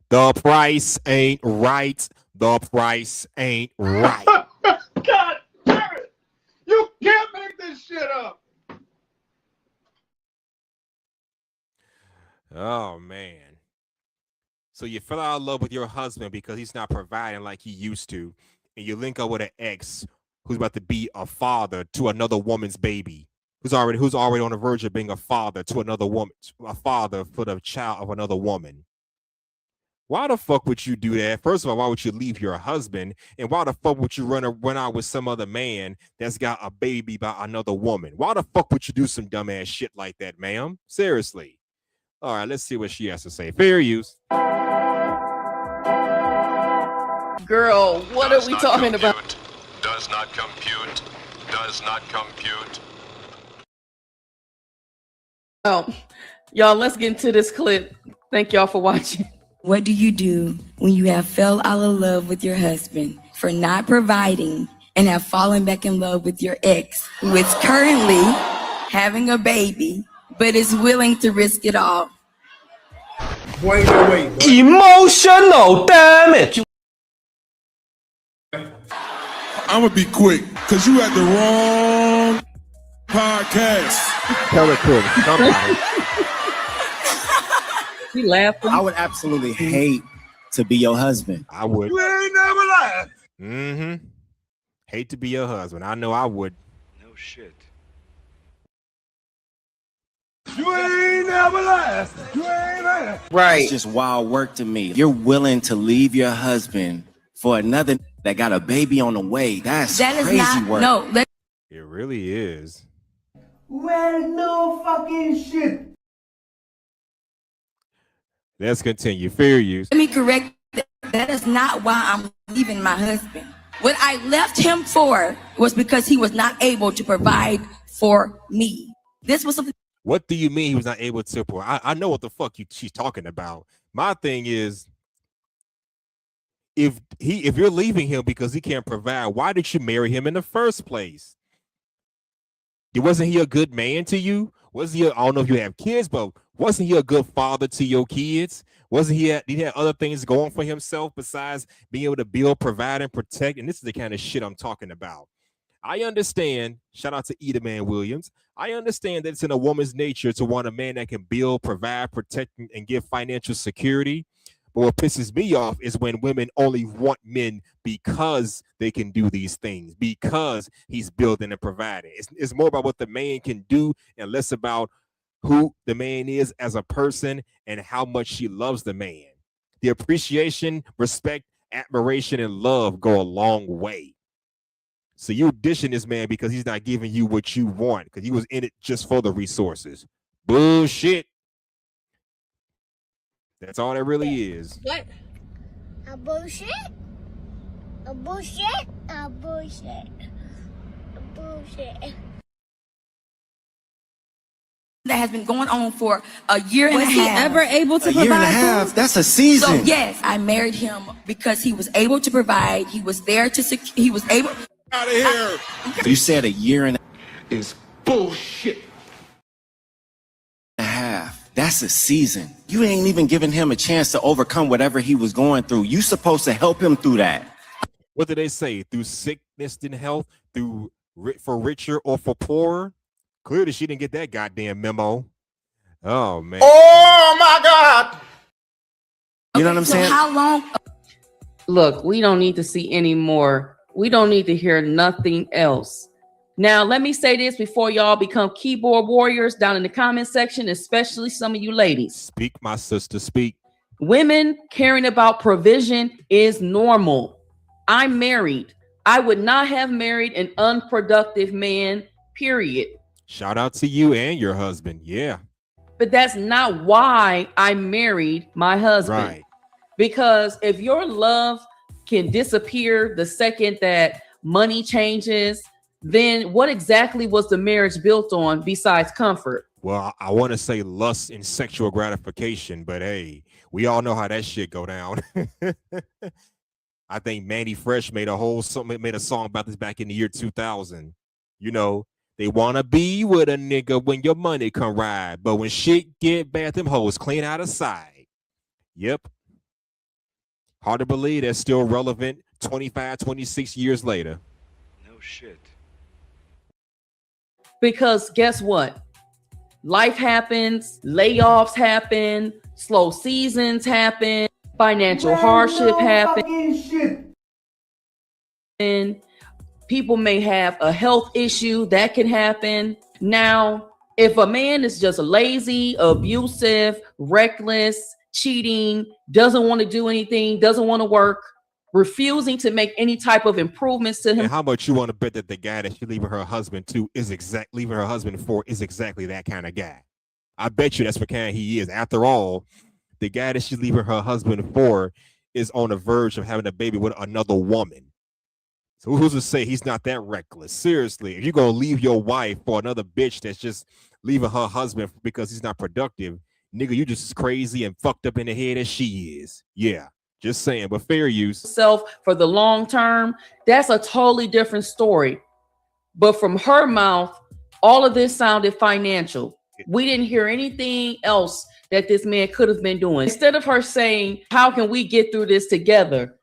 The price ain't right. The price ain't right. God damn it. You can't make this shit up. Oh, man. So you fell out of love with your husband because he's not providing like he used to. And you link up with an ex who's about to be a father to another woman's baby. Who's already on the verge of being a father to another woman. A father for the child of another woman. Why the fuck would you do that? First of all, why would you leave your husband? And why the fuck would you run out with some other man that's got a baby by another woman? Why the fuck would you do some dumbass shit like that, ma'am? Seriously. All right, let's see what she has to say. Fair use. Girl, what are we talking about? Does not compute. Does not compute. Oh, y'all, let's get into this clip. Thank y'all for watching. What do you do when you have fell out of love with your husband for not providing and have fallen back in love with your ex who is currently having a baby but is willing to risk it all? Wait. Emotional damage. I'm gonna be quick because you at the wrong podcast. Tell it to him. Somebody. He laughing. I would absolutely hate to be your husband. I would. You ain't never lied. Mm-hmm. Hate to be your husband. I know I would. No shit. You ain't never lied. You ain't lied. Right. It's just wild work to me. You're willing to leave your husband for another that got a baby on the way. That is crazy not, work. No, It really is. Well, no fucking shit. Let's continue. Fair use. let me correct that. That is not why I'm leaving my husband. What I left him for was because he was not able to provide for me. This was something. What do you mean he was not able to? I know what the fuck she's talking about. My thing is, if you're leaving him because he can't provide, why did you marry him in the first place? Wasn't he a good man to you? Was he? I don't know if you have kids, but wasn't he a good father to your kids? Wasn't he? He had other things going for himself besides being able to build, provide, and protect. And this is the kind of shit I'm talking about. I understand. Shout out to Edaman Williams. I understand that it's in a woman's nature to want a man that can build, provide, protect, and give financial security. But what pisses me off is when women only want men because they can do these things, because he's building and providing. It's more about what the man can do and less about who the man is as a person and how much she loves the man. The appreciation, respect, admiration, and love go a long way. So you're dishing this man because he's not giving you what you want, because he was in it just for the resources. Bullshit. That's all that really is. What? A bullshit? A bullshit? A bullshit. A bullshit. That has been going on for a year and a half. Was he ever able to provide? A year and a half? That's a season. So yes, I married him because he was able to provide. He was there to he was able. Out of here. You said a year and It's bullshit. a half. That's a season. You ain't even giving him a chance to overcome whatever he was going through. You supposed to help him through that. What do they say? Through sickness and health, through for richer or for poorer? Clearly, she didn't get that goddamn memo. Oh man. Oh my God. You know what I'm saying? How long? Look, we don't need to see any more. We don't need to hear nothing else. Now, let me say this before y'all become keyboard warriors down in the comment section, especially some of you ladies. Speak, my sister, speak. Women caring about provision is normal. I'm married. I would not have married an unproductive man, period. Shout out to you and your husband. Yeah. But that's not why I married my husband. Right. Because if your love can disappear the second that money changes, then what exactly was the marriage built on besides comfort? Well, I want to say lust and sexual gratification, but hey, we all know how that shit go down. I think Manny Fresh made a song about this back in the year 2000. You know, they want to be with a nigga when your money come ride, but when shit get bad, them hoes clean out of sight. Yep. Hard to believe that's still relevant 25, 26 years later. No shit. Because guess what? Life happens, layoffs happen, slow seasons happen, financial hardship happens. And people may have a health issue that can happen. Now, if a man is just lazy, abusive, reckless, cheating, doesn't want to do anything, doesn't want to work, refusing to make any type of improvements to him. And how much you want to bet that the guy that she's leaving her husband to is leaving her husband for is exactly that kind of guy? I bet you that's what kind he is. After all, the guy that she's leaving her husband for is on the verge of having a baby with another woman. So who's to say he's not that reckless? Seriously, if you're going to leave your wife for another bitch that's just leaving her husband because he's not productive, nigga, you just as crazy and fucked up in the head as she is. Yeah. Just saying, but fair use. Self for the long term, that's a totally different story. But from her mouth, all of this sounded financial. We didn't hear anything else that this man could have been doing. Instead of her saying, how can we get through this together?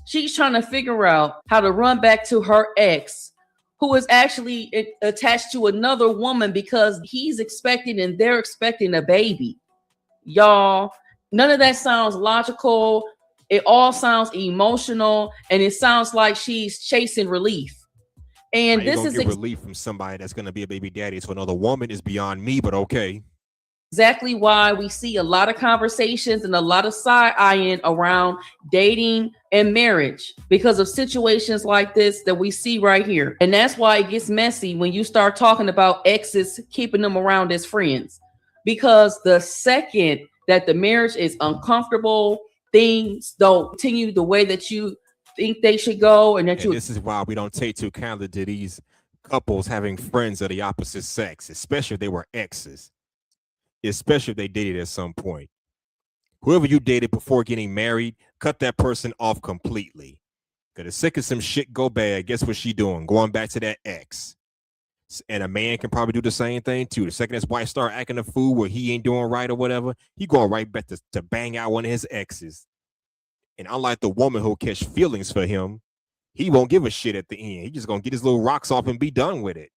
She's trying to figure out how to run back to her ex, who is actually attached to another woman because he's expecting and they're expecting a baby. Y'all, none of that sounds logical. It all sounds emotional, and it sounds like she's chasing relief. And this is relief from somebody that's going to be a baby daddy to another woman is beyond me, but okay. Exactly why we see a lot of conversations and a lot of side-eyeing around dating and marriage because of situations like this that we see right here. And that's why it gets messy when you start talking about exes, keeping them around as friends. Because the second that the marriage is uncomfortable, things don't continue the way that you think they should go, and this is why we don't take too kindly to these couples having friends of the opposite sex, especially if they were exes, especially if they dated at some point. Whoever you dated before getting married, cut that person off completely. Because the second some shit go bad, guess what she doing? Going back to that ex. And a man can probably do the same thing too. The second his wife start acting a fool where he ain't doing right or whatever, he going right back to bang out one of his exes. And unlike the woman who'll catch feelings for him, he won't give a shit at the end. He just gonna get his little rocks off and be done with it.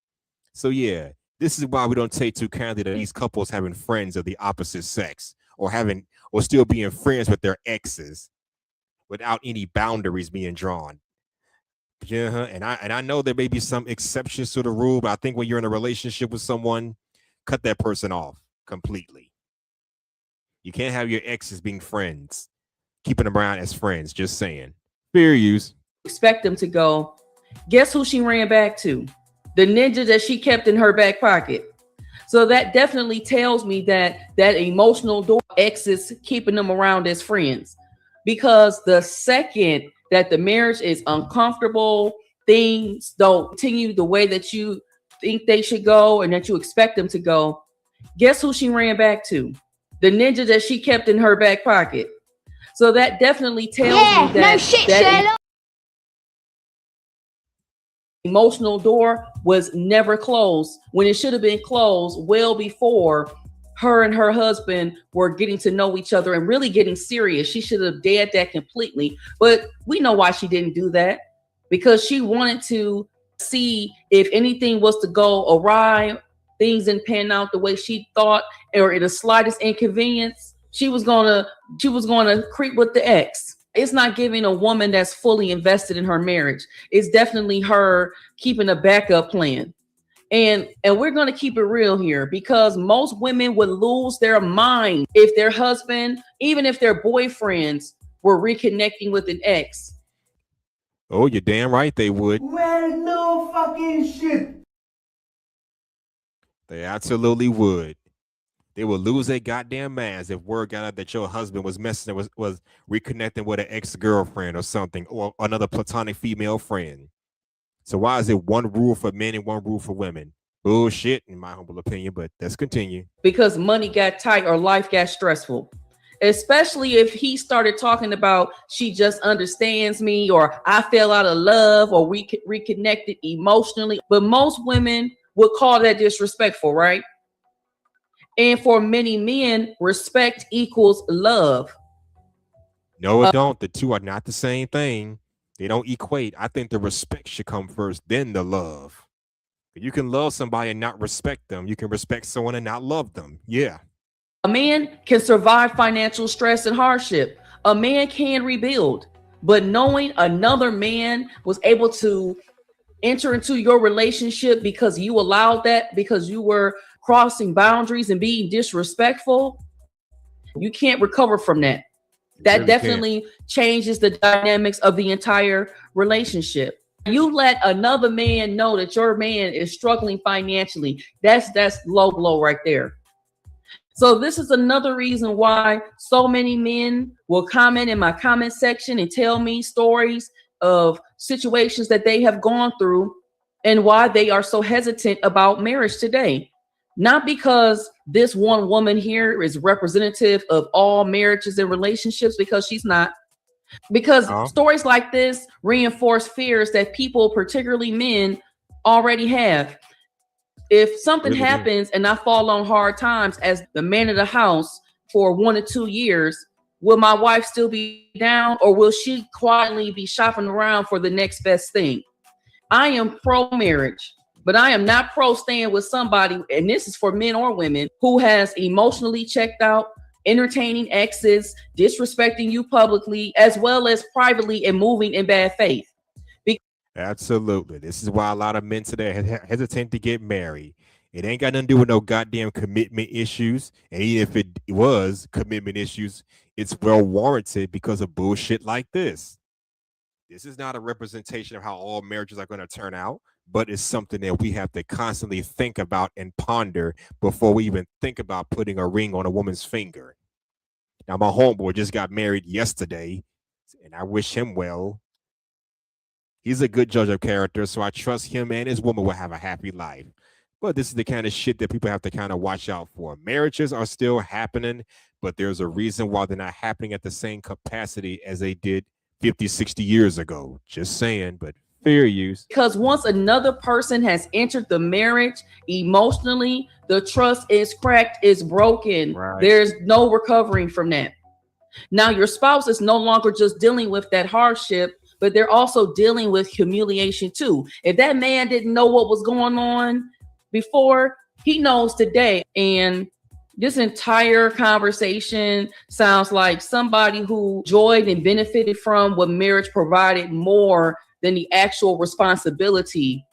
So yeah, this is why we don't take too kindly to these couples having friends of the opposite sex or still being friends with their exes without any boundaries being drawn. Yeah, and I know there may be some exceptions to the rule, but I think when you're in a relationship with someone, cut that person off completely. You can't have your exes being friends, keeping them around as friends. Just saying. Fair use. Expect them to go. Guess who she ran back to? The ninja that she kept in her back pocket. So that definitely tells me that emotional door exes keeping them around as friends, because the second that the marriage is uncomfortable, things don't continue the way that you think they should go and that you expect them to go, guess who she ran back to? The ninja that she kept in her back pocket. So that definitely tells me that emotional door was never closed when it should have been closed well before her and her husband were getting to know each other and really getting serious. She should have dared that completely. But we know why she didn't do that, because she wanted to see if anything was to go awry, things didn't pan out the way she thought, or in the slightest inconvenience, she was gonna creep with the ex. It's not giving a woman that's fully invested in her marriage. It's definitely her keeping a backup plan. And we're going to keep it real here, because most women would lose their mind if their husband, even if their boyfriends, were reconnecting with an ex. Oh, you're damn right they would. Man, no fucking shit. They absolutely would. They would lose their goddamn minds if word got out that your husband was was reconnecting with an ex-girlfriend or something, or another platonic female friend. So why is it one rule for men and one rule for women? Bullshit, in my humble opinion, but let's continue. Because money got tight or life got stressful. Especially if he started talking about she just understands me, or I fell out of love, or we reconnected emotionally. But most women would call that disrespectful, right? And for many men, respect equals love. No, it don't. The two are not the same thing. They don't equate. I think the respect should come first, then the love. You can love somebody and not respect them. You can respect someone and not love them. Yeah. A man can survive financial stress and hardship. A man can rebuild. But knowing another man was able to enter into your relationship because you allowed that, because you were crossing boundaries and being disrespectful, you can't recover from that. That definitely changes the dynamics of the entire relationship. You let another man know that your man is struggling financially. That's low blow right there. So this is another reason why so many men will comment in my comment section and tell me stories of situations that they have gone through and why they are so hesitant about marriage today. Not because this one woman here is representative of all marriages and relationships, because she's not. Because stories like this reinforce fears that people, particularly men, already have. If something happens and I fall on hard times as the man of the house for 1 or 2 years, will my wife still be down, or will she quietly be shopping around for the next best thing? I am pro-marriage, but I am not pro staying with somebody, and this is for men or women, who has emotionally checked out, entertaining exes, disrespecting you publicly as well as privately, and moving in bad faith. Absolutely. This is why a lot of men today hesitate to get married. It ain't got nothing to do with no goddamn commitment issues. And even if it was commitment issues, it's well warranted because of bullshit like this. This is not a representation of how all marriages are going to turn out, but it's something that we have to constantly think about and ponder before we even think about putting a ring on a woman's finger. Now, my homeboy just got married yesterday, and I wish him well. He's a good judge of character, so I trust him and his woman will have a happy life. But this is the kind of shit that people have to kind of watch out for. Marriages are still happening, but there's a reason why they're not happening at the same capacity as they did 50, 60 years ago. Just saying, but fair use. Because once another person has entered the marriage emotionally, the trust is cracked, is broken. Right. There's no recovering from that. Now your spouse is no longer just dealing with that hardship, but they're also dealing with humiliation too. If that man didn't know what was going on before, he knows today. And this entire conversation sounds like somebody who enjoyed and benefited from what marriage provided more than the actual responsibility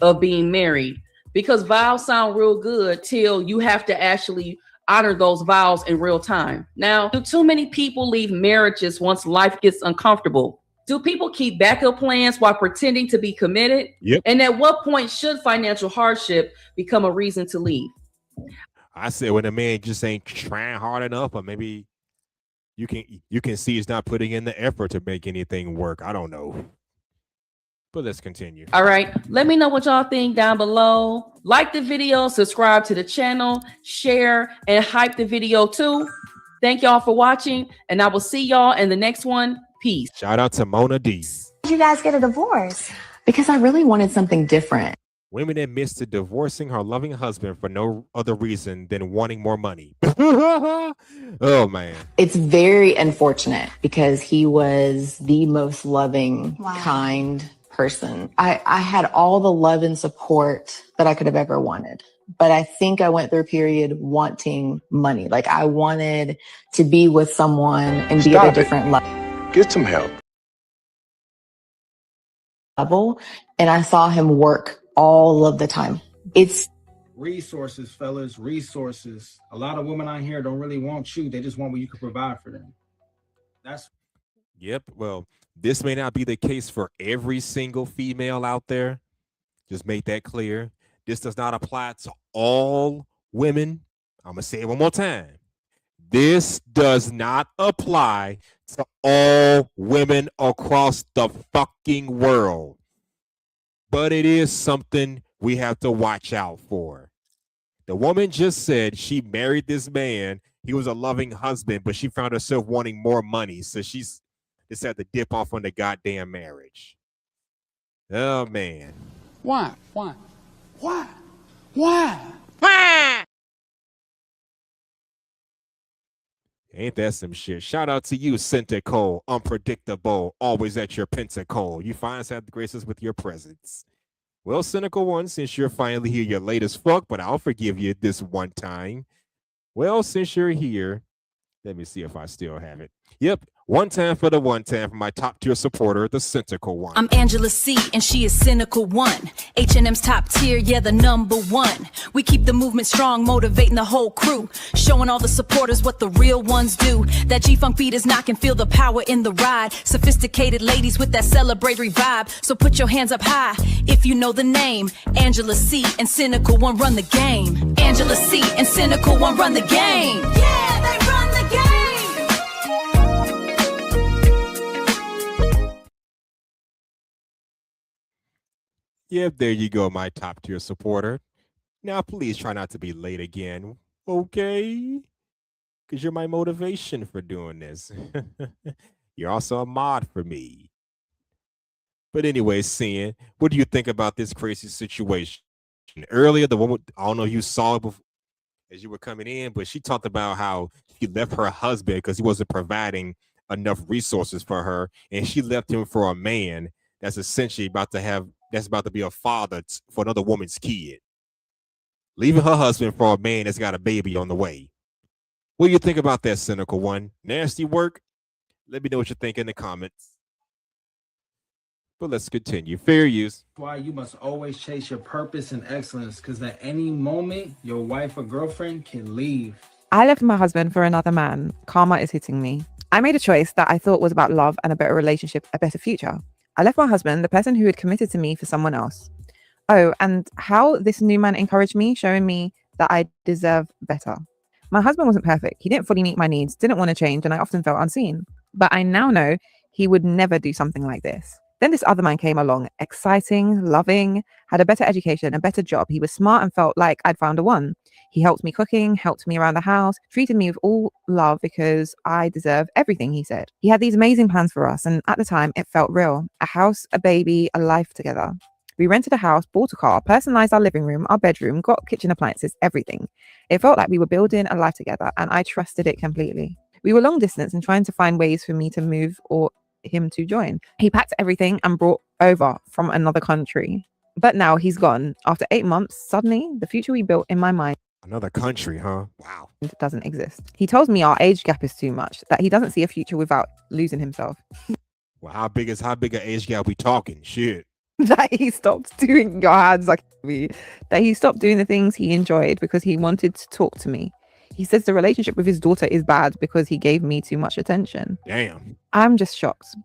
of being married. Because vows sound real good till you have to actually honor those vows in real time. Now, do too many people leave marriages once life gets uncomfortable? Do people keep backup plans while pretending to be committed? Yep. And at what point should financial hardship become a reason to leave? I said when a man just ain't trying hard enough, or maybe you can see he's not putting in the effort to make anything work. I don't know. But let's continue. All right. Let me know what y'all think down below. Like the video, subscribe to the channel, share, and hype the video too. Thank y'all for watching, and I will see y'all in the next one. Peace. Shout out to Mona D. Did you guys get a divorce? Because I really wanted something different. Women admits to divorcing her loving husband for no other reason than wanting more money. Oh, man. It's very unfortunate because he was the most loving, kind person. I had all the love and support that I could have ever wanted. But I think I went through a period wanting money. Like I wanted to be with someone and be at a different level. Get some help. And I saw him work all of the time. It's resources, fellas, resources. A lot of women out here don't really want you. They just want what you can provide for them. Yep. Well, this may not be the case for every single female out there. Just make that clear. This does not apply to all women. I'm going to say it one more time. This does not apply to all women across the fucking world. But it is something we have to watch out for. The woman just said she married this man. He was a loving husband, but she found herself wanting more money. So she's just had to dip off on the goddamn marriage. Oh, man. Why? Why? Why? Why? Ain't that some shit? Shout out to you, Cole, unpredictable, always at your pentacle. You find us have the graces with your presence. Well, Cynical One, since you're finally here, you're late as fuck, but I'll forgive you this one time. Well, since you're here, let me see if I still have it. Yep. One time for my top tier supporter, the Cynical One. I'm Angela C, and she is Cynical One. H&M's top tier, yeah, the #1. We keep the movement strong, motivating the whole crew. Showing all the supporters what the real ones do. That G-Funk beat is knocking, feel the power in the ride. Sophisticated ladies with that celebratory vibe. So put your hands up high if you know the name. Angela C and Cynical One run the game. Angela C and Cynical One run the game. Yeah, they run the game. Yep, there you go, my top tier supporter. Now, please try not to be late again, okay? Because you're my motivation for doing this. You're also a mod for me. But anyway, Sin, what do you think about this crazy situation? Earlier, the woman, I don't know if you saw it before, as you were coming in, but she talked about how she left her husband because he wasn't providing enough resources for her, and she left him for a man that's essentially about to be a father for another woman's kid. Leaving her husband for a man that's got a baby on the way. What do you think about that, Cynical One? Nasty work? Let me know what you think in the comments. But let's continue. Fair use. Why you must always chase your purpose and excellence, because at any moment, your wife or girlfriend can leave. I left my husband for another man. Karma is hitting me. I made a choice that I thought was about love and a better relationship, a better future. I left my husband, the person who had committed to me, for someone else. Oh, and how this new man encouraged me, showing me that I deserve better. My husband wasn't perfect. He didn't fully meet my needs, didn't want to change, and I often felt unseen. But I now know he would never do something like this. Then this other man came along, exciting, loving, had a better education, a better job. He was smart and felt like I'd found a one. He helped me cooking, helped me around the house, treated me with all love because I deserve everything, he said. He had these amazing plans for us, and at the time, it felt real. A house, a baby, a life together. We rented a house, bought a car, personalized our living room, our bedroom, got kitchen appliances, everything. It felt like we were building a life together, and I trusted it completely. We were long distance and trying to find ways for me to move or him to join. He packed everything and brought over from another country. But now he's gone. After 8 months, suddenly the future we built in my mind Another country, huh? Wow. doesn't exist. He tells me our age gap is too much, that he doesn't see a future without losing himself. Well, how big an age gap we talking? Shit. That he stopped doing your hands like me. That he stopped doing the things he enjoyed because he wanted to talk to me. He says the relationship with his daughter is bad because he gave me too much attention. Damn. I'm just shocked.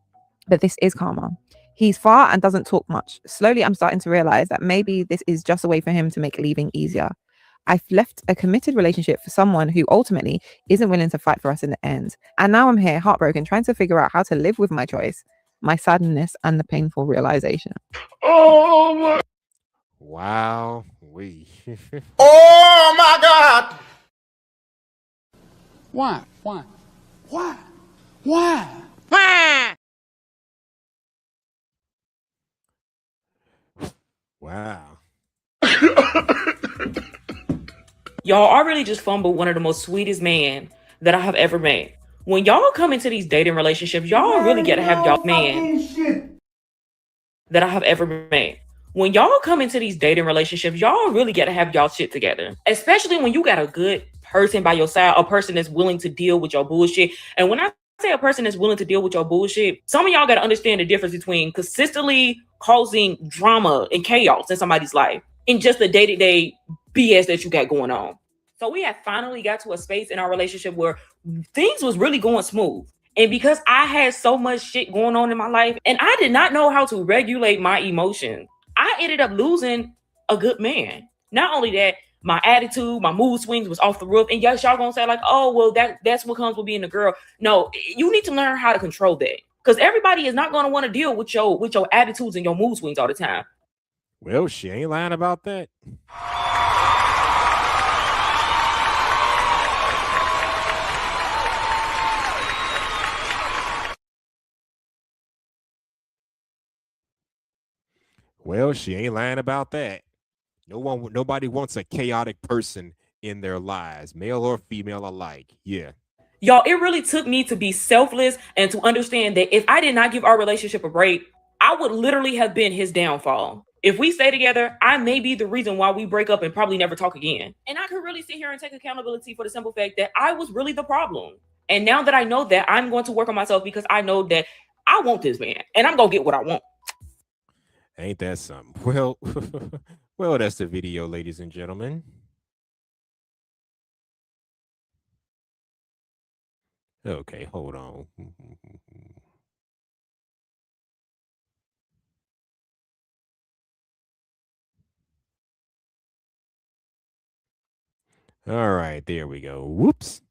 But this is karma. He's far and doesn't talk much. Slowly, I'm starting to realize that maybe this is just a way for him to make leaving easier. I've left a committed relationship for someone who ultimately isn't willing to fight for us in the end. And now I'm here, heartbroken, trying to figure out how to live with my choice, my sadness, and the painful realization. Oh my! Wow. Oh my God! Why? Wow. Y'all, I really just fumbled one of the most sweetest men that I have ever met. When y'all come into these dating relationships, y'all really gotta have y'all man that I have ever met. When y'all come into these dating relationships, y'all really gotta have y'all shit together. Especially when you got a good person by your side, a person that's willing to deal with your bullshit. And when I say a person that's willing to deal with your bullshit, some of y'all gotta understand the difference between consistently causing drama and chaos in somebody's life and just the day-to-day BS that you got going on. So we had finally got to a space in our relationship where things was really going smooth. And because I had so much shit going on in my life and I did not know how to regulate my emotions, I ended up losing a good man. Not only that, my attitude, my mood swings was off the roof. And yes, y'all gonna say like, oh, well, that's what comes with being a girl. No, you need to learn how to control that. Because everybody is not gonna want to deal with your attitudes and your mood swings all the time. Well, she ain't lying about that. Well, she ain't lying about that. Nobody wants a chaotic person in their lives, male or female alike. Yeah. Y'all, it really took me to be selfless and to understand that if I did not give our relationship a break, I would literally have been his downfall. If we stay together, I may be the reason why we break up and probably never talk again. And I could really sit here and take accountability for the simple fact that I was really the problem. And now that I know that, I'm going to work on myself because I know that I want this man and I'm going to get what I want. Ain't that something? Well, well, that's the video, ladies and gentlemen. Okay, hold on. All right, there we go. Whoops.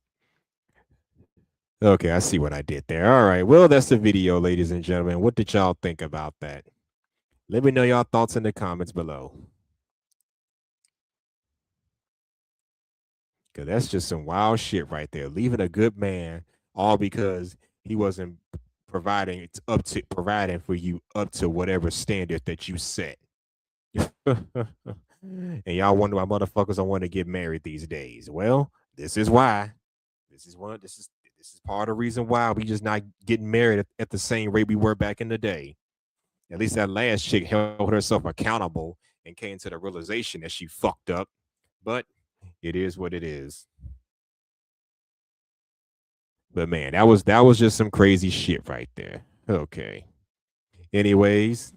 Okay, I see what I did there. All right, well, that's the video, ladies and gentlemen. What did y'all think about that? Let me know y'all thoughts in the comments below. Because that's just some wild shit right there. Leaving a good man all because he wasn't providing for you up to whatever standard that you set. And y'all wonder why motherfuckers don't want to get married these days. Well, this is why. This is part of the reason why we just not getting married at the same rate we were back in the day. At least that last chick held herself accountable and came to the realization that she fucked up. But it is what it is. But man, that was just some crazy shit right there. Okay. Anyways.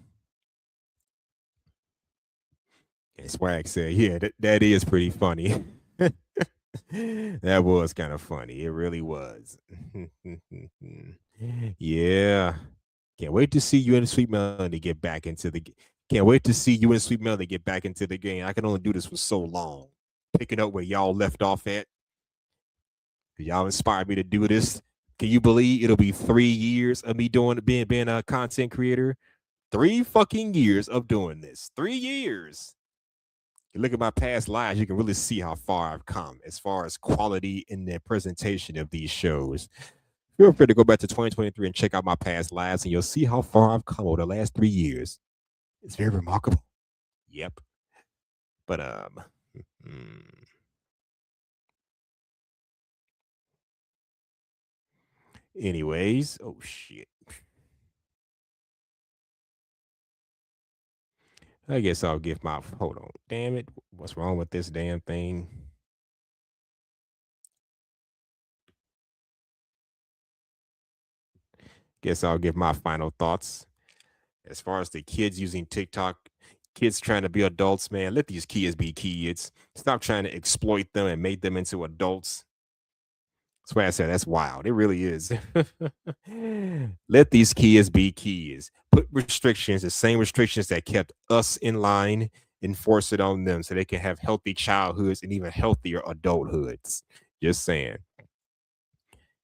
And Swag said, yeah, that is pretty funny. That was kind of funny. It really was. Yeah. Can't wait to see you and Sweet Melody get back into the Can't wait to see you and Sweet Melody get back into the game. I can only do this for so long. Picking up where y'all left off at. Y'all inspired me to do this. Can you believe it'll be 3 years of me being a content creator? 3 fucking years of doing this. 3 years. You look at my past lives, you can really see how far I've come as far as quality in the presentation of these shows. Feel free to go back to 2023 and check out my past lives, and you'll see how far I've come over the last 3 years. It's very remarkable. Yep. But anyways, oh shit. I guess I'll give my, hold on. Damn it. What's wrong with this damn thing? Guess I'll give my final thoughts. As far as the kids using TikTok, kids trying to be adults, man, let these kids be kids. Stop trying to exploit them and make them into adults. That's why I said that's wild. It really is. Let these kids be kids. Put restrictions, the same restrictions that kept us in line, enforce it on them so they can have healthy childhoods and even healthier adulthoods. Just saying.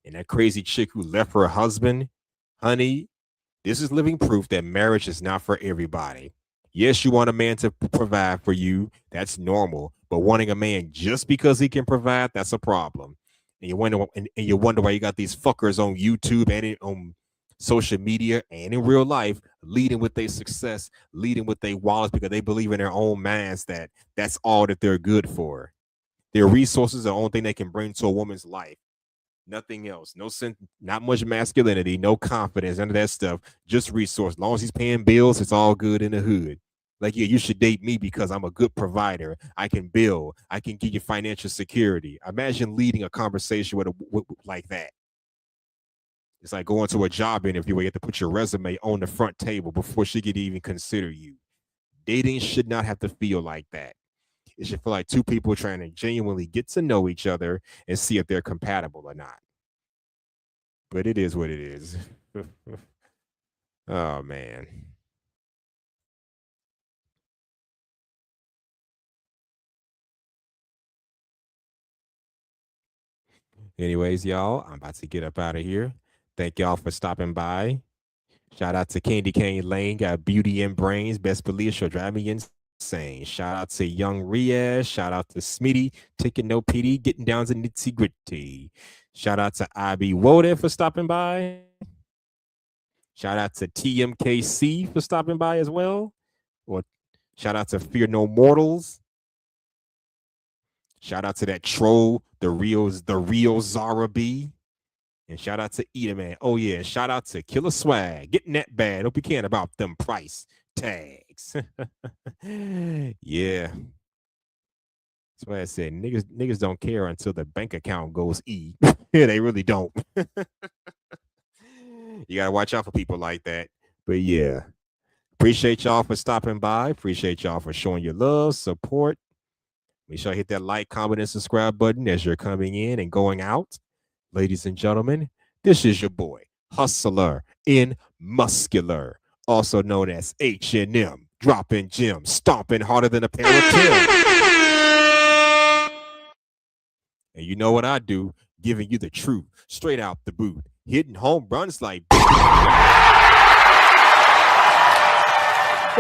And that crazy chick who left her husband, honey, this is living proof that marriage is not for everybody. Yes, you want a man to provide for you. That's normal. But wanting a man just because he can provide, that's a problem. And you wonder why you got these fuckers on YouTube and on social media and in real life leading with their success, leading with their wallets because they believe in their own minds that that's all that they're good for. Their resources are the only thing they can bring to a woman's life. Nothing else. No sense, not much masculinity, no confidence, none of that stuff. Just resource. As long as he's paying bills, it's all good in the hood. Like, yeah, you should date me because I'm a good provider. I can build. I can give you financial security. Imagine leading a conversation with like that. It's like going to a job interview where you have to put your resume on the front table before she could even consider you. Dating should not have to feel like that. It should feel like two people trying to genuinely get to know each other and see if they're compatible or not. But it is what it is. Oh, man. Anyways, y'all, I'm about to get up out of here. Thank y'all for stopping by. Shout out to Candy Cane Lane, got beauty and brains. Best believe she'll drive me insane. Shout out to Young Riaz. Shout out to Smitty, taking no pity, getting down to nitty gritty. Shout out to IB Woden for stopping by. Shout out to TMKC for stopping by as well. Or shout out to Fear No Mortals. Shout out to that troll, the real Zara B. And shout out to Eater Man. Oh, yeah. Shout out to Killer Swag. Getting that bad. Hope you can about them price tags. Yeah. That's why I said niggas don't care until the bank account goes E. Yeah, they really don't. You got to watch out for people like that. But yeah. Appreciate y'all for stopping by. Appreciate y'all for showing your love, support. Make sure you hit that like, comment, and subscribe button as you're coming in and going out. Ladies and gentlemen, this is your boy, Hustler in Muscular, also known as H&M, dropping gems, stomping harder than a pair of Timbs. And you know what I do, giving you the truth, straight out the boot, hitting home runs like because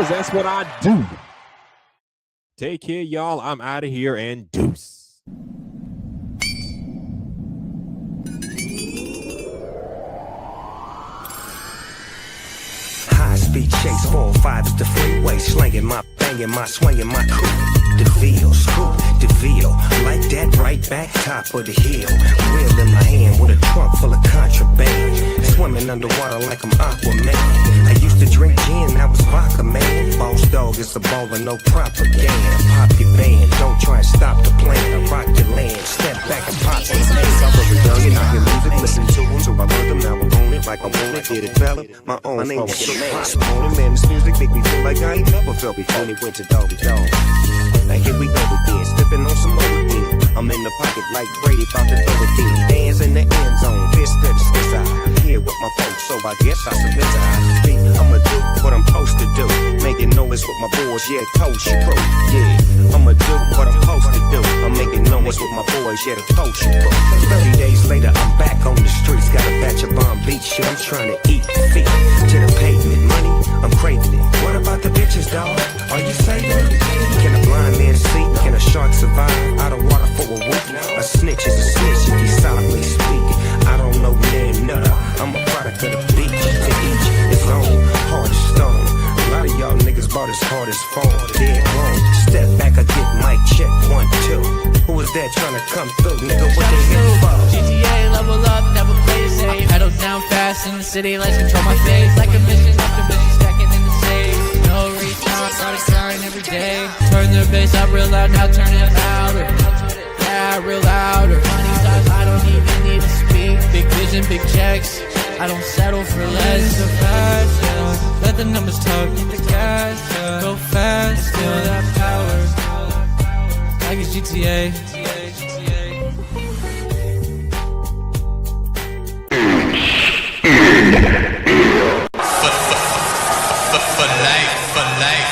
that's what I do. Take care, y'all. I'm out of here and deuce. High-speed chase, 405 is the freeway, slanging my, banging my, swinging my crew. DeVille, scoop, DeVille, like that right back top of the hill. Wheel in my hand with a trunk full of contraband, swimming underwater like I'm Aquaman. I used to drink gin, I was vodka man. Boss dog is a baller, no propaganda. Pop your band, don't try and stop the plan. I rock your land, step back and pop your hand. I was a youngin', I hear music, listen to them, so I learned them, now I own it like I want it. Get it develop my own. My name is Simone, man, this music make me feel like I ain't never felt before. It went to Doggy Dog. Now here we go again, stepping on some more again. I'm in the pocket like Brady, about to throw it in. Hands in the end zone, fist to the side. I'm here with my folks, so I guess I submit to speak. I'ma do what I'm supposed to do. Making noise with my boys, yeah, coach your crew. Yeah, I'ma do what I'm supposed to do. I'm making noise with my boys, yeah, the coach your crew. 30 days later, I'm back on the streets. Got a batch of bomb beat shit, I'm trying to eat feet to the pavement. Money, I'm craving it. tryna come through. Nigga, what they here for? GTA, level up, never play the same. I pedal down fast in the city, let's control my face. Like a mission after mission, stacking in the safe. No retard, started crying every day. Turn their bass up real loud, now turn it louder. Yeah, real louder. Money size, I don't even need to speak. Big vision, big checks. I don't settle for less. So fast, yeah. Let the numbers talk, get the gas, yeah. Go fast, feel that power. Like it's GTA. For life, for life.